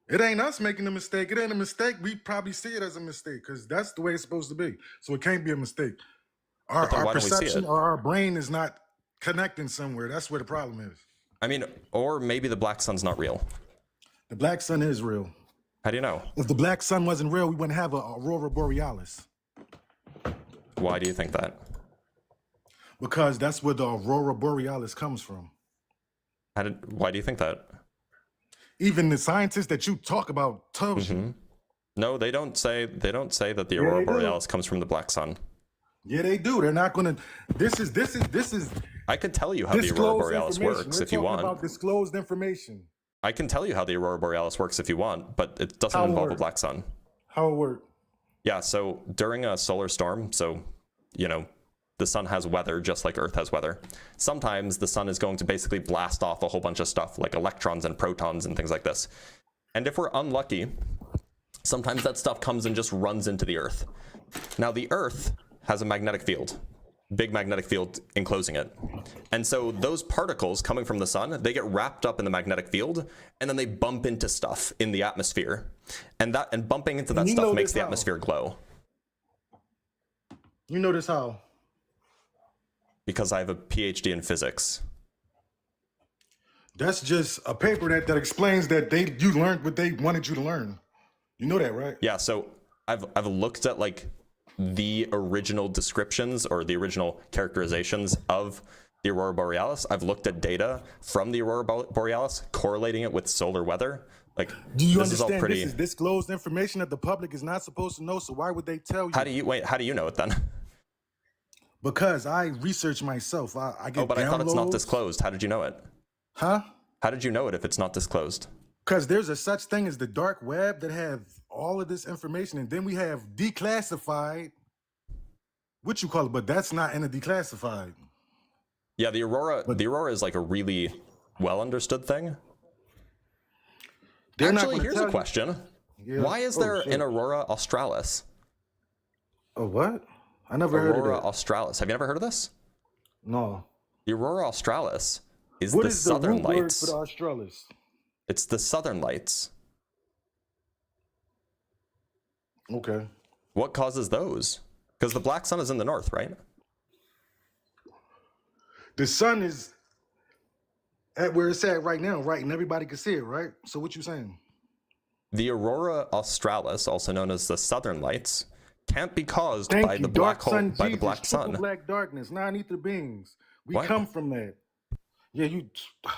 It ain't us making a mistake. It ain't a mistake. We probably see it as a mistake because that's the way it's supposed to be. So it can't be a mistake. Our, But then our why don't we see perception it? or our brain is not connecting somewhere. That's where the problem is. I mean, or maybe the black sun's not real. The black sun is real. How do you know? If the black sun wasn't real, we wouldn't have a aurora borealis Why do you think that? because that's where the aurora borealis comes from. Why do you think that? Even the scientists that you talk about tells you. No, they don't say that the they aurora do. borealis comes from the black sun. Yeah, they do. They're not gonna. This is I could tell you how the aurora disclosed borealis information. works We're if you talking want. about disclosed information. I can tell you how the aurora borealis works if you want, but it doesn't How it involve a works? black sun. How it work? Yeah, so during a solar storm, so, you know, the sun has weather just like Earth has weather. Sometimes the sun is going to basically blast off a whole bunch of stuff like electrons and protons and things like this. And if we're unlucky, sometimes that stuff comes and just runs into the Earth. Now, the Earth has a magnetic field, big magnetic field enclosing it. And so those particles coming from the sun, they get wrapped up in the magnetic field, and then they bump into stuff in the atmosphere. And bumping into that You stuff know makes this the how? atmosphere glow. You notice how? Because I have a PhD in physics. That's just a paper that explains that you learned what they wanted you to learn. You know that, right? Yeah, so I've looked at like the original descriptions or the original characterizations of the aurora borealis. I've looked at data from the aurora borealis, correlating it with solar weather. Like, Do you this is all understand pretty. this is disclosed information that the public is not supposed to know? So why would they tell you? How do you know it then? Because I research myself. I get Oh, but I thought it's not downloads. disclosed. How did you know it? Huh? How did you know it if it's not disclosed? Because there's a such thing as the dark web that have all of this information, and then we have declassified, what you call it, but that's not in the declassified. Yeah, the aurora is like a really well understood thing. They're not Actually, gonna here's tell a you- question. Yeah. Why is Oh, there shit. an aurora australis? Oh, what? I never heard Aurora of that. australis. Have you never heard of this? No. The aurora australis is What the is the southern root word lights. for the australis? It's the southern lights. Okay. What causes those? Because the black sun is in the north, right? The sun is at where it's at right now, right? And everybody can see it, right? So what you saying? The aurora australis, also known as the southern lights, can't be caused Thank by you. the black Dark hole, sun, by the Jesus, black triple sun. black darkness, non-ether beings. We What? come from that. Yeah, you. What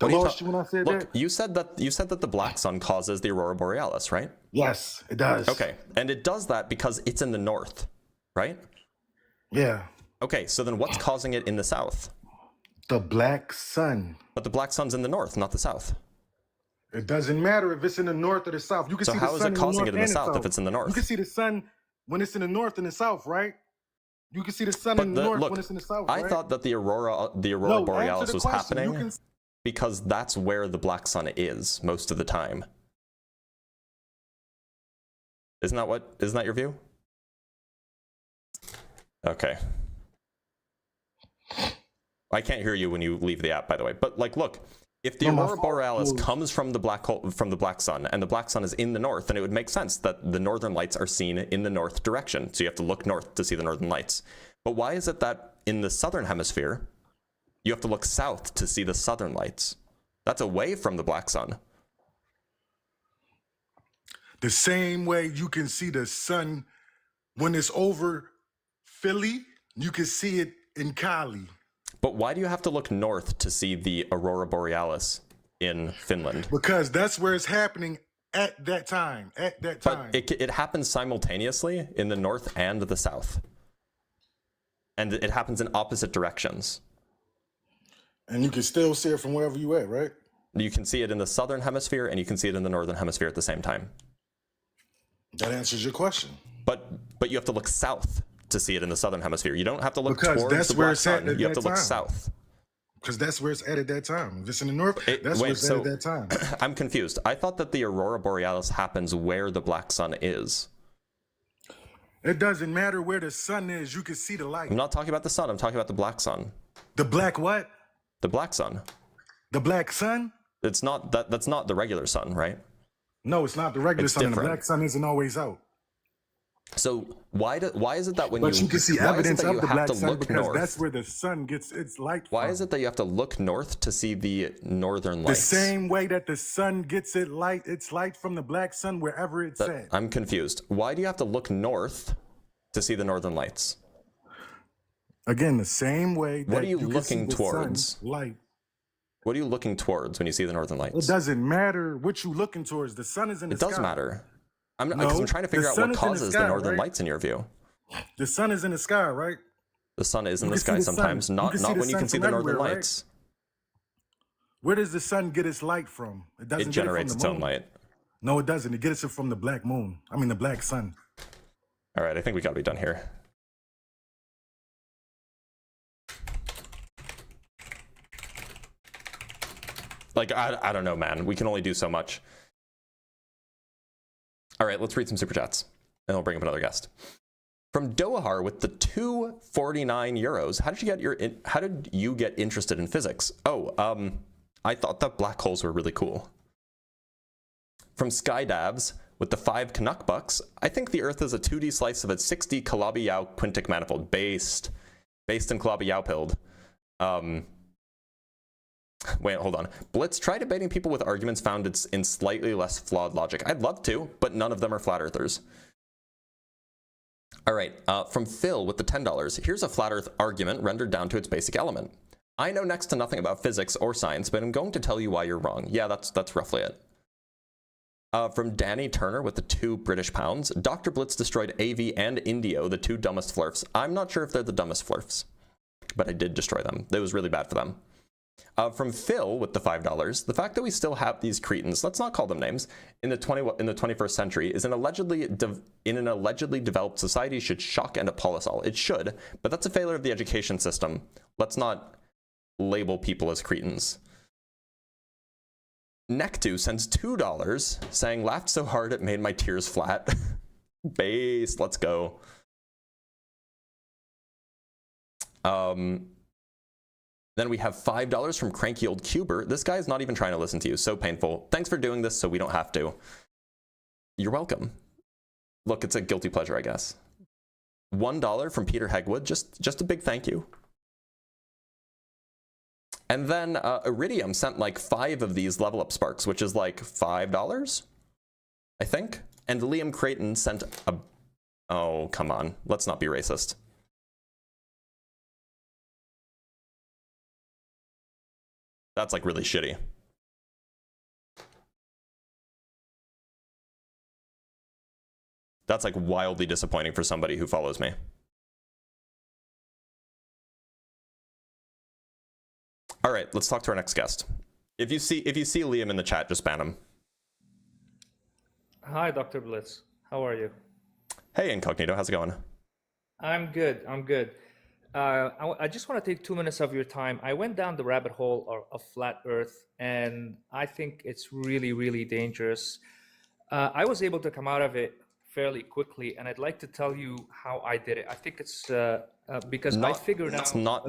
are you lost ta- you when I said Look, that? you said that the black sun causes the aurora borealis, right? Yes, it does. Okay, and it does that because it's in the north, right? Yeah. Okay, so then what's causing it in the south? The black sun. But the black sun's in the north, not the south. It doesn't matter if it's in the north or the south. You can So see how the is sun it causing it in the north and south if it's in the You can north? see the sun when it's in the north and the south, right? You can see the sun But in the north look, when it's in the south, I right? thought that the aurora No, answer borealis the was question. You happening can- because that's where the black sun is most of the time. Isn't that your view? Okay. I can't hear you when you leave the app, by the way. But like, look, if the No, my aurora phone borealis closed. comes from the black hole, from the black sun, and the black sun is in the north, then it would make sense that the northern lights are seen in the north direction. So you have to look north to see the northern lights. But why is it that in the southern hemisphere, you have to look south to see the southern lights? That's away from the black sun. The same way you can see the sun when it's over Philly, you can see it in Cali. But why do you have to look north to see the aurora borealis in Finland? Because that's where it's happening at that time. At that But time. it happens simultaneously in the north and the south. And it happens in opposite directions. And you can still see it from wherever you at, right? You can see it in the southern hemisphere and you can see it in the northern hemisphere at the same time. That answers your question. But you have to look south to see it in the southern hemisphere. You don't have to look Because towards that's the where black it's at sun. at You have that to look time. south. Because that's where it's at that time. If it's in the north, that's where it's at that time. I'm confused. I thought that the aurora borealis happens where the black sun is. It doesn't matter where the sun is. You can see the light. I'm not talking about the sun. I'm talking about the black sun. The black what? The black sun. The black sun? It's not that. That's not the regular sun, right? No, it's not the regular It's sun. And the different. black sun isn't always out. So why is it that when But you can see why is it evidence that of you the have black to sun look because north? that's where the sun gets its light Why from. is it that you have to look north to see the northern The lights? same way that the sun gets its light from the black sun wherever it's at. I'm confused. Why do you have to look north to see the northern lights? Again, the same way that What are you can see looking the towards? sun's light. What are you looking towards when you see the northern It lights? doesn't matter what you're looking towards. The sun is in the It sky. does matter. I'm No, trying to figure the out sun what is in the causes sky, the northern right? lights in your view. The sun is in the sky, right? The sun is in You the can see sky the sun. sometimes, You not can see not the when you sun can see from the northern everywhere, right? lights. Where does the sun get its light from? It doesn't It get generates it its from the own moon. light. No, it doesn't. It gets it from the black moon. I mean, the black sun. All right, I think we gotta be done here. Like, I don't know, man. We can only do so much. All right, let's read some super chats, and I'll bring up another guest. From Dohar with the 249 euros. How did you get interested in physics? Oh, I thought that black holes were really cool. From Skydavs with the 5 Canuck bucks. I think the Earth is a 2D slice of a 6D Calabi-Yau quintic manifold based in Calabi-Yau-pilled. Wait, hold on. Blitz, try debating people with arguments founded in slightly less flawed logic. I'd love to, but none of them are flat earthers. All right, from Phil with the $10. Here's a flat earth argument rendered down to its basic element. I know next to nothing about physics or science, but I'm going to tell you why you're wrong. Yeah, that's roughly it. From Danny Turner with the 2 British pounds. Dr. Blitz destroyed AV and Indio, the 2 dumbest FLERFs. I'm not sure if they're the dumbest FLERFs, but I did destroy them. It was really bad for them. From Phil with the $5, the fact that we still have these cretins, let's not call them names, in the 21st century is in an allegedly developed society should shock and appall us all. It should, but that's a failure of the education system. Let's not label people as cretins. Nectu sends $2 saying, laughed so hard it made my tears flat. Base, let's go. Then we have $5 from Cranky Old Cuber. This guy's not even trying to listen to you. So painful. Thanks for doing this so we don't have to. You're welcome. Look, it's a guilty pleasure, I guess. $1 from Peter Hegwood. Just a big thank you. And then Iridium sent like 5 of these level up sparks, which is like $5, I think. And Liam Creighton sent a... Oh, come on. Let's not be racist. That's like really shitty. That's like wildly disappointing for somebody who follows me. All right, let's talk to our next guest. If you see Liam in the chat, just ban him. Hi, Dr. Blitz. How are you? Hey, Incognito, how's it going? I'm good. I'm good. I just want to take 2 minutes of your time. I went down the rabbit hole of flat Earth, and I think it's really, really dangerous. I was able to come out of it fairly quickly, and I'd like to tell you how I did it. I think it's because I figured out. It's not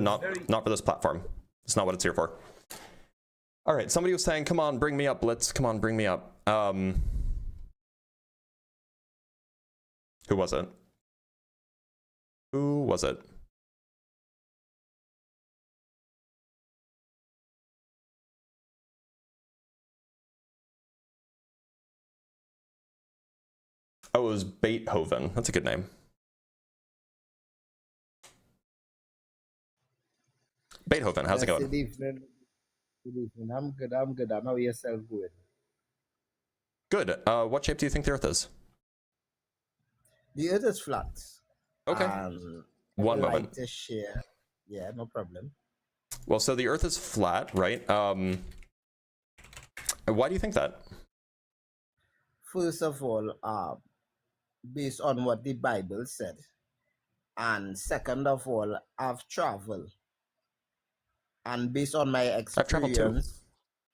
for this platform. It's not what it's here for. All right, somebody was saying, "Come on, bring me up, Blitz. Come on, bring me up." Who was it? Who was it? Oh, it was Beethoven. That's a good name. Beethoven, how's it going? Good evening. Good evening. I'm good. I know yourself good. Good. What shape do you think the Earth is? The Earth is flat. Okay. One moment. Light is sheer. Yeah, no problem. Well, so the Earth is flat, right? Why do you think that? First of all, based on what the Bible said, and second of all, I've traveled, and based on my experience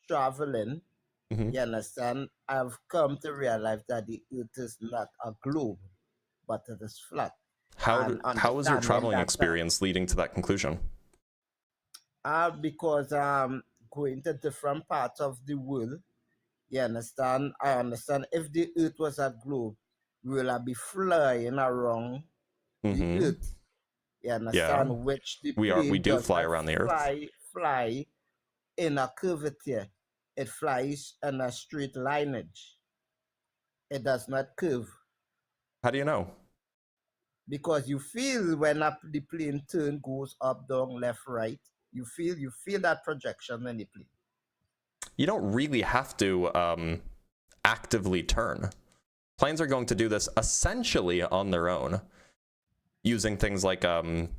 traveling, you understand, I've come to realize that the Earth is not a globe, but it is flat. How was your traveling experience leading to that conclusion? Because going to different parts of the world, you understand, I understand if the Earth was a globe, we will be flying around the Earth. You understand, which the we do fly around the Earth. Fly in a curvature. It flies in a straight lineage. It does not curve. How do you know? Because you feel when the plane turn goes up, down, left, right. You feel that projection in the plane. You don't really have to actively turn. Planes are going to do this essentially on their own, using things like what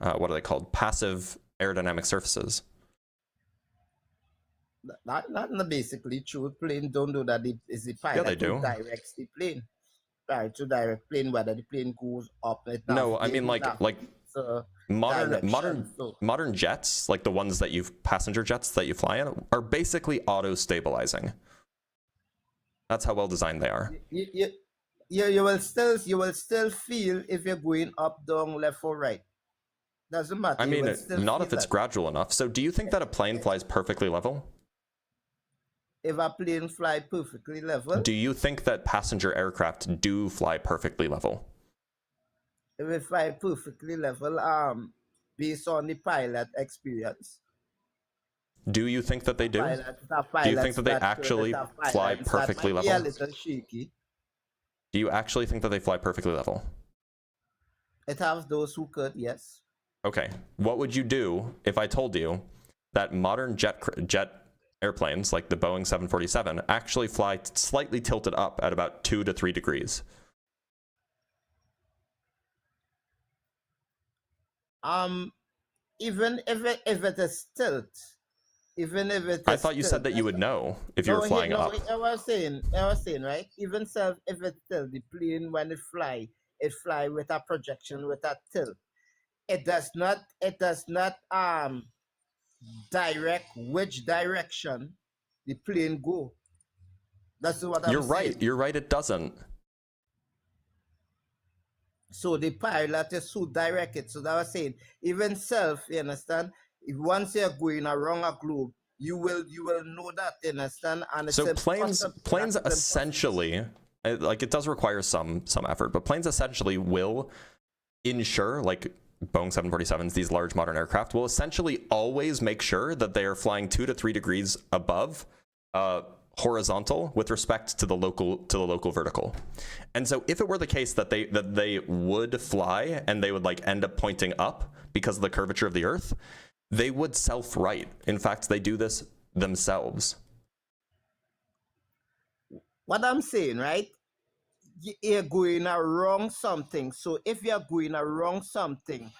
are they called? Passive aerodynamic surfaces. Not basically true. Plane don't do that. It's the pilot they do. who directs the plane. Right, to direct plane, whether the plane goes up. No, I mean like modern jets, like the ones that passenger jets that you fly in, are basically auto stabilizing. That's how well designed they are. You will still feel if you're going up, down, left, or right. Doesn't matter. I mean, not if it's gradual enough. So, do you think that a plane flies perfectly level? If a plane fly perfectly level. Do you think that passenger aircraft do fly perfectly level? If it fly perfectly level, based on the pilot experience. Do you think that they do? Do you think that they actually fly perfectly level? A little shaky. Do you actually think that they fly perfectly level? It has those who could, yes. Okay. What would you do if I told you that modern jet airplanes, like the Boeing 747, actually fly slightly tilted up at about 2 to 3 degrees? Even if it is tilt, even if it is I thought you said that you would know if you were flying up. I was saying, right? Even if it's tilt, the plane when it fly with a projection, with a tilt. It does not direct which direction the plane go. That's what I'm saying. You're right, it doesn't. So the pilot is who direct it. So that was saying, even self, you understand, if once you're going around a globe, you will know that, you understand? And it's so planes essentially, like, it does require some effort, but planes essentially will ensure, like Boeing 747s, these large modern aircraft, will essentially always make sure that they are flying 2 to 3 degrees above horizontal with respect to the local vertical. And so if it were the case that they would fly and they would like end up pointing up because of the curvature of the Earth, they would self-right. In fact, they do this themselves. What I'm saying, right? You're going around something. So if you're going around something,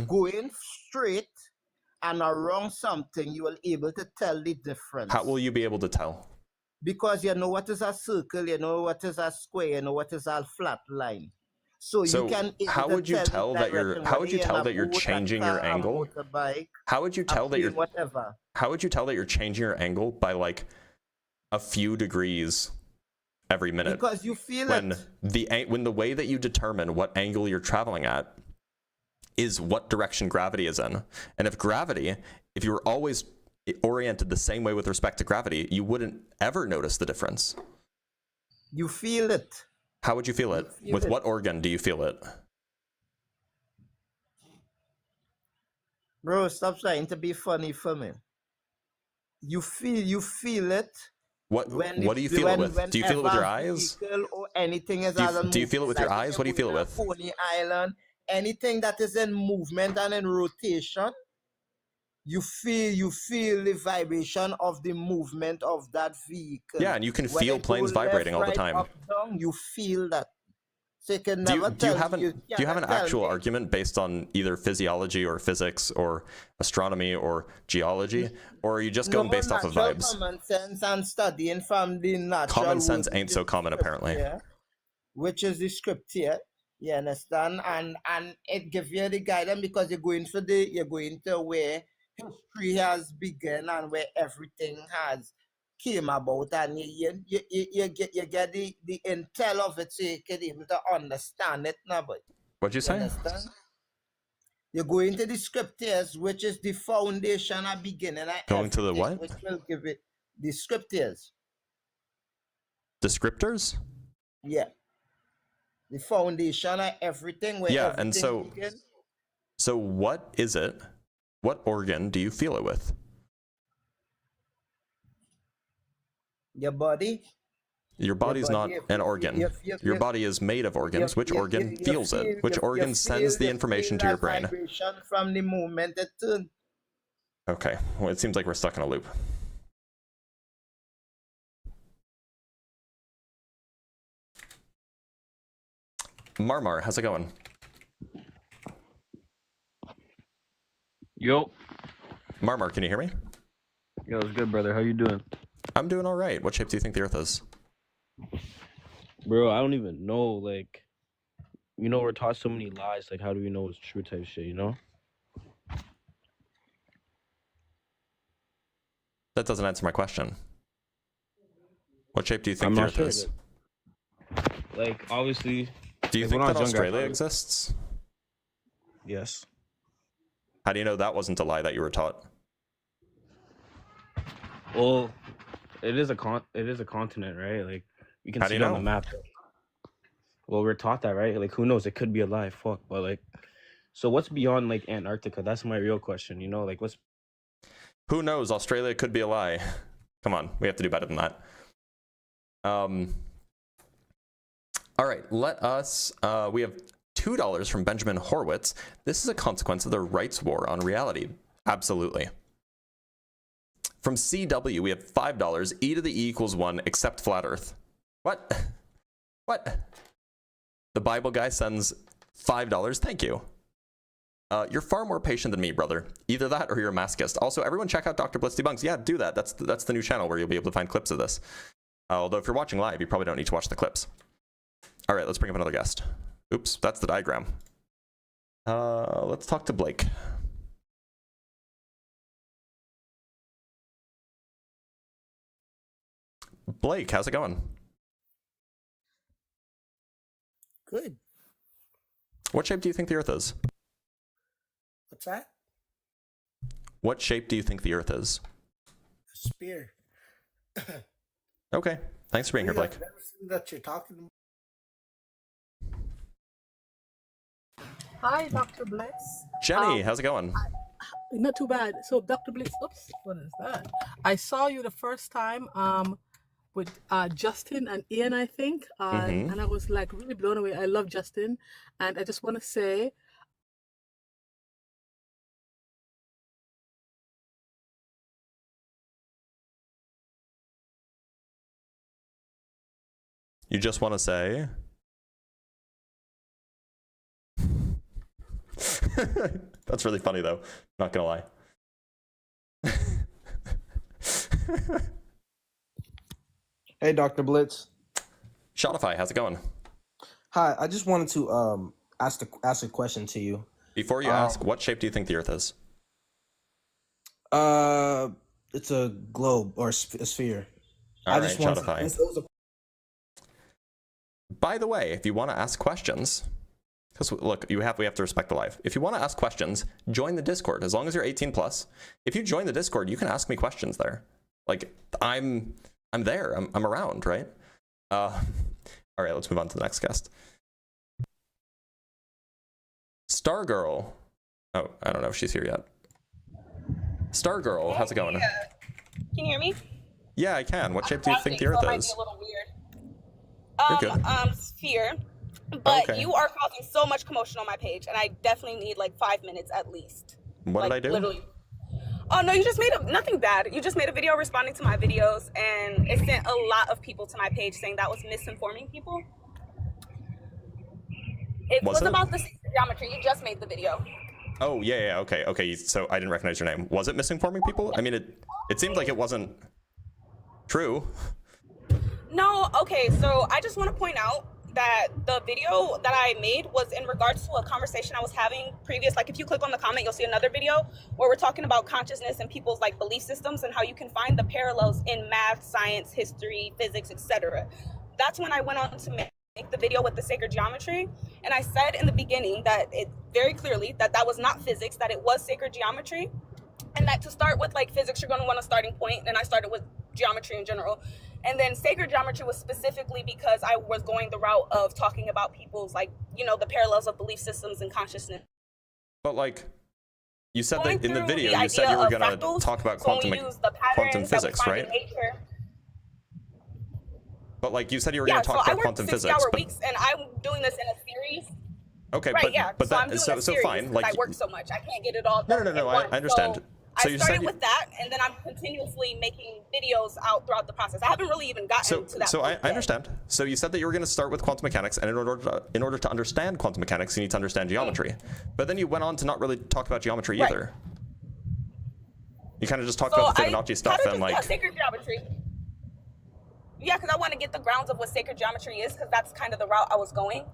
going straight and around something, you will be able to tell the difference. How will you be able to tell? Because you know what is a circle, you know what is a square, you know what is a flat line. So you can. How would you tell that you're? How would you tell that you're changing your angle? How would you tell that you're? Whatever. How would you tell that you're changing your angle by like a few degrees every minute? Because you feel when the way that you determine what angle you're traveling at is what direction gravity is in. And if you were always oriented the same way with respect to gravity, you wouldn't ever notice the difference. You feel it. How would you feel it? With what organ do you feel it? Bro, stop trying to be funny for me. You feel it. What do you feel it with? Do you feel it with your eyes? Or anything is do you feel it with your eyes? What do you feel it with? Coney Island, anything that is in movement and in rotation, you feel the vibration of the movement of that vehicle. Yeah, and you can When feel it go planes vibrating left, all the right, time. up, down, you feel that. So you can Do never you tell. have an You do you have an cannot tell actual me. argument based on either physiology or physics or astronomy or geology, or are you just going based off of natural vibes? common sense and studying from the natural Common sense world, ain't so common, apparently. which is the script here. You understand? And it gives you the guidance because you're going to where history has begun and where everything has came about, and you get the intel of it, so you can able to understand it now. But What'd you you say? understand? You go into the scriptures, which is the foundation and beginning of Going to the everything, what? which will give it the scriptures. Descriptors? Yeah. The foundation of everything where Yeah, everything and so begins. so what is it? What organ do you feel it with? Your body. Your body's not body, an organ. Your body is made of organs. Which organ feels it? Which organ sends the information to your brain? Vibration from the movement it turns. Okay, well, it seems like we're stuck in a loop. Marmar, how's it going? Yo. Marmar, can you hear me? Yo, it's good, brother. How you doing? I'm doing all right. What shape do you think the Earth is? Bro, I don't even know, like, we're taught so many lies, like, how do we know it's true type shit, you know? That doesn't answer my question. What shape do you think I'm the not Earth sure. is? Like, obviously... Do you like, think when I that was younger, I Australia thought- exists? Yes. How do you know that wasn't a lie that you were taught? Well, it is a continent, right? Like, you can How do see you it on know? the map. Well, we're taught that, right? Like, who knows? It could be a lie. Fuck. But, like... So what's beyond, like, Antarctica? That's my real question, you know? Like, what's... Who knows? Australia could be a lie. Come on, we have to do better than that. All right, let us, we have $2 from Benjamin Horwitz. This is a consequence of the rights war on reality. Absolutely. From CW, we have $5. E to the E equals 1, except flat Earth. What? What? The Bible guy sends $5. Thank you. You're far more patient than me, brother. Either that or you're a masochist. Also, everyone check out Dr. Blitz Debunks. Yeah, do that. That's the new channel where you'll be able to find clips of this. Although if you're watching live, you probably don't need to watch the clips. All right, let's bring up another guest. Oops, that's the diagram. Let's talk to Blake. Blake, how's it going? Good. What shape do you think the Earth is? What's that? What shape do you think the Earth is? A spear. Okay, thanks for being here, Blake. I've never seen that you're talking. Hi, Dr. Blitz. Jenny, how's it going? Not too bad. So, Dr. Blitz, oops, what is that? I saw you the first time with Justin and Ian, I think, and I was like really blown away. I love Justin, and I just want to say, You just want to say? That's really funny, though. Not gonna lie. Hey, Dr. Blitz. Shotify, how's it going? Hi, I just wanted to ask a question to you. Before you ask, what shape do you think the Earth is? It's a globe or a sphere. All right, Shotify. By the way, if you want to ask questions, because look, we have to respect the live. If you want to ask questions, join the Discord. As long as you're 18 plus, if you join the Discord, you can ask me questions there. Like I'm there. I'm around, right? All right, let's move on to the next guest. Stargirl. Oh, I don't know if she's here yet. Stargirl, how's it going? Can you hear me? Yeah, I can. What shape do you think the Earth so it is? might be a little weird. You're good. Sphere. But Okay. you are causing so much commotion on my page, and I definitely need like 5 minutes at least. What did I do? Literally. Oh no, you just made nothing bad. You just made a video responding to my videos, and it sent a lot of people to my page saying that was misinforming people. It was about the geometry. You just made the video. Oh yeah, okay. So I didn't recognize your name. Was it misinforming people? I mean, it seemed like it wasn't true. No, okay. So I just want to point out that the video that I made was in regards to a conversation I was having previous. Like if you click on the comment, you'll see another video where we're talking about consciousness and people's like belief systems and how you can find the parallels in math, science, history, physics, etc. That's when I went on to make the video with the sacred geometry. And I said in the beginning that it very clearly that was not physics, that it was sacred geometry. And that to start with like physics, you're going to want a starting point. And I started with geometry in general. And then sacred geometry was specifically because I was going the route of talking about people's like, you know, the parallels of belief systems and consciousness. But like, you said that in the video, you said you were going to talk about quantum physics, right? But like you said you were going to talk about quantum physics. Yeah, so I work 60-hour weeks and I'm doing this in a series. Okay, right, but so I'm doing a series fine. Like I work so much, I can't get it all done. No, I understand. So I started with that, and then I'm continuously making videos out throughout the process. I haven't really even gotten to that. So I understand. So you said that you were going to start with quantum mechanics, and in order to understand quantum mechanics, you need to understand geometry. But then you went on to not really talk about geometry either. You kind of just talked about the Fibonacci stuff and like sacred geometry. Yeah, because I want to get the grounds of what sacred geometry is, because that's kind of the route I was going.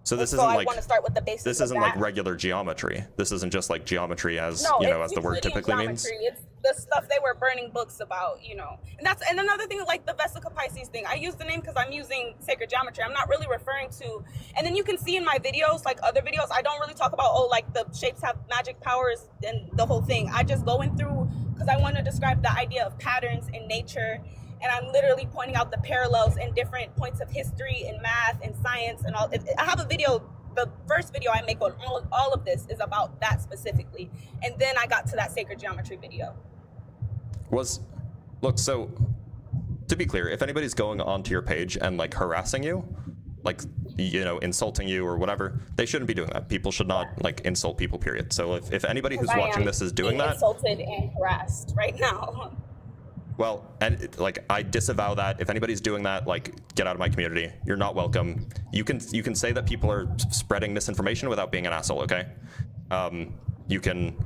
So this isn't like, I want to start with the basics. This isn't like regular geometry. This isn't just like geometry as you know, as the word typically means. It's the stuff they were burning books about, you know. And another thing, like the Vesica Pisces thing. I use the name because I'm using sacred geometry. I'm not really referring to. And then you can see in my videos, like other videos, I don't really talk about like the shapes have magic powers and the whole thing. I just going through because I want to describe the idea of patterns in nature. And I'm literally pointing out the parallels in different points of history and math and science and all. I have a video, the first video I make on all of this is about that specifically. And then I got to that sacred geometry video. Look, so to be clear, if anybody's going onto your page and like harassing you, like, you know, insulting you or whatever, they shouldn't be doing that. People should not like insult people, period. So if anybody who's watching this is doing that. Insulted and harassed right now. Well, and like I disavow that. If anybody's doing that, like get out of my community. You're not welcome. You can say that people are spreading misinformation without being an asshole, okay? You can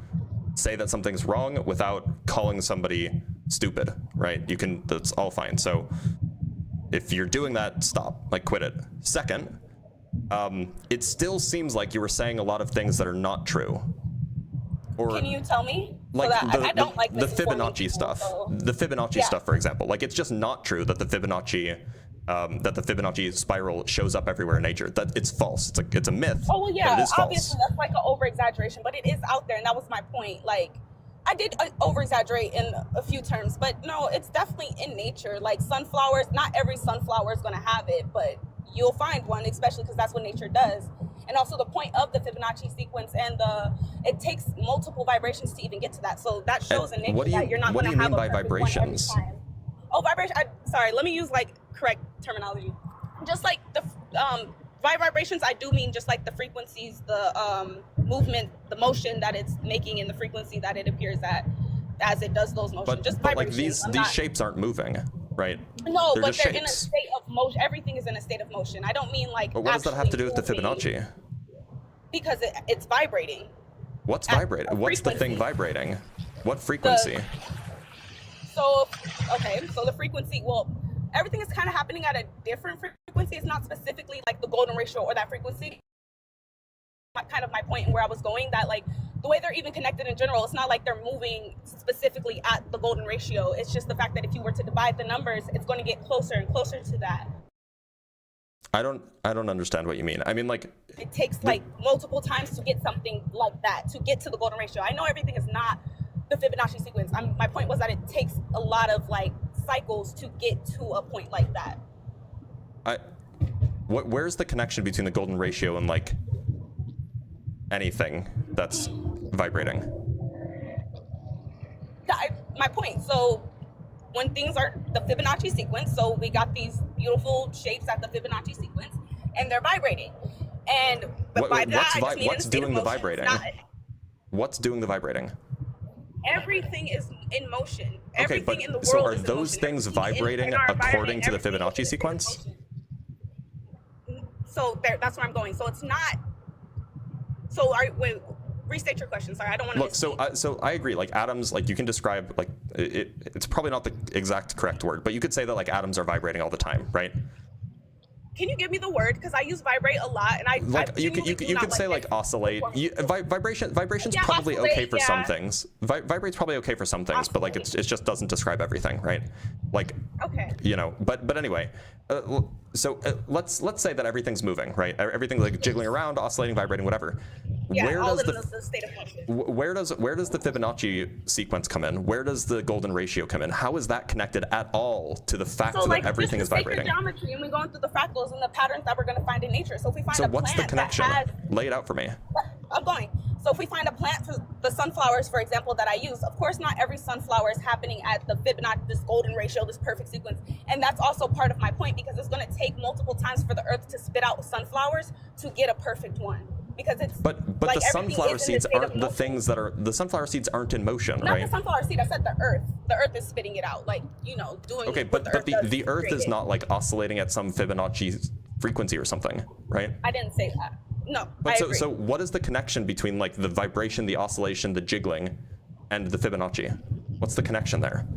say that something's wrong without calling somebody stupid, right? That's all fine. So if you're doing that, stop, like quit it. Second, it still seems like you were saying a lot of things that are not true. Or, can you tell me? Like so I don't like the Fibonacci stuff. So. The Fibonacci stuff, for example. Like it's just not true that the Fibonacci spiral shows up everywhere in nature. That it's false. It's a myth. Oh well, yeah. But it is Obviously, false. that's like an over exaggeration, but it is out there, and that was my point. Like, I did over exaggerate in a few terms, but no, it's definitely in nature. Like sunflowers, not every sunflower is going to have it, but you'll find one, especially because that's what nature does. And also the point of the Fibonacci sequence and it takes multiple vibrations to even get to that. So that shows in nature that you're not going to have a perfect vibrations? one every time. Oh, vibration. Sorry, let me use like correct terminology. Just like the by vibrations, I do mean just like the frequencies, the movement, the motion that it's making, and the frequency that it appears at as it does those motions. But like these shapes aren't moving, right? No, but they're in a state of motion. Everything is in a state of motion. I don't mean like. But what does that have to do with the Fibonacci? Because it's vibrating. What's vibrating? What's the thing vibrating? What frequency? So the frequency. Well, everything is kind of happening at a different frequency. It's not specifically like the golden ratio or that frequency. Kind of my point and where I was going, that like the way they're even connected in general, it's not like they're moving specifically at the golden ratio. It's just the fact that if you were to divide the numbers, it's going to get closer and closer to that. I don't understand what you mean. I mean, like it takes like multiple times to get something like that, to get to the golden ratio. I know everything is not the Fibonacci sequence. My point was that it takes a lot of like cycles to get to a point like that. Where's the connection between the golden ratio and like anything that's vibrating? My point. So when things are the Fibonacci sequence, so we got these beautiful shapes at the Fibonacci sequence, and they're vibrating. And by that, what's doing the vibrating? What's doing the vibrating? Everything is in motion. Okay, Everything but in the world so are is in those motion. things Everything vibrating in our according environment, to the everything Fibonacci is in sequence? motion. So that's where I'm going. So it's not. So wait, restate your question. Sorry, I don't want to. Look, so I agree. Like atoms, like you can describe like it's probably not the exact correct word, but you could say that like atoms are vibrating all the time, right? Can you give me the word? Because I use vibrate a lot, and you could say like oscillate. Vibration's probably oscillate, okay for some things. Vibrate's probably okay for some things, but like it just doesn't describe everything, right? Like you know. But anyway, so let's say that everything's moving, right? Everything's like jiggling around, oscillating, vibrating, whatever. Yeah, where all does in the state of motion. where does the Fibonacci sequence come in? Where does the golden ratio come in? How is that connected at all to the fact So like that everything is vibrating? geometry, and we're going through the fractals and the patterns that we're going to find in nature. So if we find So a what's the plant connection? that has, Lay it out for me. I'm going. So if we find a plant for the sunflowers, for example, that I use, of course, not every sunflower is happening at the Fibonacci, this golden ratio, this perfect sequence. And that's also part of my point, because it's going to take multiple times for the earth to spit out sunflowers to get a perfect one. Because it's but like the sunflower seeds aren't the things that are the sunflower seeds aren't in motion, not right? the sunflower seed. I said the earth. The earth is spitting it out, like, you know, doing. Okay, but the earth is not like oscillating at some Fibonacci frequency or something, right? I didn't say that. No, But I agree. so what is the connection between like the vibration, the oscillation, the jiggling, and the Fibonacci? What's the connection there?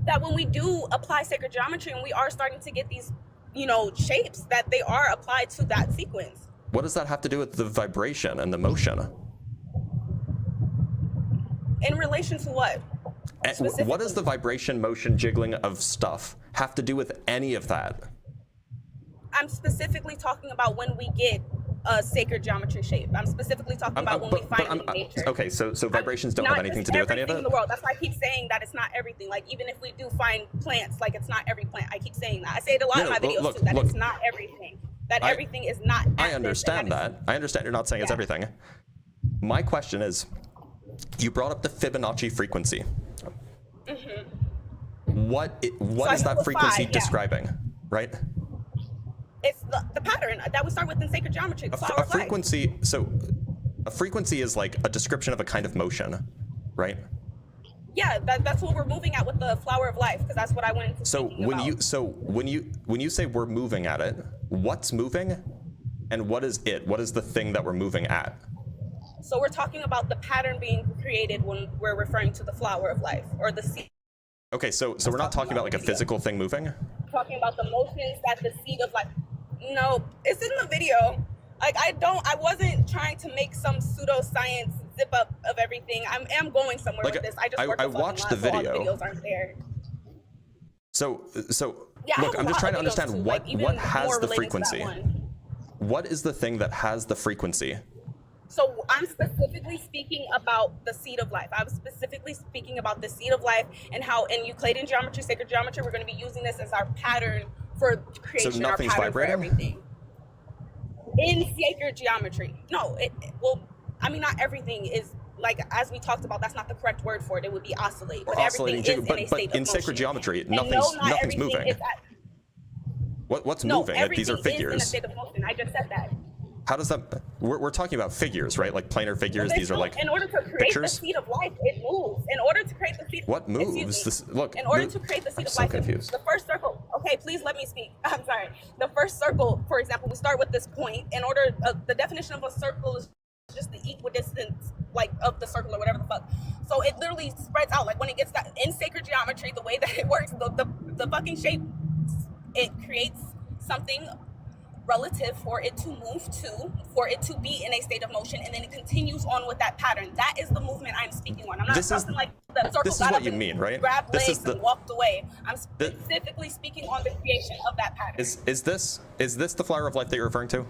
That when we do apply sacred geometry and we are starting to get these, you know, shapes, that they are applied to that sequence. What does that have to do with the vibration and the motion? In relation to what? What does the vibration, motion, jiggling of stuff have to do with any of that? I'm specifically talking about when we get a sacred geometry shape. I'm specifically talking about when we find it in nature. Okay, so vibrations don't have anything to do with any of it? In the world. That's why I keep saying that it's not everything. Like, even if we do find plants, like, it's not every plant. I keep saying that. I say it a lot in my videos too, that it's not everything. That everything is not active. I understand that. I understand you're not saying it's everything. My question is, you brought up the Fibonacci frequency. What is that frequency describing, right? It's the pattern that we start with in sacred geometry. A frequency, so a frequency is like a description of a kind of motion, right? Yeah, that's what we're moving at with the flower of life, because that's what I went into. So when you say we're moving at it, what's moving, and what is it? What is the thing that we're moving at? So we're talking about the pattern being created when we're referring to the flower of life, or the seed. Okay, so we're not talking about like a physical thing moving? We're talking about the motions that the seed of life. No, it's in the video. Like, I wasn't trying to make some pseudoscience zip up of everything. I am going somewhere with this. I watched the video. So all the videos aren't there. So Yeah, look, I'm just trying to understand too, what has the frequency. one. What is the thing that has the frequency? So I'm specifically speaking about the seed of life. I'm specifically speaking about the seed of life, and how in Euclidean geometry, sacred geometry, we're going to be using this as our pattern for creation, So nothing's our pattern vibrating? for everything. In sacred geometry, no. Well, I mean, not everything is, like, as we talked about, that's not the correct word for it. It would be oscillate. But everything is in a state but of in motion. sacred geometry, And no, nothing's not everything moving. is at- What's no, moving? Like, these are everything is in a figures. state of motion. I just said that. How does that? We're talking about figures, right? Like planar figures. These are like in order to create pictures. the seed of life, it moves. In order to create the seed, What moves? Look. in order to create the seed I'm of so life, confused. the first circle. Okay, please let me speak. I'm sorry. The first circle, for example, we start with this point. In order, the definition of a circle is just the equidistance, like, of the circle or whatever the fuck. So it literally spreads out. Like, when it gets that in sacred geometry, the way that it works, the fucking shape, it creates something relative for it to move to, for it to be in a state of motion, and then it continues on with that pattern. That is the movement I'm speaking on. I'm not talking like the circle this is got what up you and mean, right? grabbed This legs is the- and walked away. I'm specifically speaking on the creation of that pattern. Is this the flower of life that you're referring to?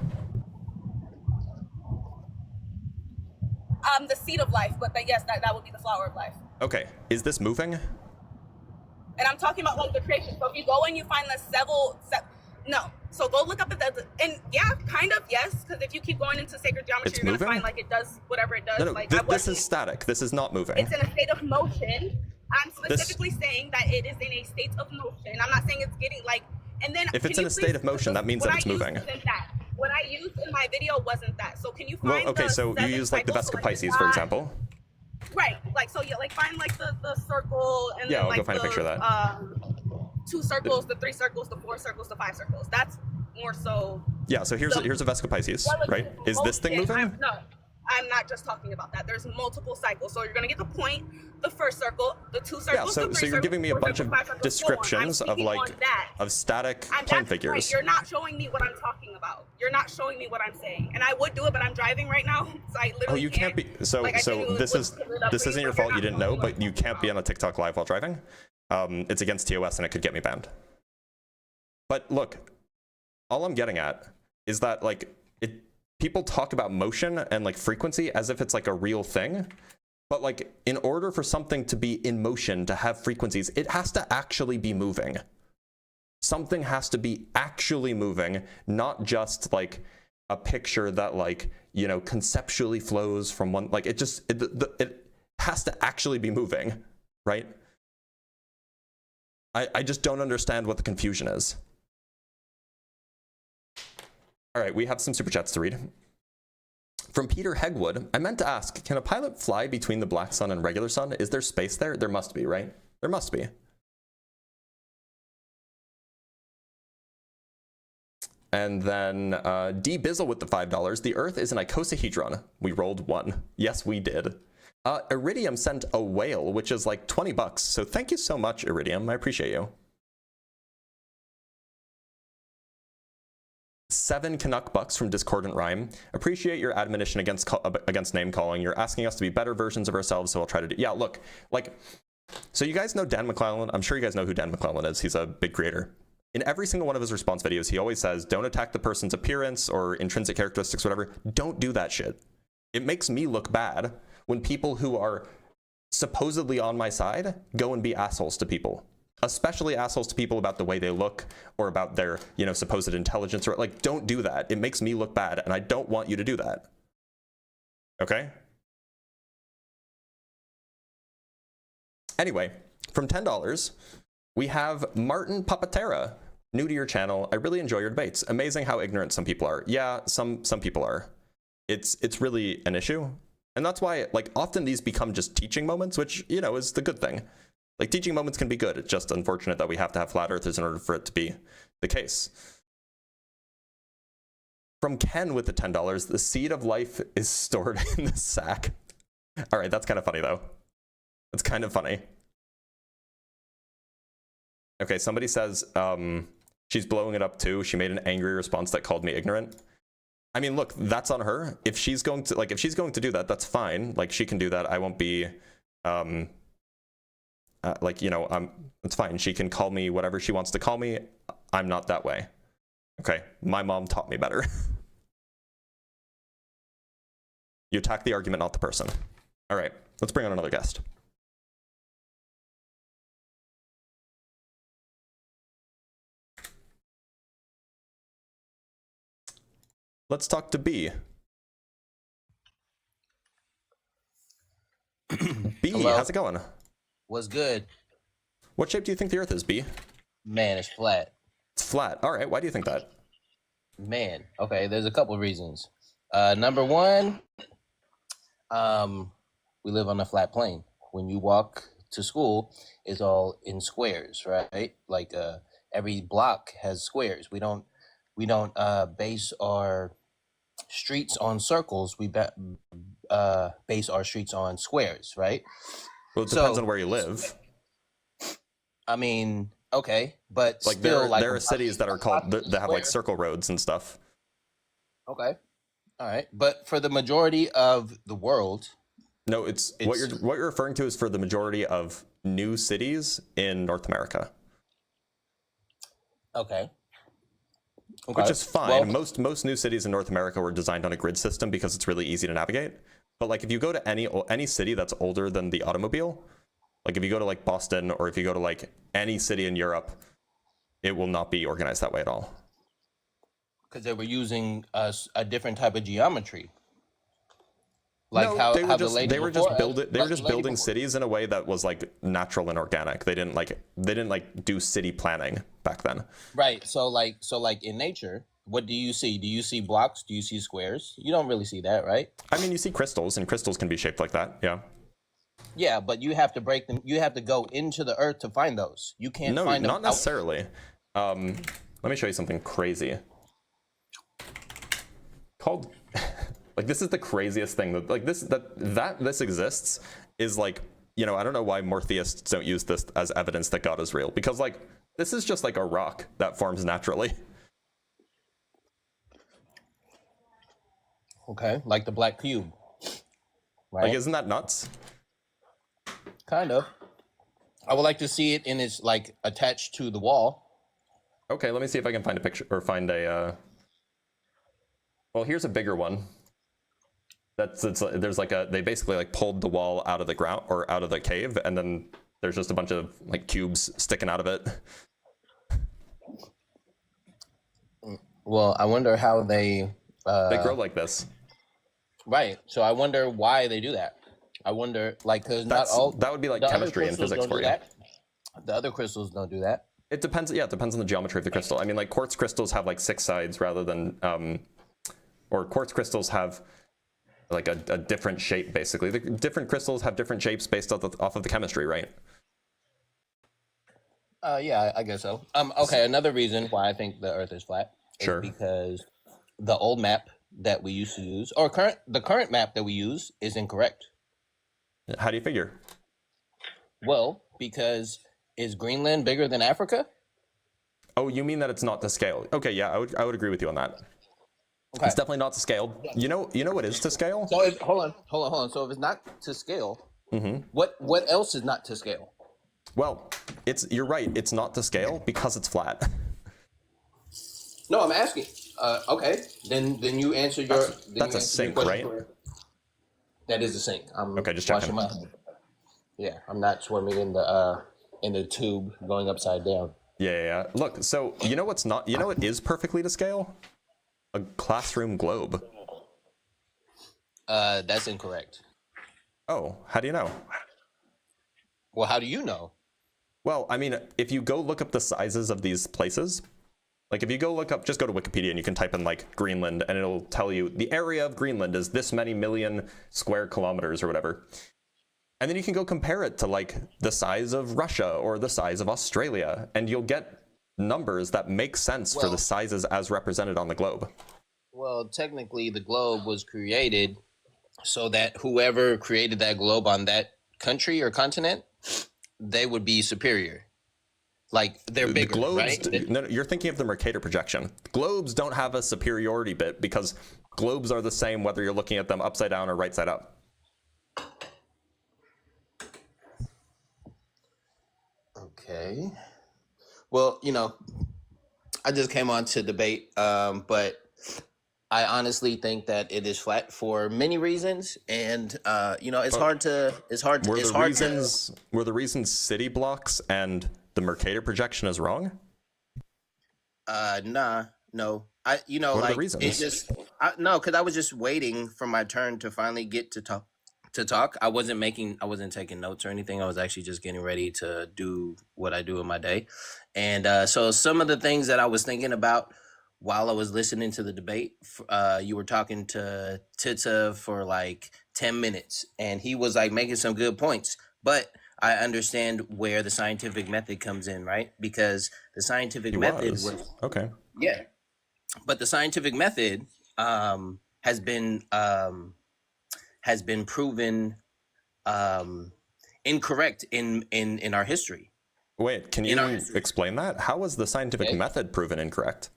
The seed of life, but yes, that would be the flower of life. Okay. Is this moving? And I'm talking about, like, the creation. So if you go and you find the no. So go look up at that, and yeah, kind of, yes, because if you keep going into sacred geometry, It's you're gonna moving? find, like, it does whatever it does. No, like, this is static. This is not moving. It's in a state of motion. I'm specifically saying that it is in a state of motion. I'm not saying it's getting, like, and then If it's in a state of motion, that means that it's moving. What I used in my video wasn't that. So can you find Well, okay, so you use like the Vesica Pisces, for example. Right. Like, so yeah, like find like the circle and Yeah, then I'll like go find a picture of that. 2 circles, the 3 circles, the 4 circles, the 5 circles. That's more so. Yeah, so here's a Vesica Pisces, right? Is this thing moving? I'm not just talking about that. There's multiple cycles. So you're gonna get the point, the first circle, the 2 circles, Yeah, the 3 so you're circles, giving me a 4 bunch circles, of 5 circles, descriptions of like of static plane figures. Right. You're not showing me what I'm talking about. You're not showing me what I'm saying. And I would do it, but I'm driving right now, so I literally. Oh, you can't be. So like, so this isn't your fault. You didn't know, but you can't be on a TikTok live while driving. It's against TOS and it could get me banned. But look, all I'm getting at is that like people talk about motion and like frequency as if it's like a real thing. But like in order for something to be in motion, to have frequencies, it has to actually be moving. Something has to be actually moving, not just like a picture that like, you know, conceptually flows from one, like it has to actually be moving, right? I just don't understand what the confusion is. All right, we have some super chats to read. From Peter Hegwood, I meant to ask, can a pilot fly between the black sun and regular sun? Is there space there? There must be, right? There must be. And then D Bizzle with the $5. The Earth is an icosahedron. We rolled 1. Yes, we did. Iridium sent a whale, which is like 20 bucks. So thank you so much, Iridium. I appreciate you. 7 Canuck bucks from Discordant Rhyme. Appreciate your admonition against name calling. You're asking us to be better versions of ourselves, so I'll try to do. Yeah, look, like, so you guys know Dan McClellan. I'm sure you guys know who Dan McClellan is. He's a big creator. In every single one of his response videos, he always says, don't attack the person's appearance or intrinsic characteristics, whatever. Don't do that shit. It makes me look bad when people who are supposedly on my side go and be assholes to people. Especially assholes to people about the way they look or about their, you know, supposed intelligence, or like, don't do that. It makes me look bad and I don't want you to do that. Okay? Anyway, from $10, we have Martin Papatera, new to your channel. I really enjoy your debates. Amazing how ignorant some people are. Yeah, some people are. It's really an issue. And that's why, like, often these become just teaching moments, which, you know, is the good thing. Like, teaching moments can be good. It's just unfortunate that we have to have flat earthers in order for it to be the case. From Ken with the $10, the seed of life is stored in the sack. All right, that's kind of funny, though. That's kind of funny. Okay, somebody says she's blowing it up, too. She made an angry response that called me ignorant. I mean, look, that's on her. If she's going to do that, that's fine. Like, she can do that. I won't be... like, you know, it's fine. She can call me whatever she wants to call me. I'm not that way. Okay, my mom taught me better. You attack the argument, not the person. All right, let's bring on another guest. Let's talk to B. B, Hello. How's it going? What's good? What shape do you think the Earth is, B? Man, it's flat. It's flat. All right, why do you think that? Man, okay, there's a couple of reasons. Number one, we live on a flat plane. When you walk to school, it's all in squares, right? Like every block has squares. We don't base our streets on circles. We base our streets on squares, right? Well, it depends on where you live. I mean, okay, but like still, there are cities that are called that have like circle roads and stuff. Okay, all right, but for the majority of the world, no, it's what you're referring to is for the majority of new cities in North America. Okay. Which is fine. Well, most new cities in North America were designed on a grid system because it's really easy to navigate. But like if you go to any city that's older than the automobile, like if you go to like Boston or if you go to like any city in Europe, it will not be organized that way at all. Because they were using a different type of geometry. Like no, they were just building cities in a way that was like natural and organic. They didn't like do city planning back then. Right. So like in nature, what do you see? Do you see blocks? Do you see squares? You don't really see that, right? I mean, you see crystals, and crystals can be shaped like that. Yeah. Yeah, but you have to break them. You have to go into the earth to find those. You can't No, find them not necessarily. Let me show you something crazy. Called, like, this is the craziest thing that, like, this exists is like, you know, I don't know why more theists don't use this as evidence that God is real, because like this is just like a rock that forms naturally. Okay, like the black cube. Right? Like, isn't that nuts? Kind of. I would like to see it in its like attached to the wall. Okay, let me see if I can find a picture or find a. Well, here's a bigger one. There's like they basically like pulled the wall out of the ground or out of the cave, and then there's just a bunch of like cubes sticking out of it. Well, I wonder how they grow like this. Right. So I wonder why they do that. I wonder, like, because not all that would be like the other chemistry and crystals physics don't for do you. that. The other crystals don't do that. It depends. Yeah, it depends on the geometry of the crystal. I mean, like quartz crystals have like 6 sides rather than, or quartz crystals have like a different shape. Basically, the different crystals have different shapes based off of the chemistry, right? Yeah, I guess so. Okay, another reason why I think the Earth is flat is because the old map that we used to use, or the current map that we use, is incorrect. How do you figure? Well, because is Greenland bigger than Africa? Oh, you mean that it's not to scale? Okay, yeah, I would agree with you on that. Okay. It's definitely not to scale. You know what is to scale? So hold on. So if it's not to scale, what else is not to scale? Well, you're right. It's not to scale because it's flat. No, I'm asking. Okay, then you answer your. That's a sink, right? That is a sink. I'm okay, just checking. Yeah, I'm not swimming in the tube going upside down. Yeah. Look, so you know what's not? You know what is perfectly to scale? A classroom globe. That's incorrect. Oh, how do you know? Well, how do you know? Well, I mean, if you go look up the sizes of these places, like if you go look up, just go to Wikipedia and you can type in like Greenland and it'll tell you the area of Greenland is this many million square kilometers or whatever. And then you can go compare it to like the size of Russia or the size of Australia, and you'll get numbers that make sense for the sizes as represented on the globe. Well, technically the globe was created so that whoever created that globe on that country or continent, they would be superior. Like they're bigger, globes, right? No, you're thinking of the Mercator projection. Globes don't have a superiority bit because globes are the same whether you're looking at them upside down or right side up. Okay. Well, I just came on to debate, but I honestly think that it is flat for many reasons, and Were the reasons city blocks and the Mercator projection is wrong? No. What are the reasons? It's just because I was just waiting for my turn to finally get to talk. I wasn't taking notes or anything. I was actually just getting ready to do what I do in my day. And so some of the things that I was thinking about while I was listening to the debate, you were talking to Tita for like 10 minutes and he was like making some good points, but I understand where the scientific method comes in, right? Because the scientific method was okay. Yeah. But the scientific method has been proven incorrect in our history. Wait, can you explain that? How was the scientific method proven incorrect?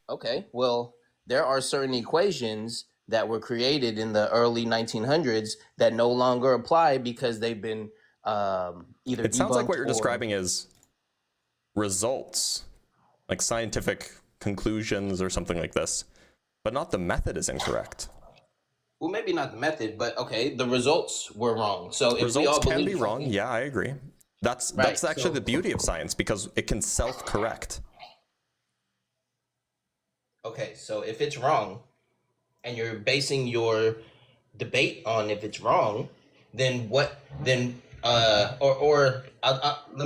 Okay, well, there are certain equations that were created in the early 1900s that no longer apply because they've been either It sounds like what you're describing is results, like scientific conclusions or something like this, but not the method is incorrect. Well, maybe not the method, but okay, the results were wrong. So if results we all can be believe wrong. Yeah, I agree. That's actually the beauty of science because it can self-correct. Okay, so if it's wrong, and you're basing your debate on if it's wrong, then what? Then let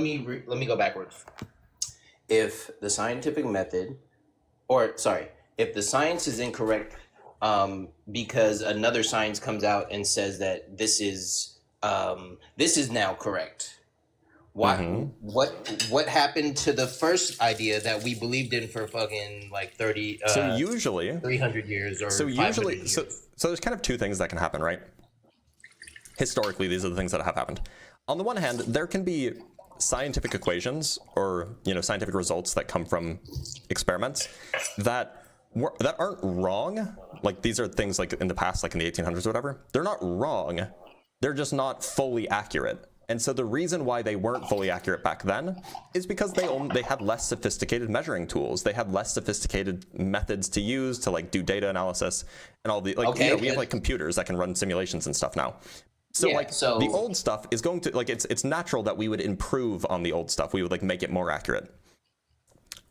me go backwards. If the scientific method, if the science is incorrect, because another science comes out and says that this is this is now correct. What happened to the first idea that we believed in for fucking like 30 So usually 300 years or so 500 usually years? so there's kind of two things that can happen, right? Historically, these are the things that have happened. On the one hand, there can be scientific equations or scientific results that come from experiments that aren't wrong. Like these are things like in the past, like in the 1800s or whatever. They're not wrong. They're just not fully accurate. And so the reason why they weren't fully accurate back then is because they had less sophisticated measuring tools. They had less sophisticated methods to use to like do data analysis and all the we have like computers that can run simulations and stuff now. So the old stuff is going to like it's natural that we would improve on the old stuff. We would like make it more accurate.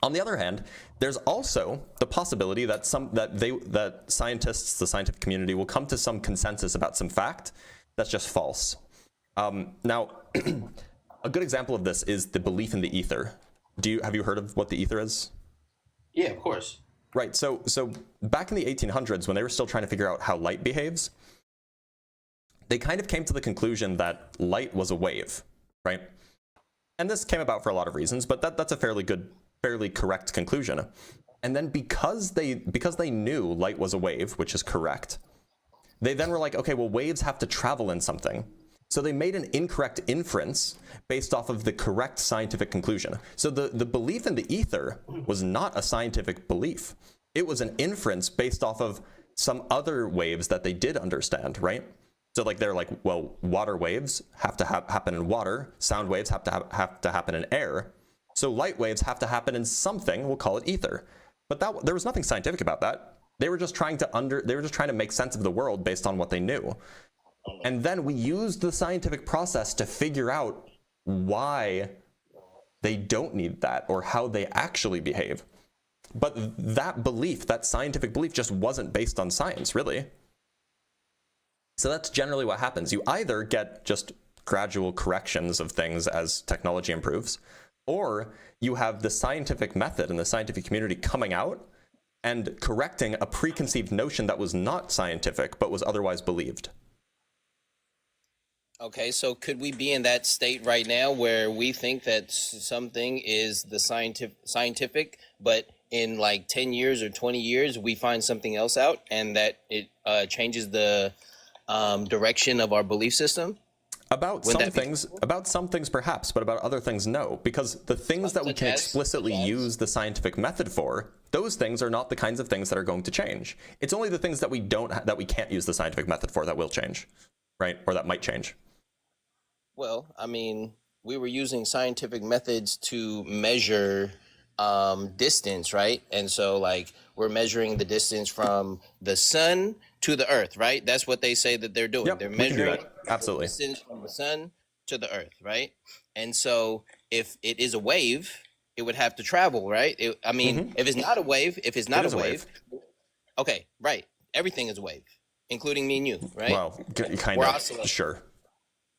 On the other hand, there's also the possibility that that scientists, the scientific community, will come to some consensus about some fact that's just false. Now, a good example of this is the belief in the ether. Have you heard of what the ether is? Yeah, of course. Right. So back in the 1800s, when they were still trying to figure out how light behaves, they kind of came to the conclusion that light was a wave, right? And this came about for a lot of reasons, but that's a fairly correct conclusion. And then because they knew light was a wave, which is correct, they then were like, okay, well, waves have to travel in something. So they made an incorrect inference based off of the correct scientific conclusion. So the belief in the ether was not a scientific belief. It was an inference based off of some other waves that they did understand, right? So like they're like, well, water waves have to happen in water. Sound waves have to happen in air. So light waves have to happen in something. We'll call it ether. But there was nothing scientific about that. They were just trying to make sense of the world based on what they knew. And then we used the scientific process to figure out why they don't need that or how they actually behave. But that belief, that scientific belief, just wasn't based on science, really. So that's generally what happens. You either get just gradual corrections of things as technology improves, or you have the scientific method and the scientific community coming out and correcting a preconceived notion that was not scientific but was otherwise believed. Okay, so could we be in that state right now where we think that something is the scientific, but in like 10 years or 20 years, we find something else out and that it changes the direction of our belief system? About some things perhaps, but about other things no, because the things that we can explicitly use the scientific method for, those things are not the kinds of things that are going to change. It's only the things that we can't use the scientific method for that will change, right? Or that might change. Well, I mean, we were using scientific methods to measure distance, right? And so like we're measuring the distance from the sun to the earth, right? That's what they say that they're doing. Yep, they're measuring absolutely the distance from the sun to the earth, right? And so if it is a wave, it would have to travel, right? If it's not a wave, okay, right. Everything is a wave, including me and you, right? Well, kind We're of, oscillating. sure.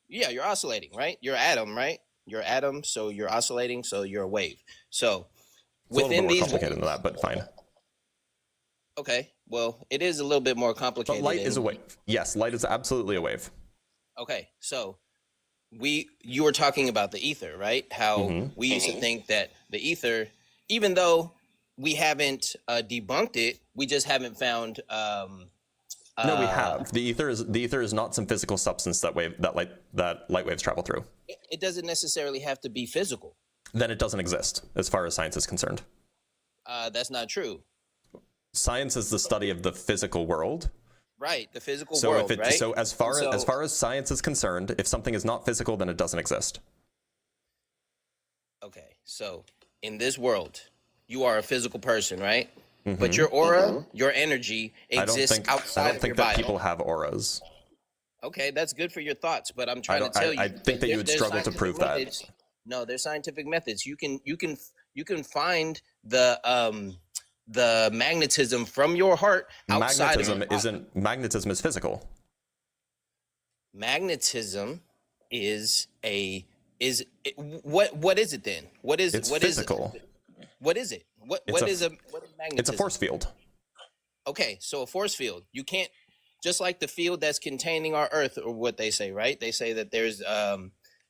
Yeah, you're oscillating, right? You're an atom, right? You're an atom, so you're oscillating, so you're a wave. So It's a little bit more complicated than that, but fine. Okay, well, it is a little bit more complicated. But light is a wave. Yes, light is absolutely a wave. Okay, so you were talking about the ether, right? How we used to think that the ether, even though we haven't debunked it, we just haven't found. No, we have. The ether is not some physical substance that light waves travel through. It doesn't necessarily have to be physical. Then it doesn't exist, as far as science is concerned. That's not true. Science is the study of the physical world. Right, the physical world, right? So as far as science is concerned, if something is not physical, then it doesn't exist. Okay, so in this world, you are a physical person, right? But your aura, your energy exists outside of your body. I don't think that people have auras. Okay, that's good for your thoughts, but I'm trying to tell you. I think that you would struggle to prove that. No, there's scientific methods. You can find the magnetism from your heart outside of your body. Magnetism is physical. Magnetism is what is it then? It's physical. What is it? What is magnetism? It's a force field. Okay, so a force field. You can't just like the field that's containing our Earth, or what they say, right? They say that there's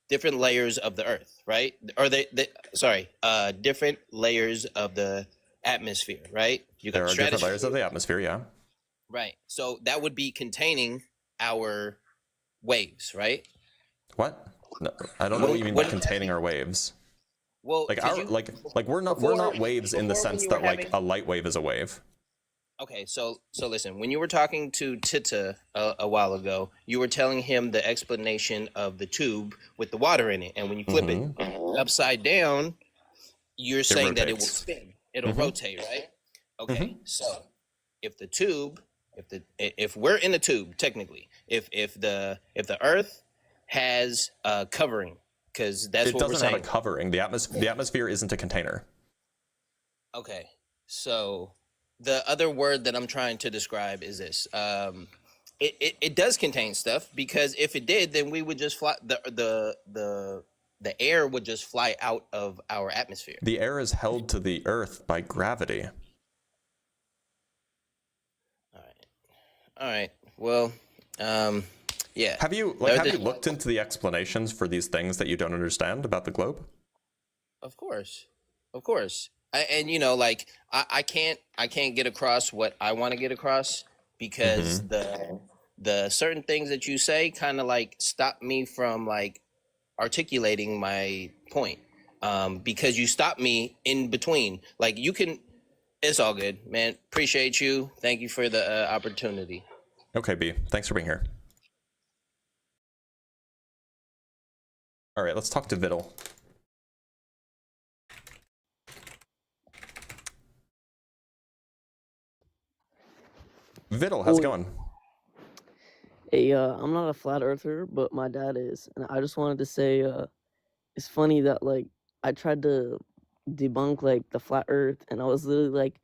different layers of the Earth, right? Or different layers of the atmosphere, right? You got There the are different layers stratosphere, of the atmosphere, yeah. right? So that would be containing our waves, right? What? No, I don't know what you mean by containing our waves. Well, Like because our like we're not waves in the before when sense you were that like having- a light wave is a wave. Okay, so listen, when you were talking to Tita a while ago, you were telling him the explanation of the tube with the water in it, and when you flip it upside down, you're saying that it will rotates. spin, it'll rotate, right? Okay, so if the tube, if we're in the tube, technically, if the Earth has a covering, because that's It what we're doesn't have saying. a covering. The atmosphere isn't a container. Okay, so the other word that I'm trying to describe is this. It does contain stuff, because if it did, then we would just fly. The air would just fly out of our atmosphere. The air is held to the Earth by gravity. All right. Well, yeah. Have you looked into the explanations for these things that you don't understand about the globe? Of course. And you know, like I can't get across what I want to get across, because the certain things that you say kind of like stop me from like articulating my point, because you stop me in between. Like you can, it's all good, man. Appreciate you. Thank you for the opportunity. Okay, B. Thanks for being here. All right, let's talk to Viddle. Viddle, how's it going? Hey, I'm not a flat earther, but my dad is, and I just wanted to say, it's funny that like I tried to debunk like the flat Earth, and I was literally like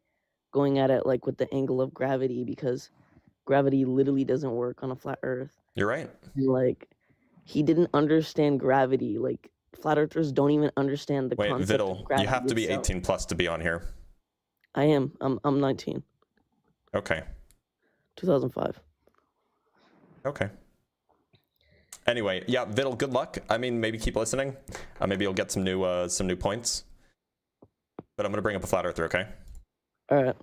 going at it like with the angle of gravity, because gravity literally doesn't work on a flat Earth. You're right. And, like he didn't understand gravity. Like flat earthers don't even understand the Wait, concept of Viddle, gravity you have to be itself. 18 plus to be on here. I am. I'm 19. Okay. 2005. Okay. Anyway, yeah, Viddle, good luck. I mean, maybe keep listening. Maybe you'll get some new points. But I'm gonna bring up a flat earther, okay? All right.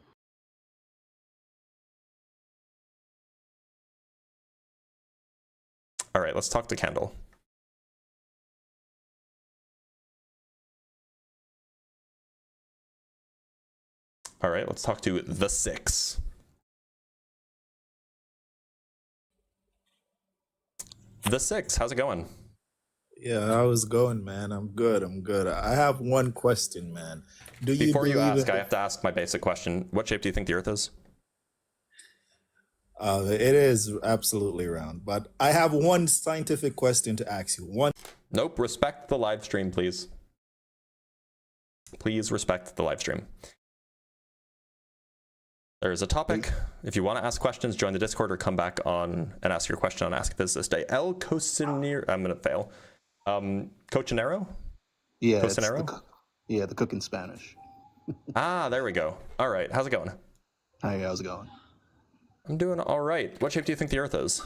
All right, let's talk to Kendall. All right, let's talk to the 6. The 6, how's it going? Yeah, how's it going, man? I'm good. I have one question, man. Before you believe ask, in- I have to ask my basic question. What shape do you think the Earth is? It is absolutely round, but I have one scientific question to ask you. One. Nope, respect the live stream, please. Please respect the live stream. There's a topic. If you want to ask questions, join the Discord or come back on and ask your question on Ask a Physicist Day. El Cocinero, I'm going to fail. Cochinero? Yeah, Cocinero? the cook in Spanish. Ah, there we go. All right, how's it going? Hi, how's it going? I'm doing all right. What shape do you think the Earth is?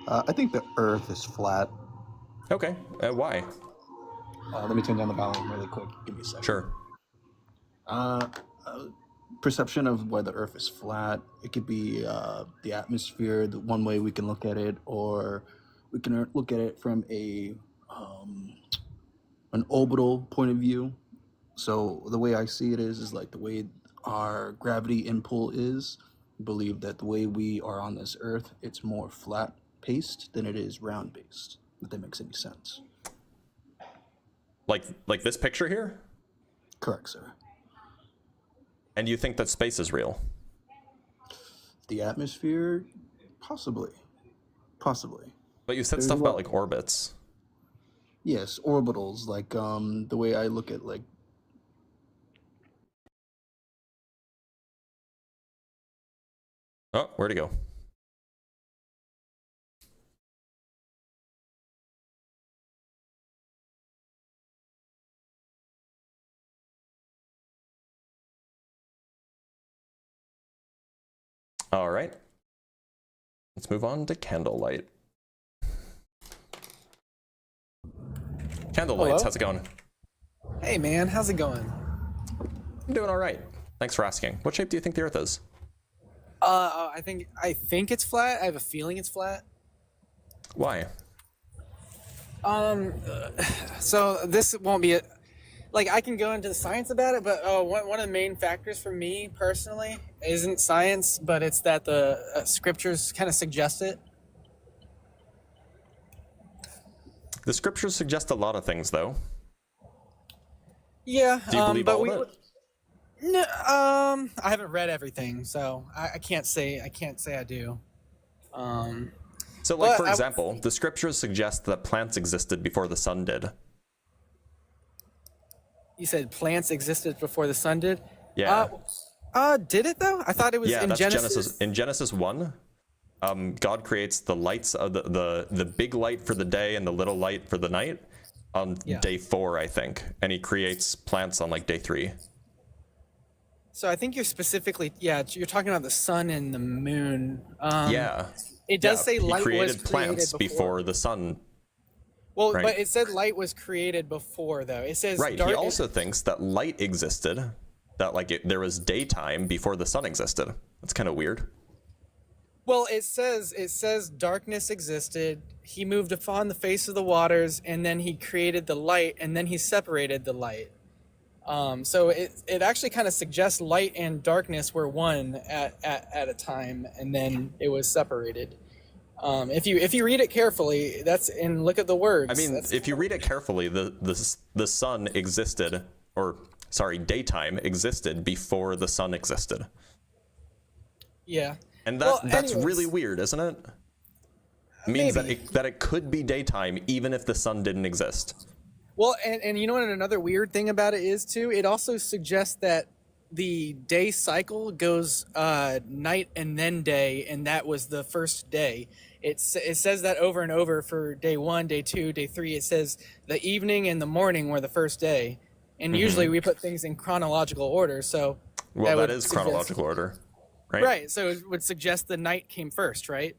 I think the Earth is flat. Okay, why? Let me turn down the volume really quick. Give me a second. Sure. Perception of why the Earth is flat. It could be the atmosphere, the one way we can look at it, or we can look at it from an orbital point of view. So the way I see it is like the way our gravity inpull is. I believe that the way we are on this Earth, it's more flat paced than it is round based. If that makes any sense. Like this picture here? Correct, sir. And you think that space is real? The atmosphere, possibly. But you said There's stuff a lot- about like orbits. Yes, orbitals. Like the way I look at like. Oh, where'd he go? All right. Let's move on to candlelight. Candlelights, Hello? how's it going? Hey man, how's it going? I'm doing all right. Thanks for asking. What shape do you think the Earth is? I think it's flat. I have a feeling it's flat. Why? So this won't be like I can go into the science about it, but one of the main factors for me personally isn't science, but it's that the scriptures kind of suggest it. The scriptures suggest a lot of things, though. Yeah. Do you believe but all of it? No, I haven't read everything, so I can't say I do. So, like, but for example, the scriptures suggest that plants existed before the sun did. You said plants existed before the sun did? Yeah. Did it though? I thought it was in that's Genesis. In Genesis 1, God creates the lights of the big light for the day and the little light for the night on day 4, I think, and he creates plants on like day 3. So I think you're specifically, you're talking about the sun and the moon. Yeah. It does say light he created was plants created before the sun. Well, right? but it said light was created before, though. It says Right. He also thinks that light existed, that like there was daytime before the sun existed. That's kind of weird. Well, it says darkness existed. He moved upon the face of the waters, and then he created the light, and then he separated the light. So it actually kind of suggests light and darkness were one at a time, and then it was separated. If you read it carefully, and look at the words. I mean, if you read it carefully, the sun existed, daytime existed before the sun existed. Yeah. And that's really weird, isn't it? It means that it could be daytime even if the sun didn't exist. Well, and you know what another weird thing about it is too? It also suggests that the day cycle goes night and then day, and that was the first day. It says that over and over for day 1, day 2, day 3. It says the evening and the morning were the first day. And usually we put things in chronological order, so... Well, that is chronological order, right? Right, so it would suggest the night came first, right?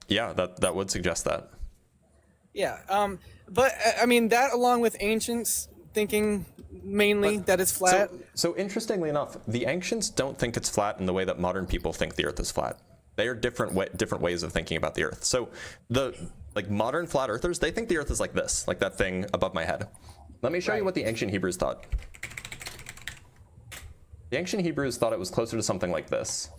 Yeah, that would suggest that. Yeah, but I mean, that along with ancients thinking mainly that it's flat. So interestingly enough, the ancients don't think it's flat in the way that modern people think the Earth is flat. They are different ways of thinking about the Earth. So the modern flat earthers, they think the Earth is like this, like that thing above my head. Let me show you what the ancient Hebrews thought. The ancient Hebrews thought it was closer to something like this.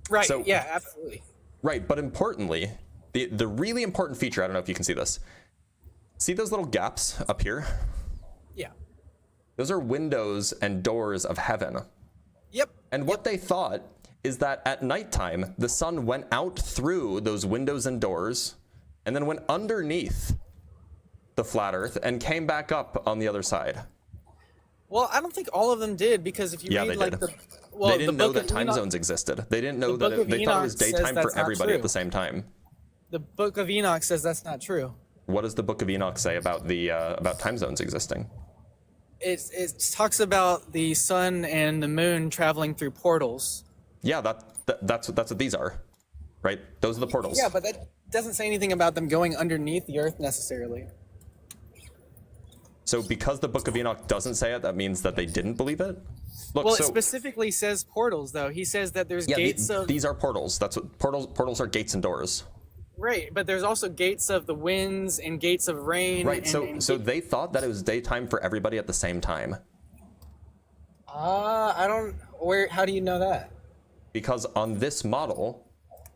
Right, So, yeah, absolutely. Right, but importantly, the really important feature, I don't know if you can see this. See those little gaps up here? Yeah. Those are windows and doors of heaven. Yep. And what they thought is that at nighttime, the sun went out through those windows and doors and then went underneath the flat earth and came back up on the other side. Well, I don't think all of them did, because if you read like they didn't know that time zones existed. They didn't know that they thought it was daytime for everybody at the same time. The Book of Enoch says that's not true. What does the Book of Enoch say about about time zones existing? It talks about the sun and the moon traveling through portals. Yeah, that's what these are, right? Those are the portals. Yeah, but that doesn't say anything about them going underneath the earth necessarily. So because the Book of Enoch doesn't say it, that means that they didn't believe it? Look, Well, it specifically says portals, though. He says that there's gates of... These are portals. That's what portals are, gates and doors. Right, but there's also gates of the winds and gates of rain. Right, so they thought that it was daytime for everybody at the same time. I don't... How do you know that? Because on this model,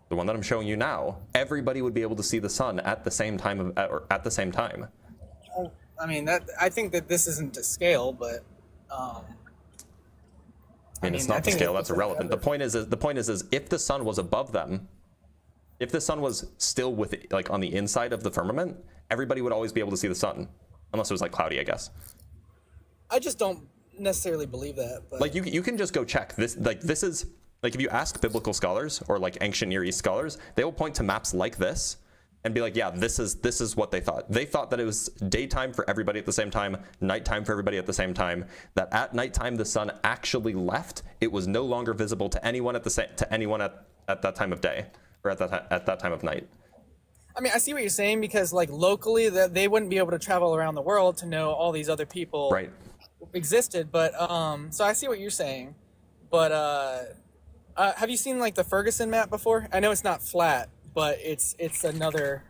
the one that I'm showing you now, everybody would be able to see the sun at the same time. I mean, I think that this isn't to scale, but... I mean, it's not to scale. That's irrelevant. The point is if the sun was above them, if the sun was still on the inside of the firmament, everybody would always be able to see the sun, unless it was cloudy, I guess. I just don't necessarily believe that. But... you can just go check this. This is if you ask biblical scholars or ancient Near East scholars, they will point to maps like this and be like, yeah, this is what they thought. They thought that it was daytime for everybody at the same time, nighttime for everybody at the same time. That at nighttime the sun actually left. It was no longer visible to anyone at that time of day, or at that time of night. I mean, I see what you're saying, because like locally that they wouldn't be able to travel around the world to know all these other people existed. But so I see what you're saying. But have you seen like the Ferguson map before? I know it's not flat, but it's another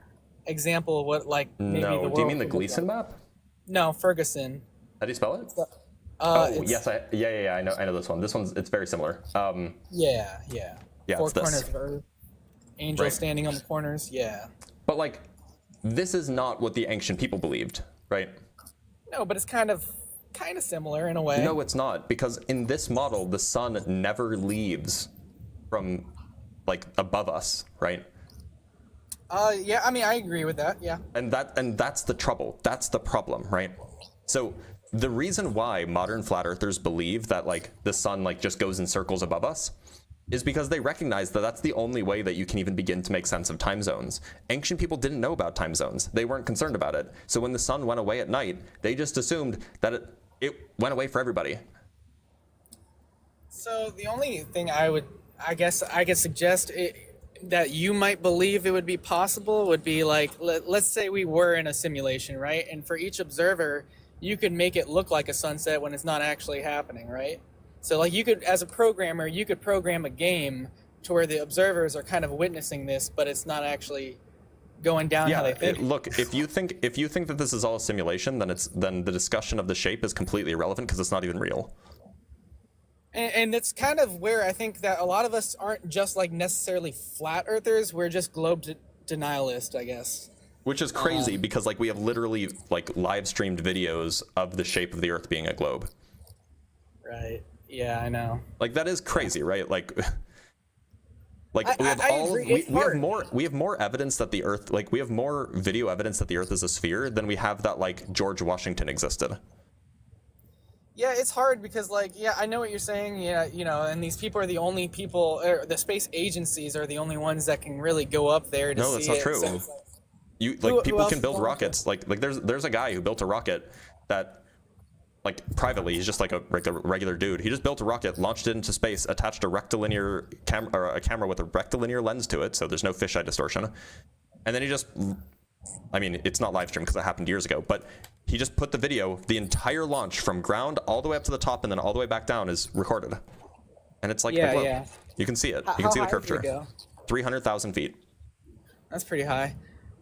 example of what like maybe the world. Do you mean the could look Gleason like. map? No, Ferguson. How do you spell it? Yes, I know this one. This one's, it's very similar. Yeah, Four corners of Earth. Angel standing on the corners. Yeah. But like, this is not what the ancient people believed, right? No, but it's kind of similar in a way. No, it's not, because in this model, the sun never leaves from like above us, right? Yeah, I mean, I agree with that. Yeah. And that's the trouble. That's the problem, right? So the reason why modern flat earthers believe that like the sun like just goes in circles above us is because they recognize that that's the only way that you can even begin to make sense of time zones. Ancient people didn't know about time zones. They weren't concerned about it. So when the sun went away at night, they just assumed that it went away for everybody. So the only thing I guess I could suggest that you might believe it would be possible would be like, let's say we were in a simulation, right? And for each observer, you could make it look like a sunset when it's not actually happening, right? So like you could, as a programmer, you could program a game to where the observers are kind of witnessing this, but it's not actually going down how they think. Look, if you think that this is all a simulation, then the discussion of the shape is completely irrelevant because it's not even real. And it's kind of where I think that a lot of us aren't just like necessarily flat earthers. We're just globe denialists, I guess. Which is crazy because like we have literally like live streamed videos of the shape of the Earth being a globe. Right. Yeah, I know. Like that is crazy, right? Like we have more evidence that the Earth, like we have more video evidence that the Earth is a sphere than we have that like George Washington existed. Yeah, it's hard because like, yeah, I know what you're saying. Yeah, you know, and these people are the only people, or the space agencies are the only ones that can really go up there to see it. No, that's not true. So, People can build rockets. Like there's a guy who built a rocket that, like privately, he's just like a regular dude. He just built a rocket, launched it into space, attached a rectilinear camera with a rectilinear lens to it, so there's no fisheye distortion. And then he just, I mean, it's not live streamed because it happened years ago, but he just put the video, the entire launch from ground all the way up to the top and then all the way back down is recorded. And it's like a globe. You can see it. You can see the curvature. 300,000 feet. That's pretty high.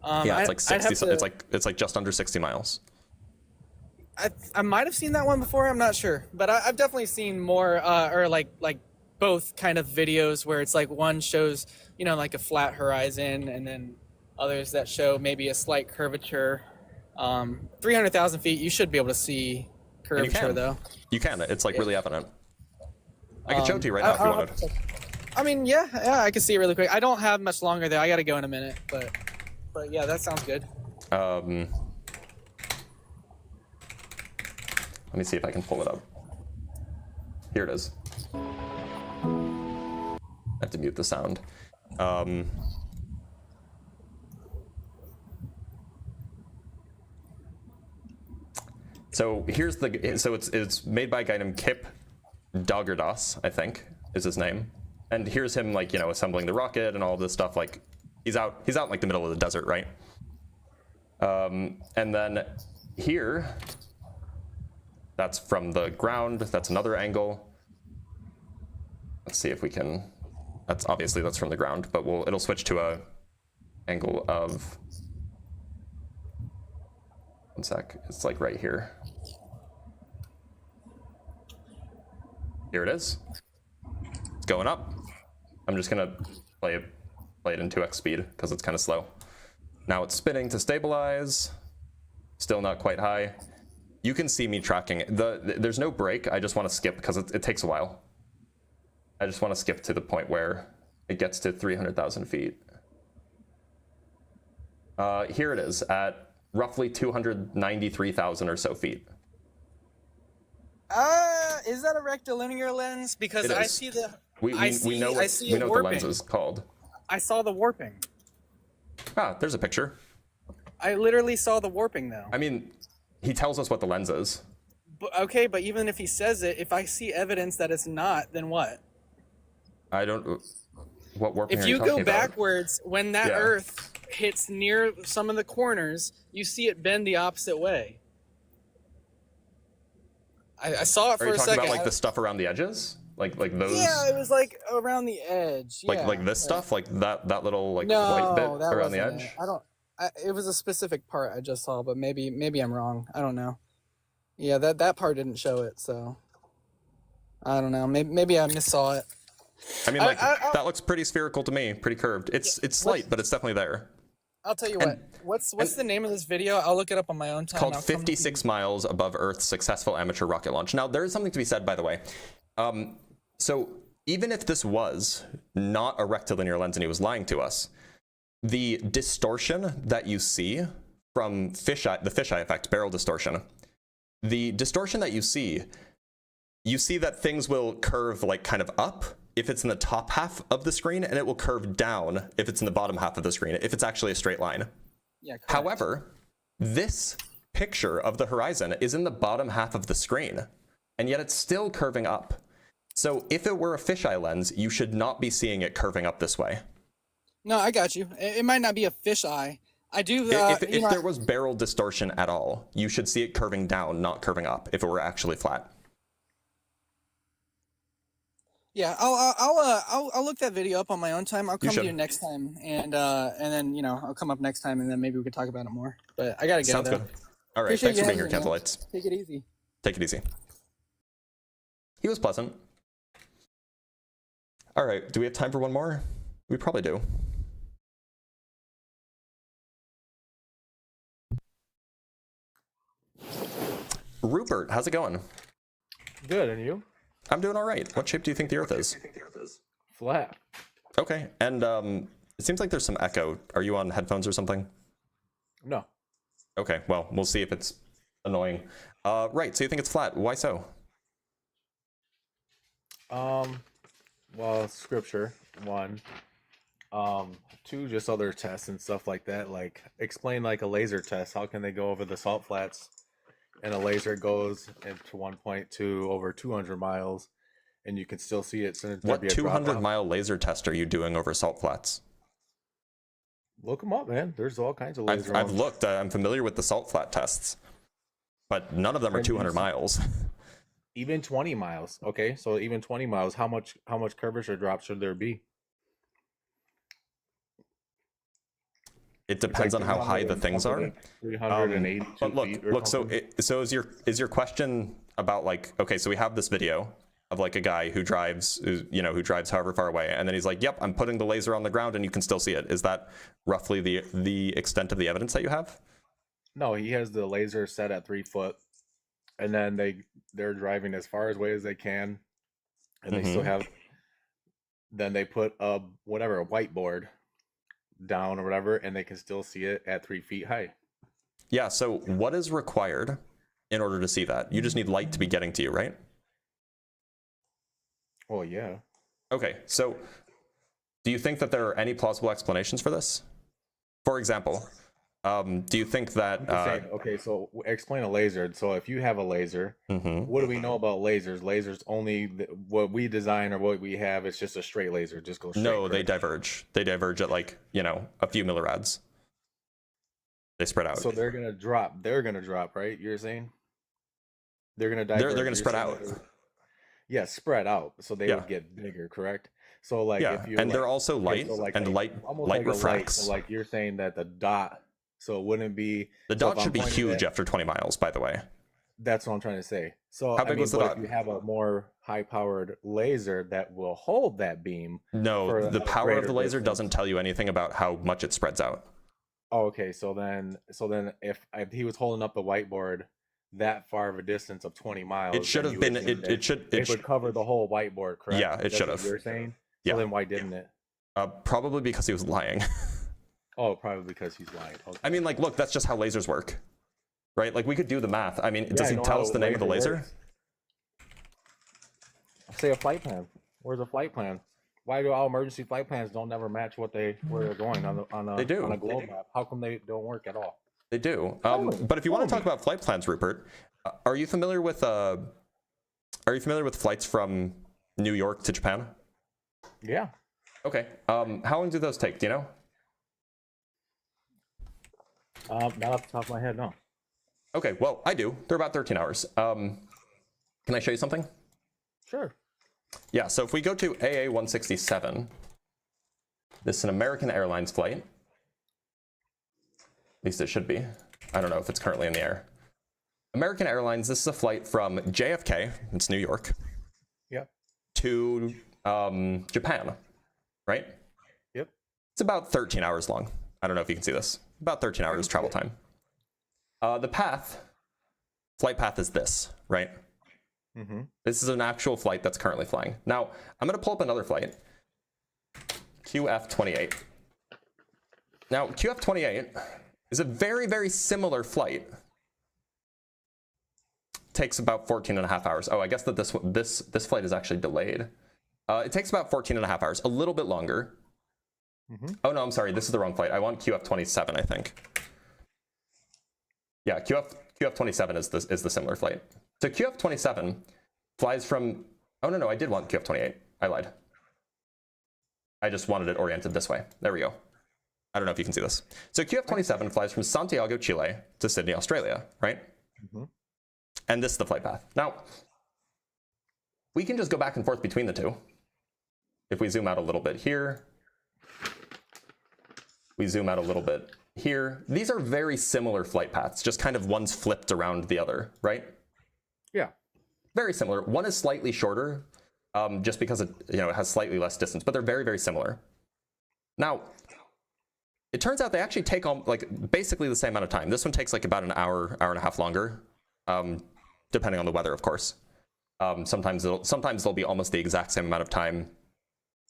Yeah, it's like 60. It's like just under 60 miles. I might have seen that one before. I'm not sure, but I've definitely seen more, or like both kind of videos where it's like one shows, you know, like a flat horizon, and then others that show maybe a slight curvature. 300,000 feet, you should be able to see curvature though. You can. It's like really evident. I can show it to you right now if you wanted. I mean, yeah, I can see it really quick. I don't have much longer there. I got to go in a minute, but yeah, that sounds good. Let me see if I can pull it up. Here it is. I have to mute the sound. So here's it's made by a guy named Kip Doggerdas, I think is his name. And here's him like, you know, assembling the rocket and all this stuff. Like he's out in like the middle of the desert, right? And then here, that's from the ground. That's another angle. Let's see if we can, that's from the ground, but it'll switch to a angle of, one sec, it's like right here. Here it is. It's going up. I'm just gonna play it in 2x speed because it's kind of slow. Now it's spinning to stabilize. Still not quite high. You can see me tracking it. There's no break. I just want to skip because it takes a while. I just want to skip to the point where it gets to 300,000 feet. Here it is at roughly 293,000 or so feet. Is that a rectilinear lens? Because I see the we know what the lens is called. I saw the warping. Ah, there's a picture. I literally saw the warping though. I mean, he tells us what the lens is. But, okay, but even if he says it, if I see evidence that it's not, then what? I don't. What warping? If are you talking go about? backwards, when that Yeah. Earth hits near some of the corners, you see it bend the opposite way. I saw it Are for you a talking second. about like the stuff around the edges, like those? Yeah, it was like around the edge. Like yeah. like this stuff, like that little like No, white bit that around the wasn't edge. it. I don't. It was a specific part I just saw, but maybe I'm wrong. I don't know. Yeah, that part didn't show it, so I don't know. Maybe I missaw it. I mean, like that looks pretty spherical to me, pretty curved. It's slight, but it's definitely there. I'll tell you what. What's the name of this video? I'll look it up on my own time. It's called I'll come- 56 Miles Above Earth's Successful Amateur Rocket Launch. Now, there is something to be said, by the way. So even if this was not a rectilinear lens and he was lying to us, the distortion that you see from the fisheye effect, barrel distortion, the distortion that you see that things will curve like kind of up if it's in the top half of the screen, and it will curve down if it's in the bottom half of the screen, if it's actually a straight line. Yeah, correct. However, this picture of the horizon is in the bottom half of the screen, and yet it's still curving up. So if it were a fisheye lens, you should not be seeing it curving up this way. No, I got you. It might not be a fisheye. I do. If there was barrel distortion at all, you should see it curving down, not curving up, if it were actually flat. Yeah, I'll look that video up on my own time. I'll come to should. you next time, and then I'll come up next time, and then maybe we could talk about it more. But I gotta go. Sounds though. good. All right, Appreciate thanks you for being here, having me, Candle man. Lights. Take it easy. Take it easy. He was pleasant. All right, do we have time for one more? We probably do. Rupert, how's it going? Good, and you? I'm doing all right. What shape do you think the Earth is? Flat. Okay, and it seems like there's some echo. Are you on headphones or something? No. Okay, well, we'll see if it's annoying. Right, so you think it's flat. Why so? Well, scripture, one. Two, just other tests and stuff like that. Like, explain like a laser test. How can they go over the salt flats and a laser goes into 1.2 over 200 miles and you can still see it? So What 200-mile laser test are you doing over salt flats? Look them up, man. There's all kinds of laser I've ones. looked. I'm familiar with the salt flat tests, but none of them are 200 miles. Even 20 miles. Okay, so even 20 miles, how much curvature drop should there be? It depends on how high the things are. 382 But look, feet or look. So, something. so is your question about like, okay, so we have this video of like a guy who drives, who drives however far away, and then he's like, "Yep, I'm putting the laser on the ground, and you can still see it." Is that roughly the extent of the evidence that you have? No, he has the laser set at 3 foot, and then they're driving as far away as they can, and they still have. Then they put a whiteboard down or whatever, and they can still see it at 3 feet high. Yeah. So what is required in order to see that? You just need light to be getting to you, right? Well, yeah. Okay. So do you think that there are any plausible explanations for this? For example, do you think that I'm just saying, okay, so explain a laser. So if you have a laser, what do we know about lasers? Lasers only what we design or what we have is just a straight laser, just goes straight. No, they correct? diverge. They diverge at like, a few millirads. They spread out. So they're gonna drop. They're gonna drop, right? You're saying they're gonna diverge. They're gonna You're spread saying out. Yeah, spread out. So they Yeah. would get bigger, correct? So like Yeah, if you and they're also light, and light almost light like a refracts. So like you're saying that the dot. So it wouldn't be The so dot if I'm should be pointing huge at- after 20 miles, by the way. That's what I'm trying to say. So How big was the but dot? if you have a more high-powered laser that will hold that beam. No, for the a power of greater the laser distance. doesn't tell you anything about how much it spreads out. Oh, okay. So then if he was holding up the whiteboard that far of a distance of 20 miles, It should then have you been. would think that It would cover the whole whiteboard, correct? Yeah, it That's should what have. You're saying. Yeah. So then why didn't it? Probably because he was lying. Oh, probably because he's lying. Okay. I mean, like, look, that's just how lasers work, right? Like, we could do the math. I mean, Yeah, does I he know tell how us the name of the laser? works. Say a flight plan. Where's a flight plan? why do all emergency flight plans don't never match where they're going on They do. a globe map? How come they don't work at all? They do. But if you want to talk about flight plans, Rupert, are you familiar with flights from New York to Japan? Yeah. Okay. How long do those take? Do you know? Not off the top of my head, no. Okay. Well, I do. They're about 13 hours. Can I show you something? Sure. Yeah. So if we go to AA-167, this is an American Airlines flight. At least it should be. I don't know if it's currently in the air. American Airlines, this is a flight from JFK, it's New York, Yep. to Japan, right? Yep. It's about 13 hours long. I don't know if you can see this. About 13 hours travel time. The flight path is this, right? Mm-hmm. This is an actual flight that's currently flying. Now, I'm going to pull up another flight, QF-28. Now, QF-28 is a very, very similar flight. Takes about 14 and a half hours. Oh, I guess that this flight is actually delayed. It takes about 14 and a half hours, a little bit longer. Mm-hmm. Oh no, I'm sorry, this is the wrong flight. I want QF-27, I think. Yeah, QF-27 is the similar flight. So QF-27 flies from, oh no, I did want QF-28. I lied. I just wanted it oriented this way. There we go. I don't know if you can see this. So QF-27 flies from Santiago, Chile to Sydney, Australia, right? Mm-hmm. And this is the flight path. Now, we can just go back and forth between the two. If we zoom out a little bit here, we zoom out a little bit here. These are very similar flight paths, just kind of one's flipped around the other, right? Yeah. Very similar. One is slightly shorter, just because it has slightly less distance, but they're very, very similar. Now, it turns out they actually take basically the same amount of time. This one takes like about an hour, hour and a half longer, depending on the weather, of course. Sometimes they'll be almost the exact same amount of time,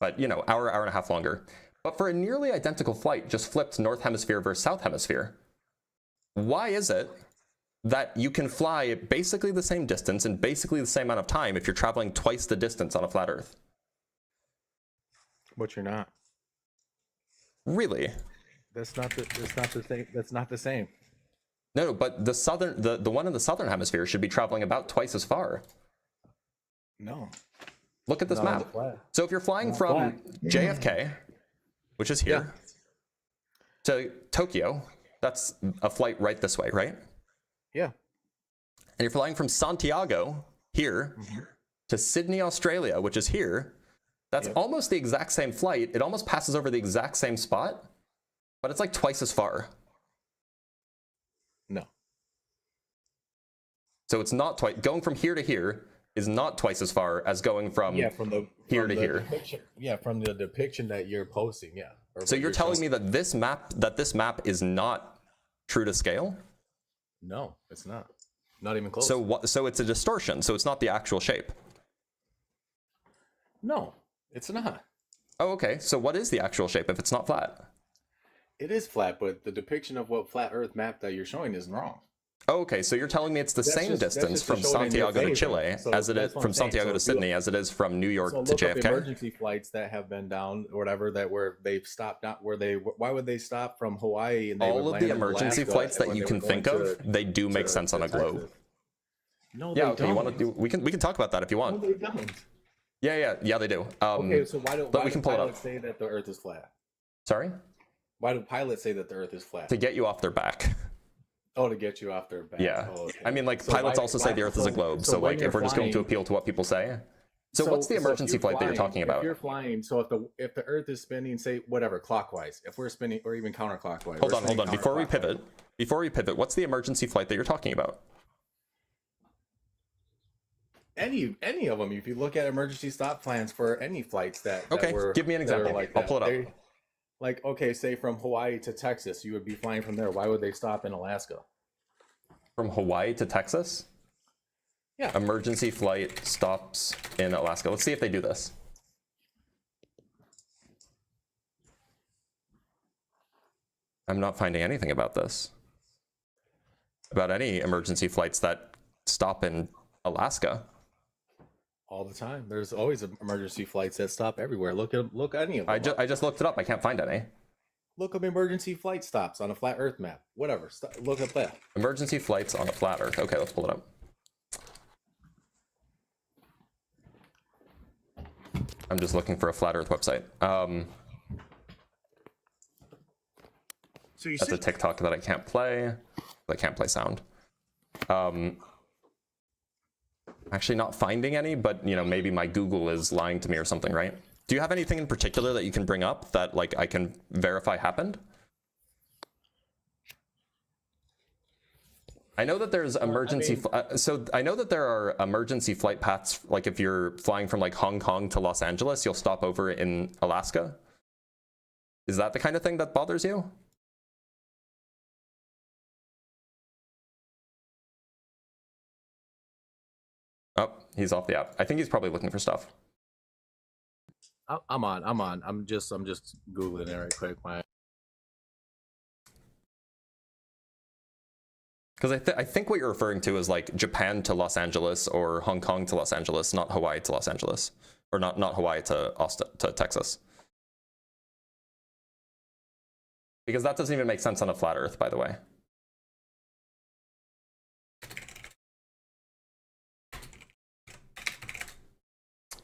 but hour, hour and a half longer. But for a nearly identical flight, just flipped North Hemisphere versus South Hemisphere, why is it that you can fly basically the same distance in basically the same amount of time if you're traveling twice the distance on a flat Earth? But you're not. Really? That's not the same. That's not the same. No, but the one in the southern hemisphere should be traveling about twice as far. No. Look at this Not on map. the flat. So if you're flying Not from flat. JFK, which is here, to Tokyo, that's a flight right this way, right? Yeah. And you're flying from Santiago here to Sydney, Australia, which is here. That's almost the exact same flight. It almost passes over the exact same spot, but it's like twice as far. No. So it's not twice. Going from here to here is not twice as far as going from here to here. From the depiction that you're posting, yeah. So you're telling me that this map is not true to scale? No, it's not. Not even close. So it's a distortion. So it's not the actual shape. No, it's not. Oh, okay. So what is the actual shape if it's not flat? It is flat, but the depiction of what flat Earth map that you're showing is wrong. Oh, okay, so you're telling me it's the same distance from Santiago to Chile as it is from Santiago to Sydney as it is from New York to JFK? Emergency flights that have been down or whatever where they've stopped, why would they stop from Hawaii and all of the emergency flights that you can think of, they do make sense on a globe. No, yeah, okay, you want to do? We can talk about that if you want. No, they don't. Yeah, they do. Okay, so why do pilots say that the Earth is flat? Sorry? Why do pilots say that the Earth is flat? To get you off their back. Oh, to get you off their back. Yeah. Oh, okay. I mean, pilots also say the Earth is a globe. So if we're just going to appeal to what people say. So what's the emergency flight that you're talking about? If you're flying, so if the Earth is spinning, say whatever clockwise, if we're spinning or even counterclockwise. Hold on. Before we pivot, what's the emergency flight that you're talking about? Any of them. If you look at emergency stop plans for any flights that were, give me an example. I'll pull it up. Say from Hawaii to Texas, you would be flying from there. Why would they stop in Alaska? From Hawaii to Texas? Yeah. Emergency flight stops in Alaska. Let's see if they do this. I'm not finding anything about this. About any emergency flights that stop in Alaska. All the time. There's always emergency flights that stop everywhere. Look any of them. I just looked it up. I can't find any. Look up emergency flight stops on a flat Earth map. Whatever. Look up that. Emergency flights on a flat Earth. Okay, let's pull it up. I'm just looking for a flat Earth website. So you that's a TikTok that I can't play. I can't play sound. Actually not finding any, but you know, maybe my Google is lying to me or something, right? Do you have anything in particular that you can bring up that like I can verify happened? I know that there's emergency, so I know that there are emergency flight paths, like if you're flying from like Hong Kong to Los Angeles, you'll stop over in Alaska. Is that the kind of thing that bothers you? Oh, he's off the app. I think he's probably looking for stuff. I'm on. I'm just Googling it right quick. Because I think what you're referring to is like Japan to Los Angeles or Hong Kong to Los Angeles, not Hawaii to Los Angeles, or not Hawaii to Austin to Texas. Because that doesn't even make sense on a flat Earth, by the way.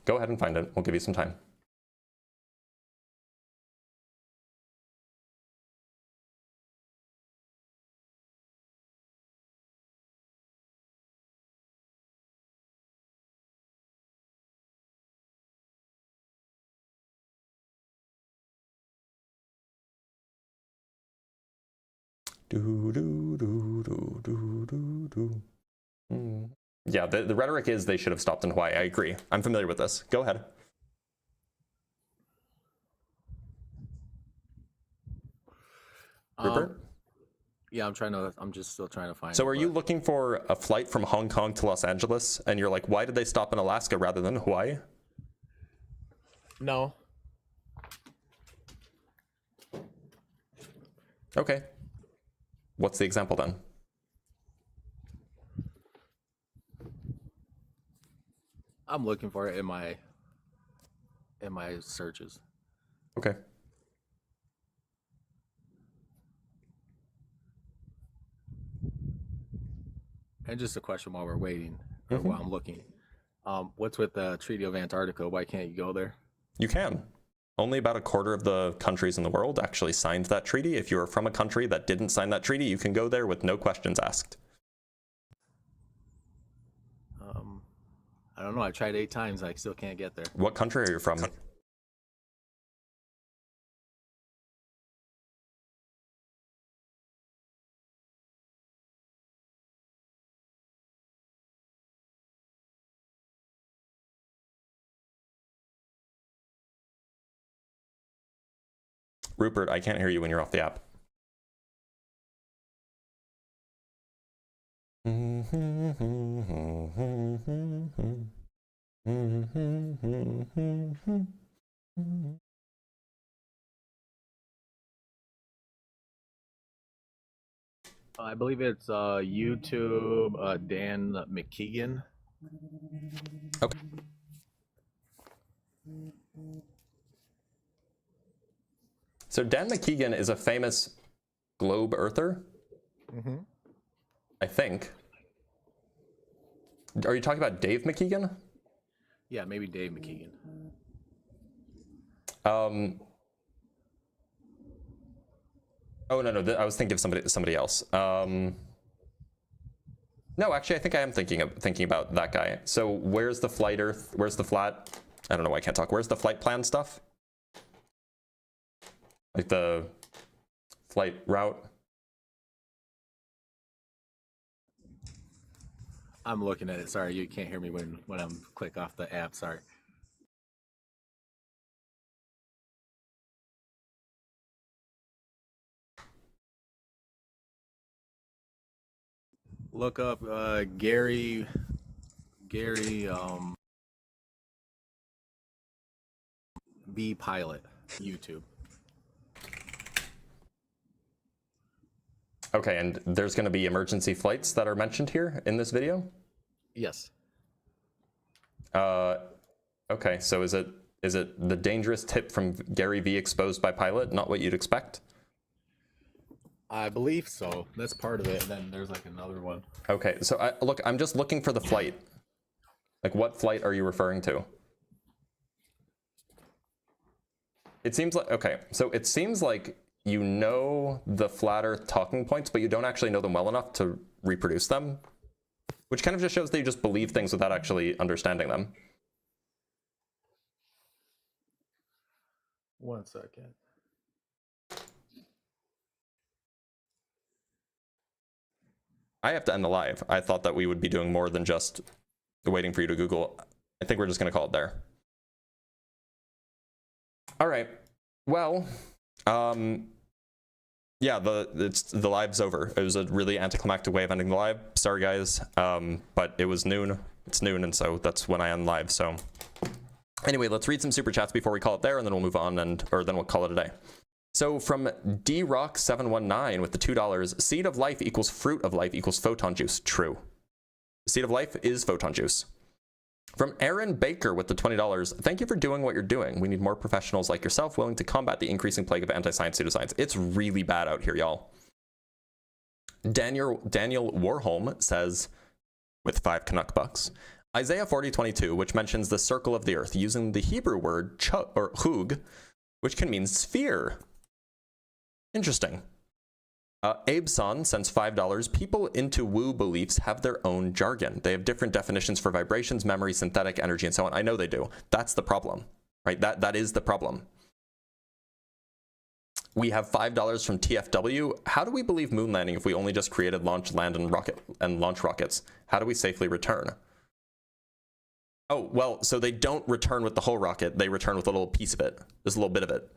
Go ahead and find it. We'll give you some time. Yeah, the rhetoric is they should have stopped in Hawaii. I agree. I'm familiar with this. Go ahead. Rupert? Yeah, I'm just still trying to find So are you looking for a flight from Hong Kong to Los Angeles and you're like, why did they stop in Alaska rather than Hawaii? No. Okay. What's the example then? I'm looking for it in my searches. Okay. And just a question while we're waiting, or while I'm looking. What's with the Treaty of Antarctica? Why can't you go there? You can. Only about a quarter of the countries in the world actually signed that treaty. If you are from a country that didn't sign that treaty, you can go there with no questions asked. I don't know. I tried 8 times. I still can't get there. What country are you from? Rupert, I can't hear you when you're off the app. I believe it's YouTube, Dan McKeegan. Okay. So Dan McKeegan is a famous globe earther. I think. Are you talking about Dave McKeegan? Yeah, maybe Dave McKeegan. Oh no, I was thinking of somebody else. No, actually, I think I am thinking about that guy. So where's the flight Earth? Where's the flat? I don't know why I can't talk. Where's the flight plan stuff? Like the flight route? I'm looking at it. Sorry, you can't hear me when I'm click off the app. Sorry. Look up Gary B Pilot, YouTube. Okay, and there's going to be emergency flights that are mentioned here in this video? Yes. Okay, so is it the dangerous tip from Gary V exposed by pilot? Not what you'd expect? I believe so. That's part of it. And then there's like another one. Okay, so look, I'm just looking for the flight. Like, what flight are you referring to? It seems like, okay, so it seems like you know the flat earth talking points, but you don't actually know them well enough to reproduce them, which kind of just shows that you just believe things without actually understanding them. 1 second. I have to end the live. I thought that we would be doing more than just waiting for you to Google. I think we're just going to call it there. All right. Well, yeah, the live's over. It was a really anticlimactic way of ending the live. Sorry, guys. But it was noon. It's noon, and so that's when I end live. So anyway, let's read some super chats before we call it there, and then we'll move on, or then we'll call it a day. So from DRock719 with the $2, seed of life equals fruit of life equals photon juice. True. Seed of life is photon juice. From Aaron Baker with the $20, thank you for doing what you're doing. We need more professionals like yourself willing to combat the increasing plague of anti-science pseudoscience. It's really bad out here, y'all. Daniel Warholm says, with 5 Canuck bucks, Isaiah 40:22, which mentions the circle of the earth, using the Hebrew word hug, which can mean sphere. Interesting. Abe Son sends $5. People into woo beliefs have their own jargon. They have different definitions for vibrations, memory, synthetic energy, and so on. I know they do. That's the problem, right? That is the problem. We have $5 from TFW. How do we believe moon landing if we only just created launch, land, and launch rockets? How do we safely return? Oh, well, so they don't return with the whole rocket. They return with a little piece of it. Just a little bit of it.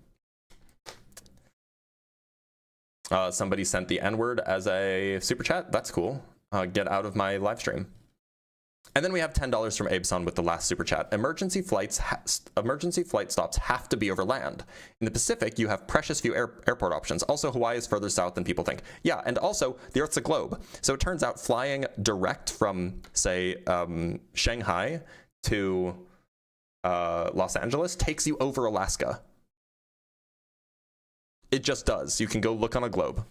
Somebody sent the N-word as a super chat. That's cool. Get out of my live stream. And then we have $10 from Abeson with the last super chat. Emergency flight stops have to be over land. In the Pacific, you have precious few airport options. Also, Hawaii is further south than people think. Yeah, and also, the Earth's a globe. So it turns out flying direct from, say, Shanghai to Los Angeles takes you over Alaska. It just does. You can go look on a globe.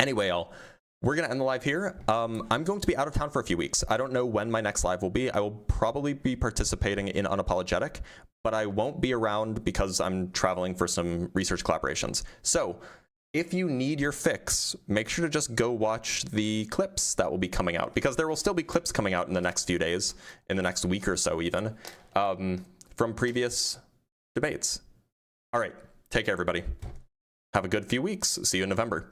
Anyway, y'all, we're going to end the live here. I'm going to be out of town for a few weeks. I don't know when my next live will be. I will probably be participating in Unapologetic, but I won't be around because I'm traveling for some research collaborations. So if you need your fix, make sure to just go watch the clips that will be coming out, because there will still be clips coming out in the next few days, in the next week or so even, from previous debates. All right. Take care, everybody. Have a good few weeks. See you in November.